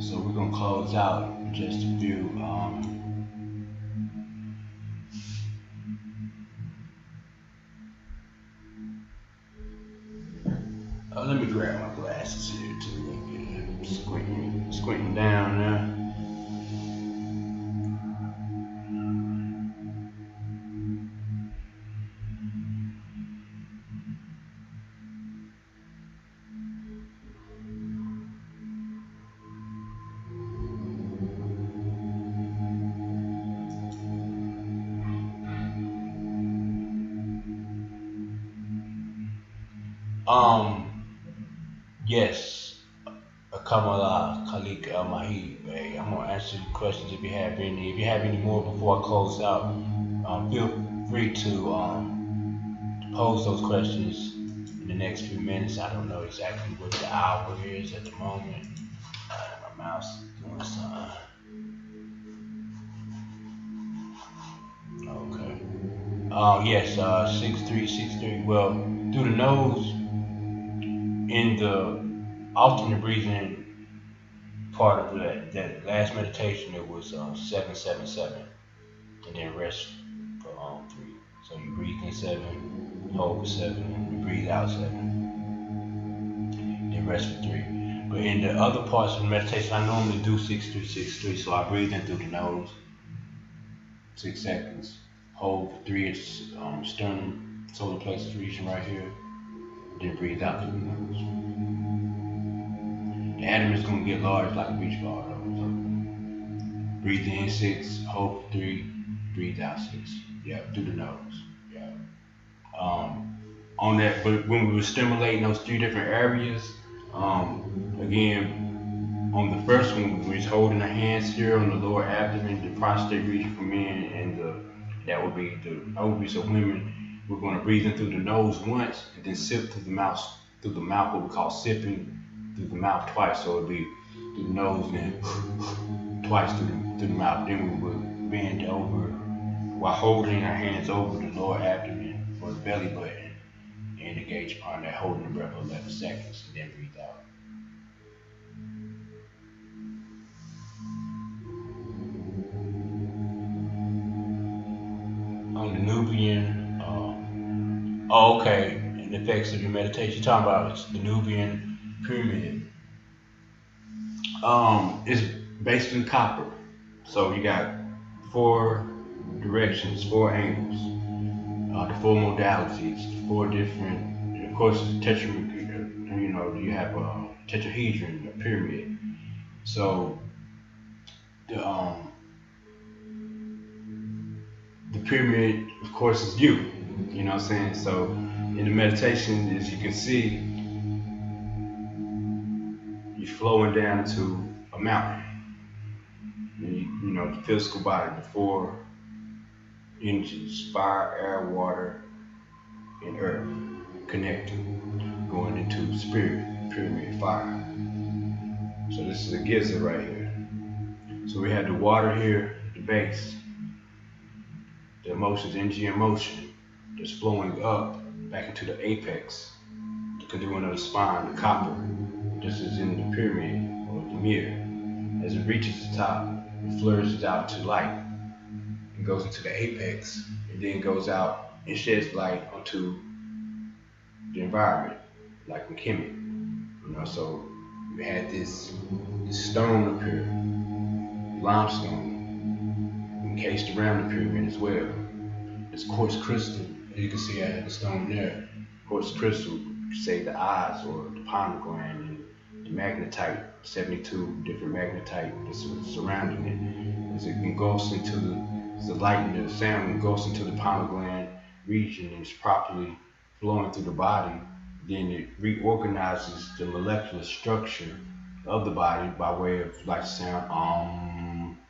So we're gonna close out in just a few. Let me grab my glasses here too. Squinting down now. Um, yes, Kamala Khalik Al Mahid, Bey. I'm gonna answer the questions if you have any. If you have any more before I close out, feel free to pose those questions in the next few minutes. I don't know exactly what the hour is at the moment. My mouse is doing something. Okay. Yes, 6363. Well, through the nose in the alternate breathing part of that last meditation, it was 777, and then rest for 3. So you breathe in 7, hold for 7, you breathe out 7, then rest for 3. But in the other parts of the meditation, I normally do 6363. So I breathe in through the nose, 6 seconds, hold for 3 at sternum, solar plexus region right here, then breathe out through the nose. The abdomen is going to get large like a beach ball. So breathe in 6, hold for 3, breathe out 6. Yeah, through the nose. Yeah. On that, but when we were stimulating those 3 different areas, again, on the first one, we was holding the hands here on the lower abdomen, the prostate region for men, and that would be the ovaries of women. We're going to breathe in through the nose once, and then sip through the mouth, what we call sipping through the mouth twice. So it'd be through the nose, and then twice through the mouth. Then we would bend over while holding our hands over the lower abdomen or the belly button and engage upon that, holding the breath for 11 seconds, and then breathe out. On the Nubian, okay, and the effects of your meditation. You're talking about the Nubian pyramid. It's basically copper. So you got 4 directions, 4 angles, the 4 modalities, 4 different. Of course, it's you know, you have a tetrahedron, a pyramid. So the um, the pyramid, of course, is you. You know what I'm saying? So in the meditation, as you can see, you're flowing down to a mountain. You know, the physical body, the 4 energies: fire, air, water, and earth, connecting, going into spirit, pyramid, fire. So this is a giza right here. So we have the water here, the base, the emotions, energy and motion, that's flowing up back into the apex, the conduit of the spine, the copper. This is in the pyramid or the mirror. As it reaches the top, it flourishes out to light and goes into the apex, and then goes out and sheds light onto the environment, like in Kemet. You know, so we had this stone up here, limestone, encased around the pyramid as well. It's quartz crystal. You can see I have the stone there. Quartz crystal, say the eyes or the pineal gland, and the magnetite, 72 different magnetite that's surrounding it. As it engulfs into the light and the sound engulfs into the pineal gland region and is properly flowing through the body, then it reorganizes the molecular structure of the body by way of like sound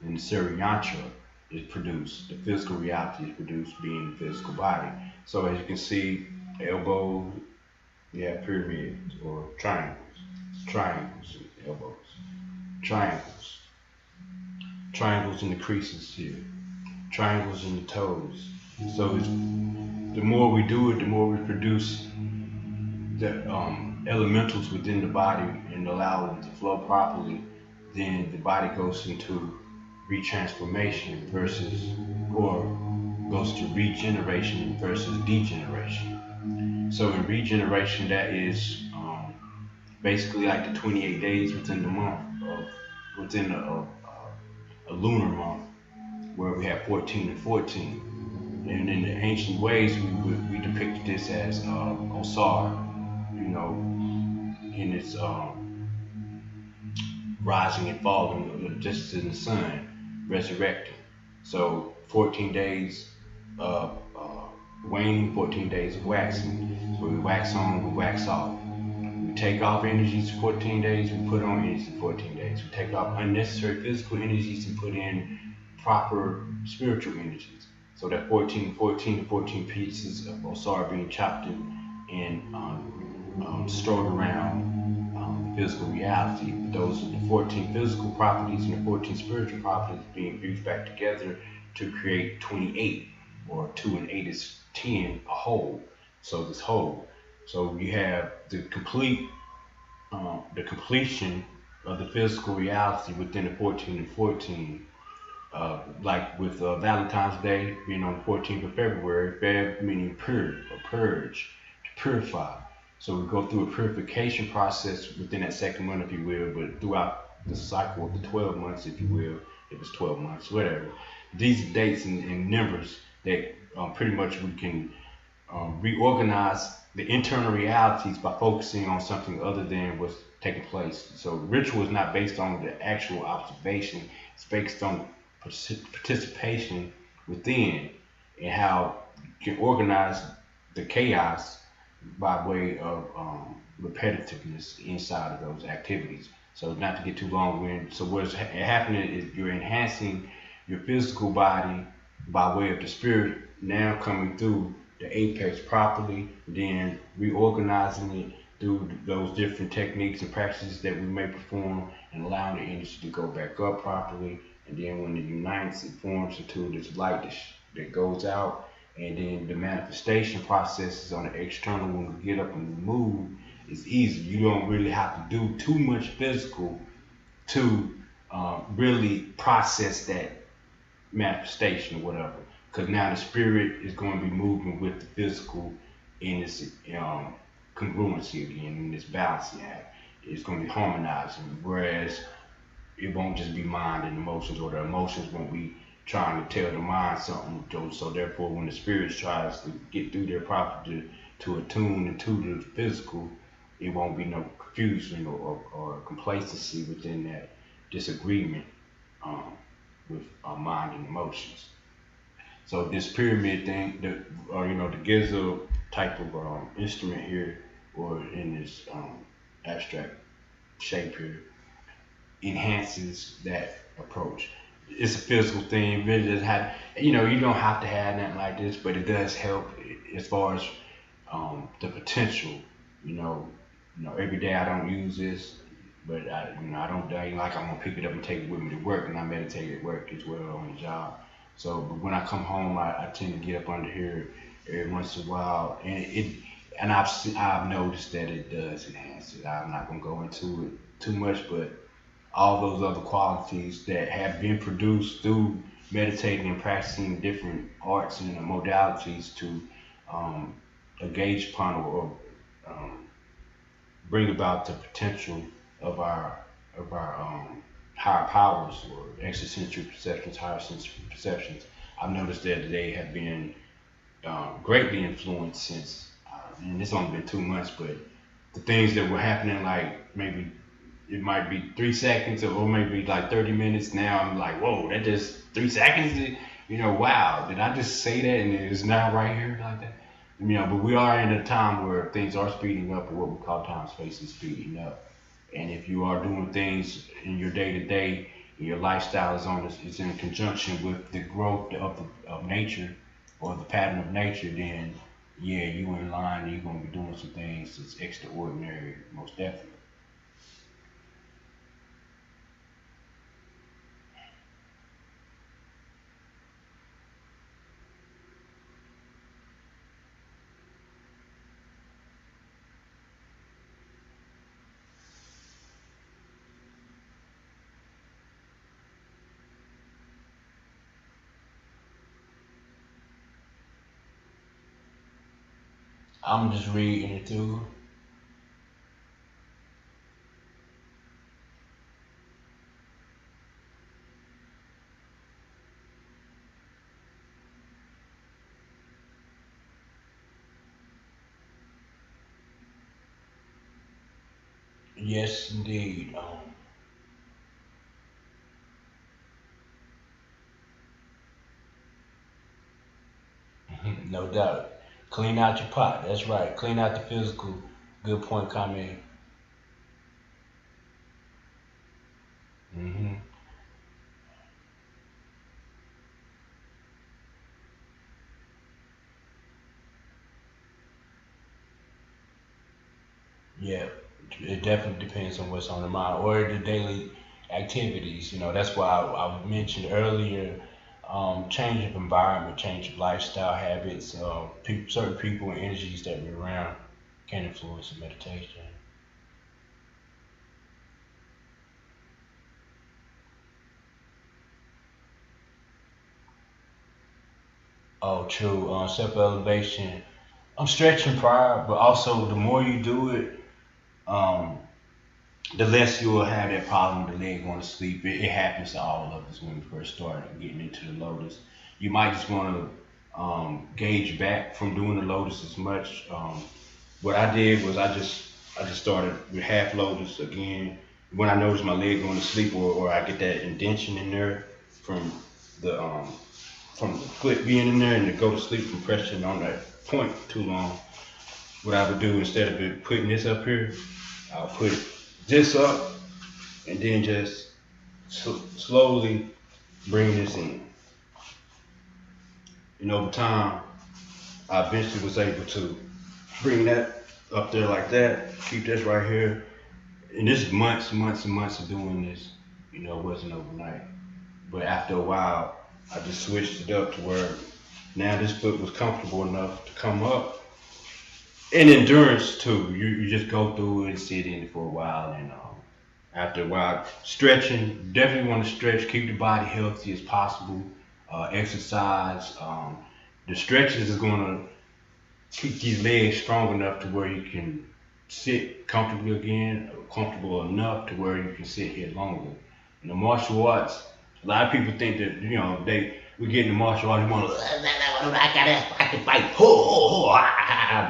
and the Yantra is produced. The physical reality is produced being the physical body. So as you can see, elbows, yeah, pyramids or triangles, elbows, triangles, triangles in the creases here, triangles in the toes. So the more we do it, the more we produce the elementals within the body and allow them to flow properly. Then the body goes into retransformation versus, or goes to regeneration versus degeneration. So in regeneration, that is basically like the 28 days within the month of within a lunar month, where we have 14 and 14. And in the ancient ways, we depicted this as Osar, you know, in its rising and falling, just in the sun, resurrecting. So 14 days of waning, 14 days of waxing. So we wax on, we wax off. We take off energies for 14 days, we put on energies for 14 days. We take off unnecessary physical energies and put in proper spiritual energies. So that 14 to 14 pieces of osar being chopped in and strode around the physical reality. But those are the 14 physical properties and the 14 spiritual properties being fused back together to create 28, or 2 and 8 is 10, a whole. So this whole. So you have the completion of the physical reality within the 14 and 14. Like with Valentine's Day being on the 14th of February, Feb meaning pure or purge, to purify. So we go through a purification process within that second month, if you will, but throughout the cycle of the 12 months, if you will, if it's 12 months, whatever. These are dates and numbers that pretty much we can reorganize the internal realities by focusing on something other than what's taking place. So ritual is not based on the actual observation; it's based on participation within, and how you can organize the chaos by way of repetitiveness inside of those activities. So not to get too long-winded. So what's happening is you're enhancing your physical body by way of the spirit now coming through the apex properly, then reorganizing it through those different techniques and practices that we may perform, and allowing the energy to go back up properly. And then when it unites, it forms into this light that goes out. And then the manifestation processes on the external, when we get up and we move, is easy. You don't really have to do too much physical to really process that manifestation or whatever. Because now the spirit is going to be moving with the physical in this congruency again, in this balancing act. It's going to be harmonizing. Whereas it won't just be mind and emotions, or the emotions won't be trying to tell the mind something. So therefore, when the spirit tries to get through their property to attune into the physical, it won't be no confusion or complacency within that disagreement um, with our mind and emotions. So this pyramid thing, or the Giza type of instrument here, or in this abstract shape here, enhances that approach. It's a physical thing. Really doesn't have, you don't have to have nothing like this, but it does help as far as the potential. You know, every day I don't use this, but I don't like I'm gonna pick it up and take it with me to work, and I meditate at work as well on the job. So, but when I come home, I tend to get up under here every once in a while, and I've noticed that it does enhance it. I'm not gonna go into it too much, but all those other qualities that have been produced through meditating and practicing different arts and modalities to um, engage upon, or um, bring about the potential of our higher powers, or extrasensory perceptions, higher sensory perceptions. I've noticed that they have been greatly influenced since, and it's only been 2 months, but the things that were happening, like maybe it might be 3 seconds, or maybe like 30 minutes. Now I'm like, whoa, that just 3 seconds? Wow, did I just say that and it's now right here like that? But we are in a time where things are speeding up, or what we call time space is speeding up. And if you are doing things in your day to day, your lifestyle is in conjunction with the growth of nature, or the pattern of nature, then yeah, you in line, and you're gonna be doing some things that's extraordinary, most definitely. I'm just reading it through. Yes, indeed. No doubt. Clean out your pot. That's right. Clean out the physical. Good point, comment. Hmm. Yeah, it definitely depends on what's on the mind or the daily activities. That's why I mentioned earlier, change of environment, change of lifestyle habits, certain people and energies that we're around can influence the meditation. Oh, true. Self elevation. I'm stretching prior, but also the more you do it, um, the less you will have that problem, the leg going to sleep. It happens to all of us when we first start getting into the lotus. You might just want to gauge back from doing the lotus as much. What I did was I just started with half lotus again. When I notice my leg going to sleep, or I get that indention in there from the um, from the foot being in there and to go to sleep from pressing on that point too long. What I would do instead of putting this up here, I'll put this up and then just slowly bring this in. And over time, I eventually was able to bring that up there like that, keep this right here. And this is months, months, and months of doing this. It wasn't overnight. But after a while, I just switched it up to where now this foot was comfortable enough to come up. And endurance too. You just go through it and sit in it for a while, and after a while, stretching. Definitely want to stretch. Keep the body healthy as possible. Exercise. The stretches is going to keep these legs strong enough to where you can sit comfortably again, comfortable enough to where you can sit here longer. In the martial arts, a lot of people think that we get into martial arts, you want to I can fight,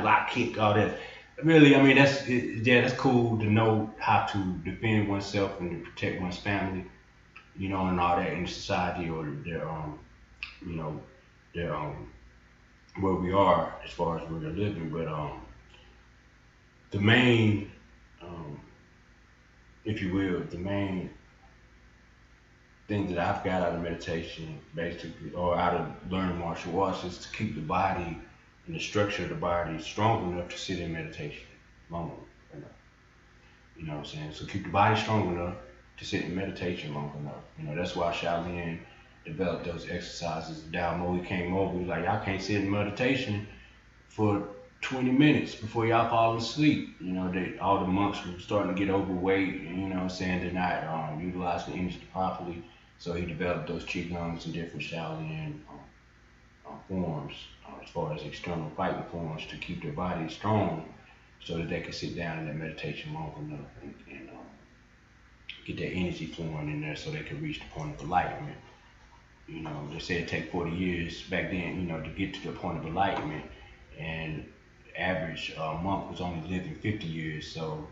block kick, all that. Really, I mean that's cool to know how to defend oneself and to protect one's family, and all that in society or you know, their where we are as far as where they're living. But the main, um, if you will, the main thing that I've got out of meditation, basically, or out of learning martial arts, is to keep the body and the structure of the body strong enough to sit in meditation long enough. You know what I'm saying? So keep the body strong enough to sit in meditation long enough. That's why Shaolin developed those exercises. Dao Mo came over, he was like, y'all can't sit in meditation for 20 minutes before y'all fall asleep. All the monks were starting to get overweight, and you know what I'm saying, they're not utilizing the energy properly. So he developed those qigongs and different Shaolin forms, as far as external fighting forms, to keep their body strong so that they can sit down in that meditation long enough and get that energy flowing in there so they can reach the point of enlightenment. They said it take 40 years back then, to get to the point of enlightenment, and average monk was only living 50 years. So,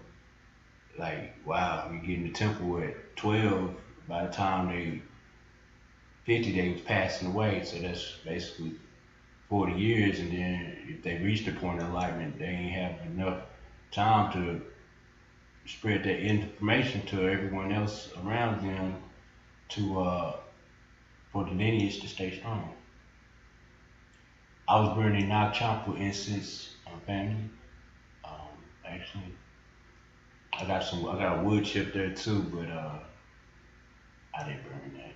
like, wow, you get in the temple at 12. By the time they 50, they was passing away. So that's basically 40 years. And then if they reach the point of enlightenment, they ain't have enough time to spread that information to everyone else around them to for the lineage to stay strong. I was burning Nag Champa incense family. Actually, I got a wood chip there too, but I didn't burn that.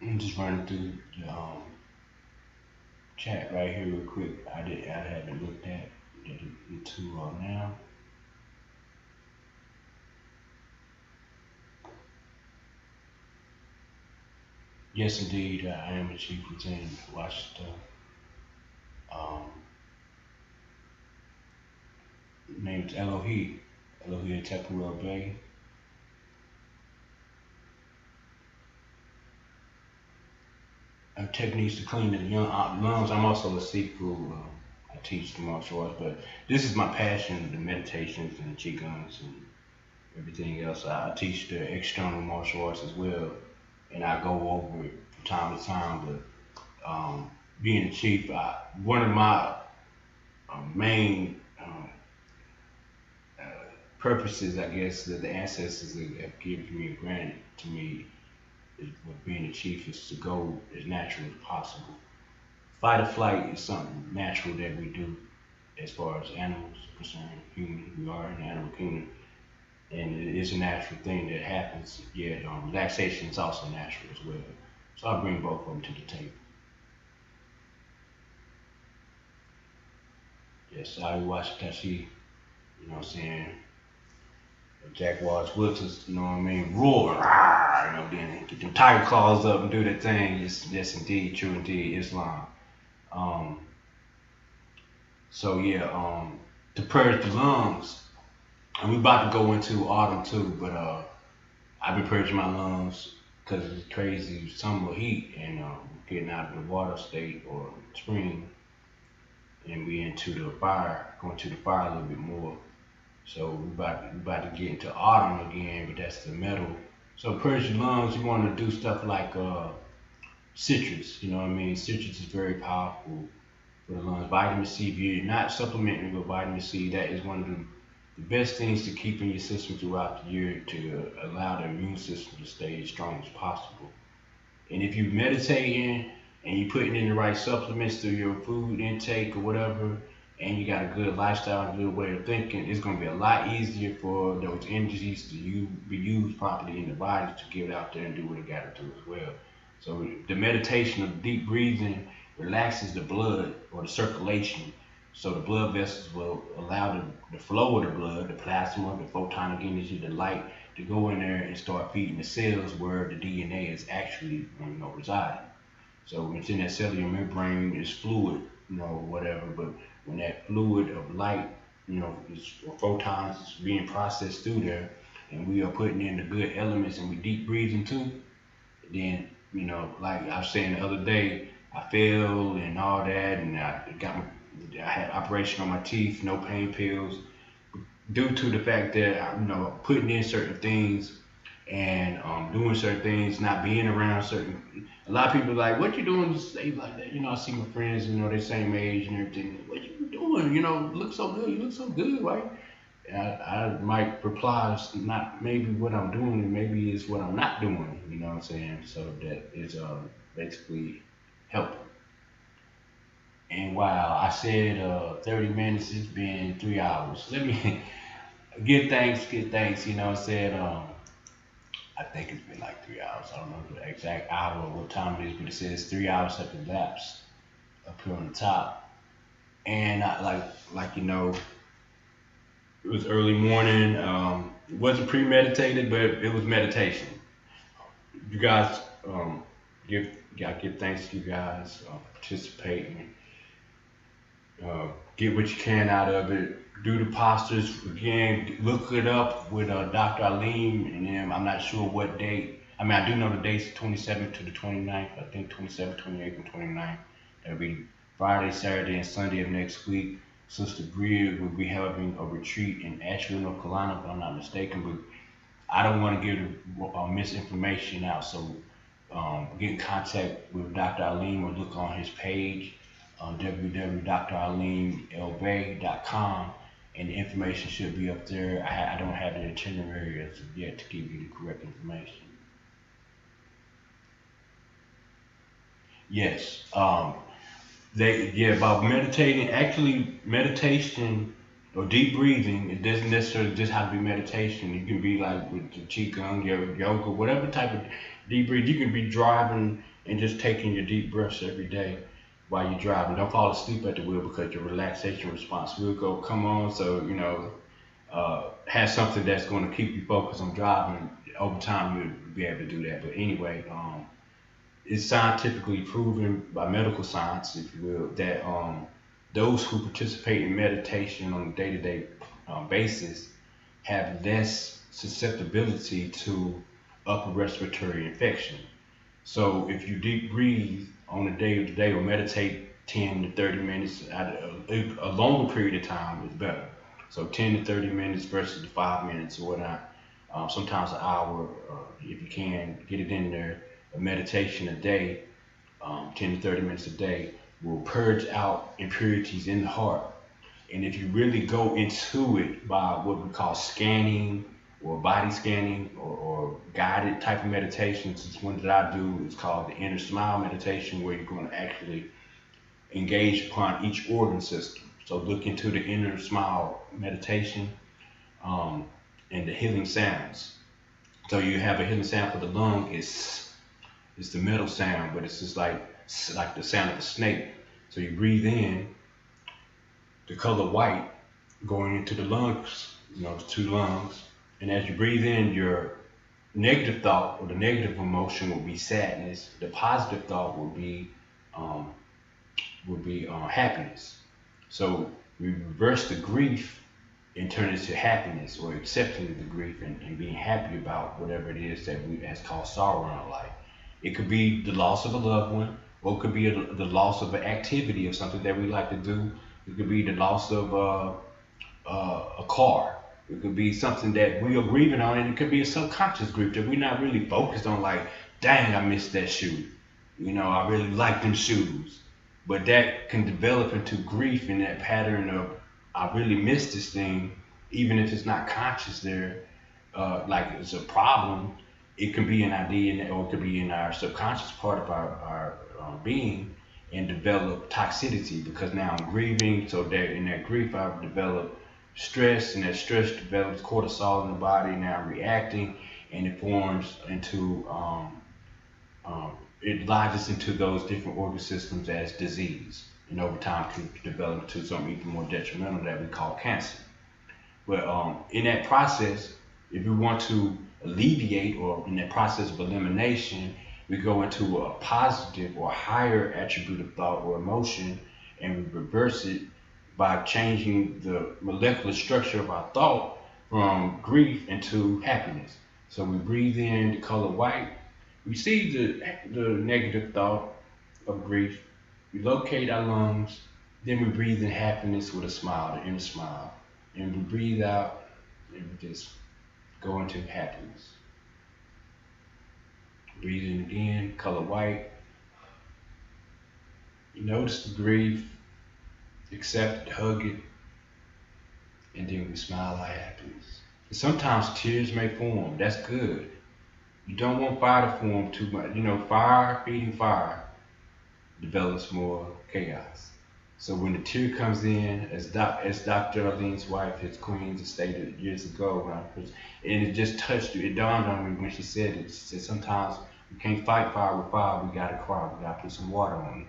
I'm just running through the chat right here real quick. I haven't looked at it too now. Yes, indeed, I am a chief lieutenant. Watch the name's Elohi, Elohi Tepu El-Bey. techniques to clean the young lungs. I'm also a Sifu. I teach the martial arts, but this is my passion: the meditations and the qigongs and everything else. I teach the external martial arts as well, and I go over it from time to time. But being a chief, one of my main purposes, I guess, that the ancestors have given me and granted to me is, with being a chief, is to go as natural as possible. Fight or flight is something natural that we do as far as animals are concerned. Human, we are in the animal kingdom, and it is a natural thing that happens. Yet relaxation is also natural as well. So I bring both of them to the table. Yes, I watch Tashi, you know what I'm saying? Jaguars, Wilters, you know what I mean? Roar, you know, then get them tiger claws up and do that thing. Yes, indeed, true indeed, Islam. Um, so yeah, to purge the lungs, and we about to go into autumn too, but I've been purging my lungs because it's crazy summer heat and getting out of the water state or spring, and we into the fire, going to the fire a little bit more. So we about to get into autumn again, but that's the metal. So purge your lungs, you want to do stuff like citrus. You know what I mean? Citrus is very powerful for the lungs. Vitamin C, if you're not supplementing with vitamin C, that is one of the best things to keep in your system throughout the year to allow the immune system to stay as strong as possible. And if you're meditating and you're putting in the right supplements through your food intake or whatever, and you got a good lifestyle, a good way of thinking, it's going to be a lot easier for those energies to be used properly in the body to get out there and do what it got to do as well. So the meditation of deep breathing relaxes the blood or the circulation. So the blood vessels will allow the flow of the blood, the plasma, the photonic energy, the light to go in there and start feeding the cells where the DNA is actually, residing. So when it's in that cellular membrane, it's fluid, whatever. But when that fluid of light, or photons is being processed through there, and we are putting in the good elements, and we deep breathing too, then like I was saying the other day, I fell and all that, and I had operation on my teeth, no pain pills, due to the fact that putting in certain things and doing certain things, not being around certain. A lot of people are like, "What you doing to stay like that?" I see my friends, they same age and everything. What you doing? Look so good. You look so good, right? I might reply, it's not maybe what I'm doing, maybe it's what I'm not doing. You know what I'm saying? So that is basically helping. And while I said 30 minutes, it's been 3 hours. Let me give thanks, give thanks. You know what I'm saying? I think it's been like 3 hours. I don't know the exact hour or what time it is, but it says 3 hours have elapsed up here on the top. And it was early morning. It wasn't premeditated, but it was meditation. You guys, gotta give thanks to you guys participating. Get what you can out of it. Do the postures again. Look it up with Dr. Alim and them. I'm not sure what date. I mean, I do know the dates: 27th to the 29th. I think 27th, 28th, and 29th. That'll be Friday, Saturday, and Sunday of next week. Sister Bria will be having a retreat in Asheville, North Carolina, if I'm not mistaken. But I don't want to give misinformation out. So get in contact with Dr. Alim or look on his page on www.dralim-El-Bey.com, and the information should be up there. I don't have the itinerary as of yet to give you the correct information. Yes. About meditating. Actually, meditation or deep breathing, it doesn't necessarily just have to be meditation. It can be like with the qigong, yoga, whatever type of deep breathe. You can be driving and just taking your deep breaths every day while you're driving. Don't fall asleep at the wheel because your relaxation response will come on. So have something that's going to keep you focused on driving. Over time, you'll be able to do that. But anyway, it's scientifically proven by medical science, if you will, that those who participate in meditation on a day-to-day basis have less susceptibility to upper respiratory infection. So if you deep breathe on a day to day or meditate 10 to 30 minutes at a longer period of time is better. So 10 to 30 minutes versus the 5 minutes or whatnot. Sometimes an hour, if you can get it in there. A meditation a day, 10 to 30 minutes a day, will purge out impurities in the heart. And if you really go into it by what we call scanning or body scanning or guided type of meditations, it's one that I do. It's called the inner smile meditation, where you're going to actually engage upon each organ system. So look into the inner smile meditation, um, and the healing sounds. So you have a healing sound for the lung. It's the metal sound, but it's just like the sound of a snake. So you breathe in the color white going into the lungs, the two lungs. And as you breathe in, your negative thought or the negative emotion will be sadness. The positive thought um, will be happiness. So we reverse the grief and turn it to happiness, or accepting the grief and being happy about whatever it is that we has caused sorrow in our life. It could be the loss of a loved one, or it could be the loss of an activity or something that we like to do. It could be the loss of a car. It could be something that we are grieving on, and it could be a subconscious grief that we're not really focused on. Like, dang, I missed that shoe. I really like them shoes. But that can develop into grief in that pattern of, I really missed this thing, even if it's not conscious there, like it's a problem. It can be an idea, or it could be in our subconscious part of our being, and develop toxicity, because now I'm grieving. So that in that grief, I've developed stress, and that stress develops cortisol in the body. Now I'm reacting, and it forms into it lodges into those different organ systems as disease, and over time can develop to something even more detrimental that we call cancer. But in that process, if we want to alleviate, or in that process of elimination, we go into a positive or higher attribute of thought or emotion, and we reverse it by changing the molecular structure of our thought from grief into happiness. So we breathe in the color white, we see the negative thought of grief, we locate our lungs, then we breathe in happiness with a smile, the inner smile, and we breathe out, and we just go into happiness. Breathe in again, color white. You notice the grief, accept it, hug it, and then we smile our happiness. And sometimes tears may form. That's good. You don't want fire to form too much. Fire feeding fire develops more chaos. So when the tear comes in, as Dr. Arlene's wife, his queen, stated years ago, and it just touched you. It dawned on me when she said it. She said, sometimes we can't fight fire with fire. We gotta cry. We gotta put some water on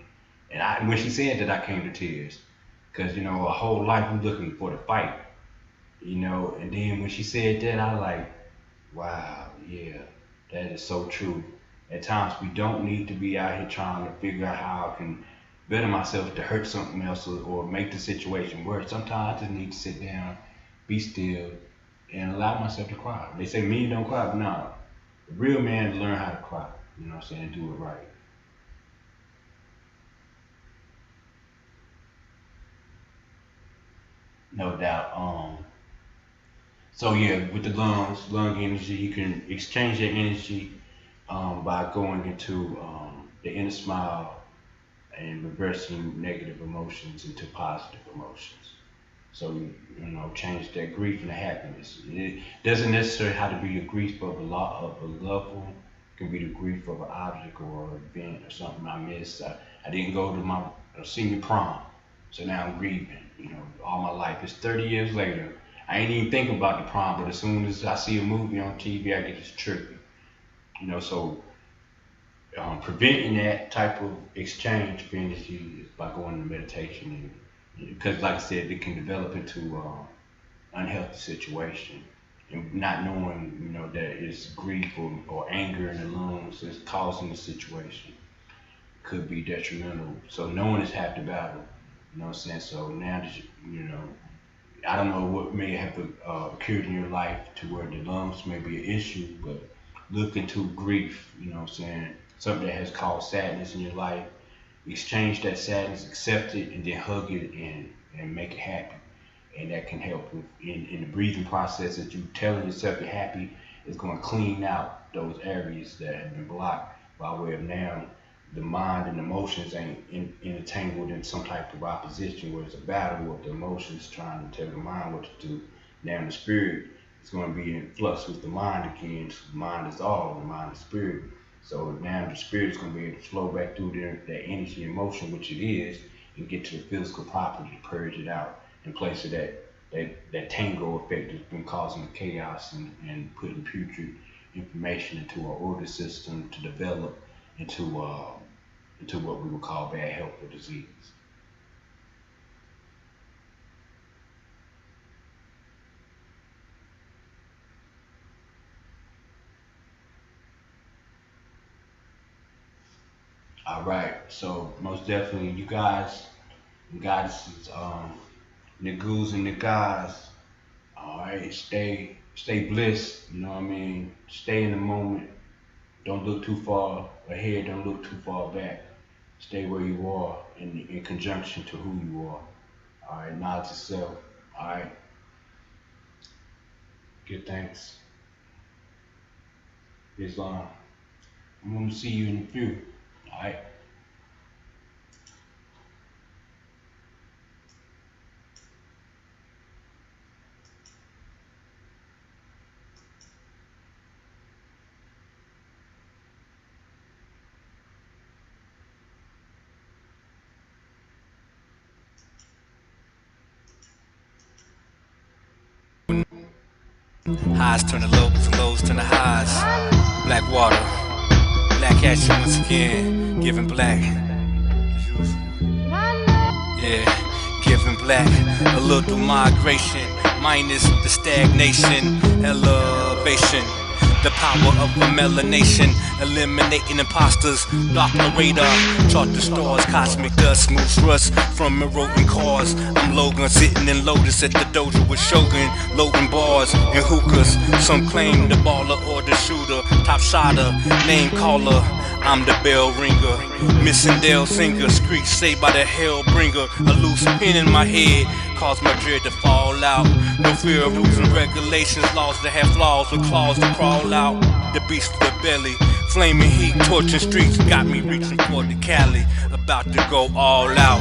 it. And when she said that, I came to tears, because a whole life we're looking for the fight. And then when she said that, I like, wow, yeah, that is so true. At times we don't need to be out here trying to figure out how I can better myself to hurt something else, or make the situation worse. Sometimes I just need to sit down, be still, and allow myself to cry. They say men don't cry, but no. The real man learn how to cry, and do it right. No doubt. So yeah, with the lung energy, you can exchange that energy by going into the inner smile and reversing negative emotions into positive emotions. So change that grief into happiness. It doesn't necessarily have to be the grief of a loved one. It can be the grief of an object or an event or something I missed. I didn't go to my senior prom, so now I'm grieving. All my life. It's 30 years later. I ain't even thinking about the prom, but as soon as I see a movie on TV, I get this trigger. So preventing that type of exchange of energy is by going into meditation, and because, like I said, it can develop into unhealthy situation, and not knowing, that it's grief or anger in the lungs that's causing the situation could be detrimental. So knowing is half the battle. You know what I'm saying? So now that I don't know what may have occurred in your life to where the lungs may be an issue, but look into grief, something that has caused sadness in your life. exchange that sadness, accept it, and then hug it and make it happy. And that can help with in the breathing process that you telling yourself you're happy. It's going to clean out those areas that have been blocked by way of now the mind and emotions ain't entangled in some type of opposition where it's a battle with the emotions trying to tell the mind what to do. Now the spirit is going to be in flux with the mind again. So the mind is all, the mind is spirit. So now the spirit is going to be able to flow back through there, that energy and emotion, which it is, and get to the physical property to purge it out in place of that tango effect that's been causing the chaos and putting putrid information into our order system to develop into what we would call bad health or disease. All right, so most definitely, you guys, goddesses, niggas and niggas, all right, stay bliss. You know what I mean? Stay in the moment. Don't look too far ahead. Don't look too far back. Stay where you are in conjunction to who you are. All right, knowledge yourself. All right, give thanks. Islam. I'm gonna see you in a few. All right. Highs turn to lows and lows turn to highs. Black water, black action once again, giving black. Yeah, giving black a little migration, minus the stagnation, elevation. The power of the melanation, eliminating imposters, dark narrator, chart the stars, cosmic dust, moves rust from eroding cars. I'm Logan, sitting in Lotus at the dojo with Shogun, loading bars and hookahs. Some claim the baller or the shooter, top shotter, name caller. I'm the bell ringer, missing Dale singer, screech saved by the hell bringer. A loose pin in my head caused my dread to fall out. No fear of rules and regulations, laws that have flaws with claws to crawl out. The beast of the belly, flaming heat, torching streets, got me reaching for the Cali, about to go all out.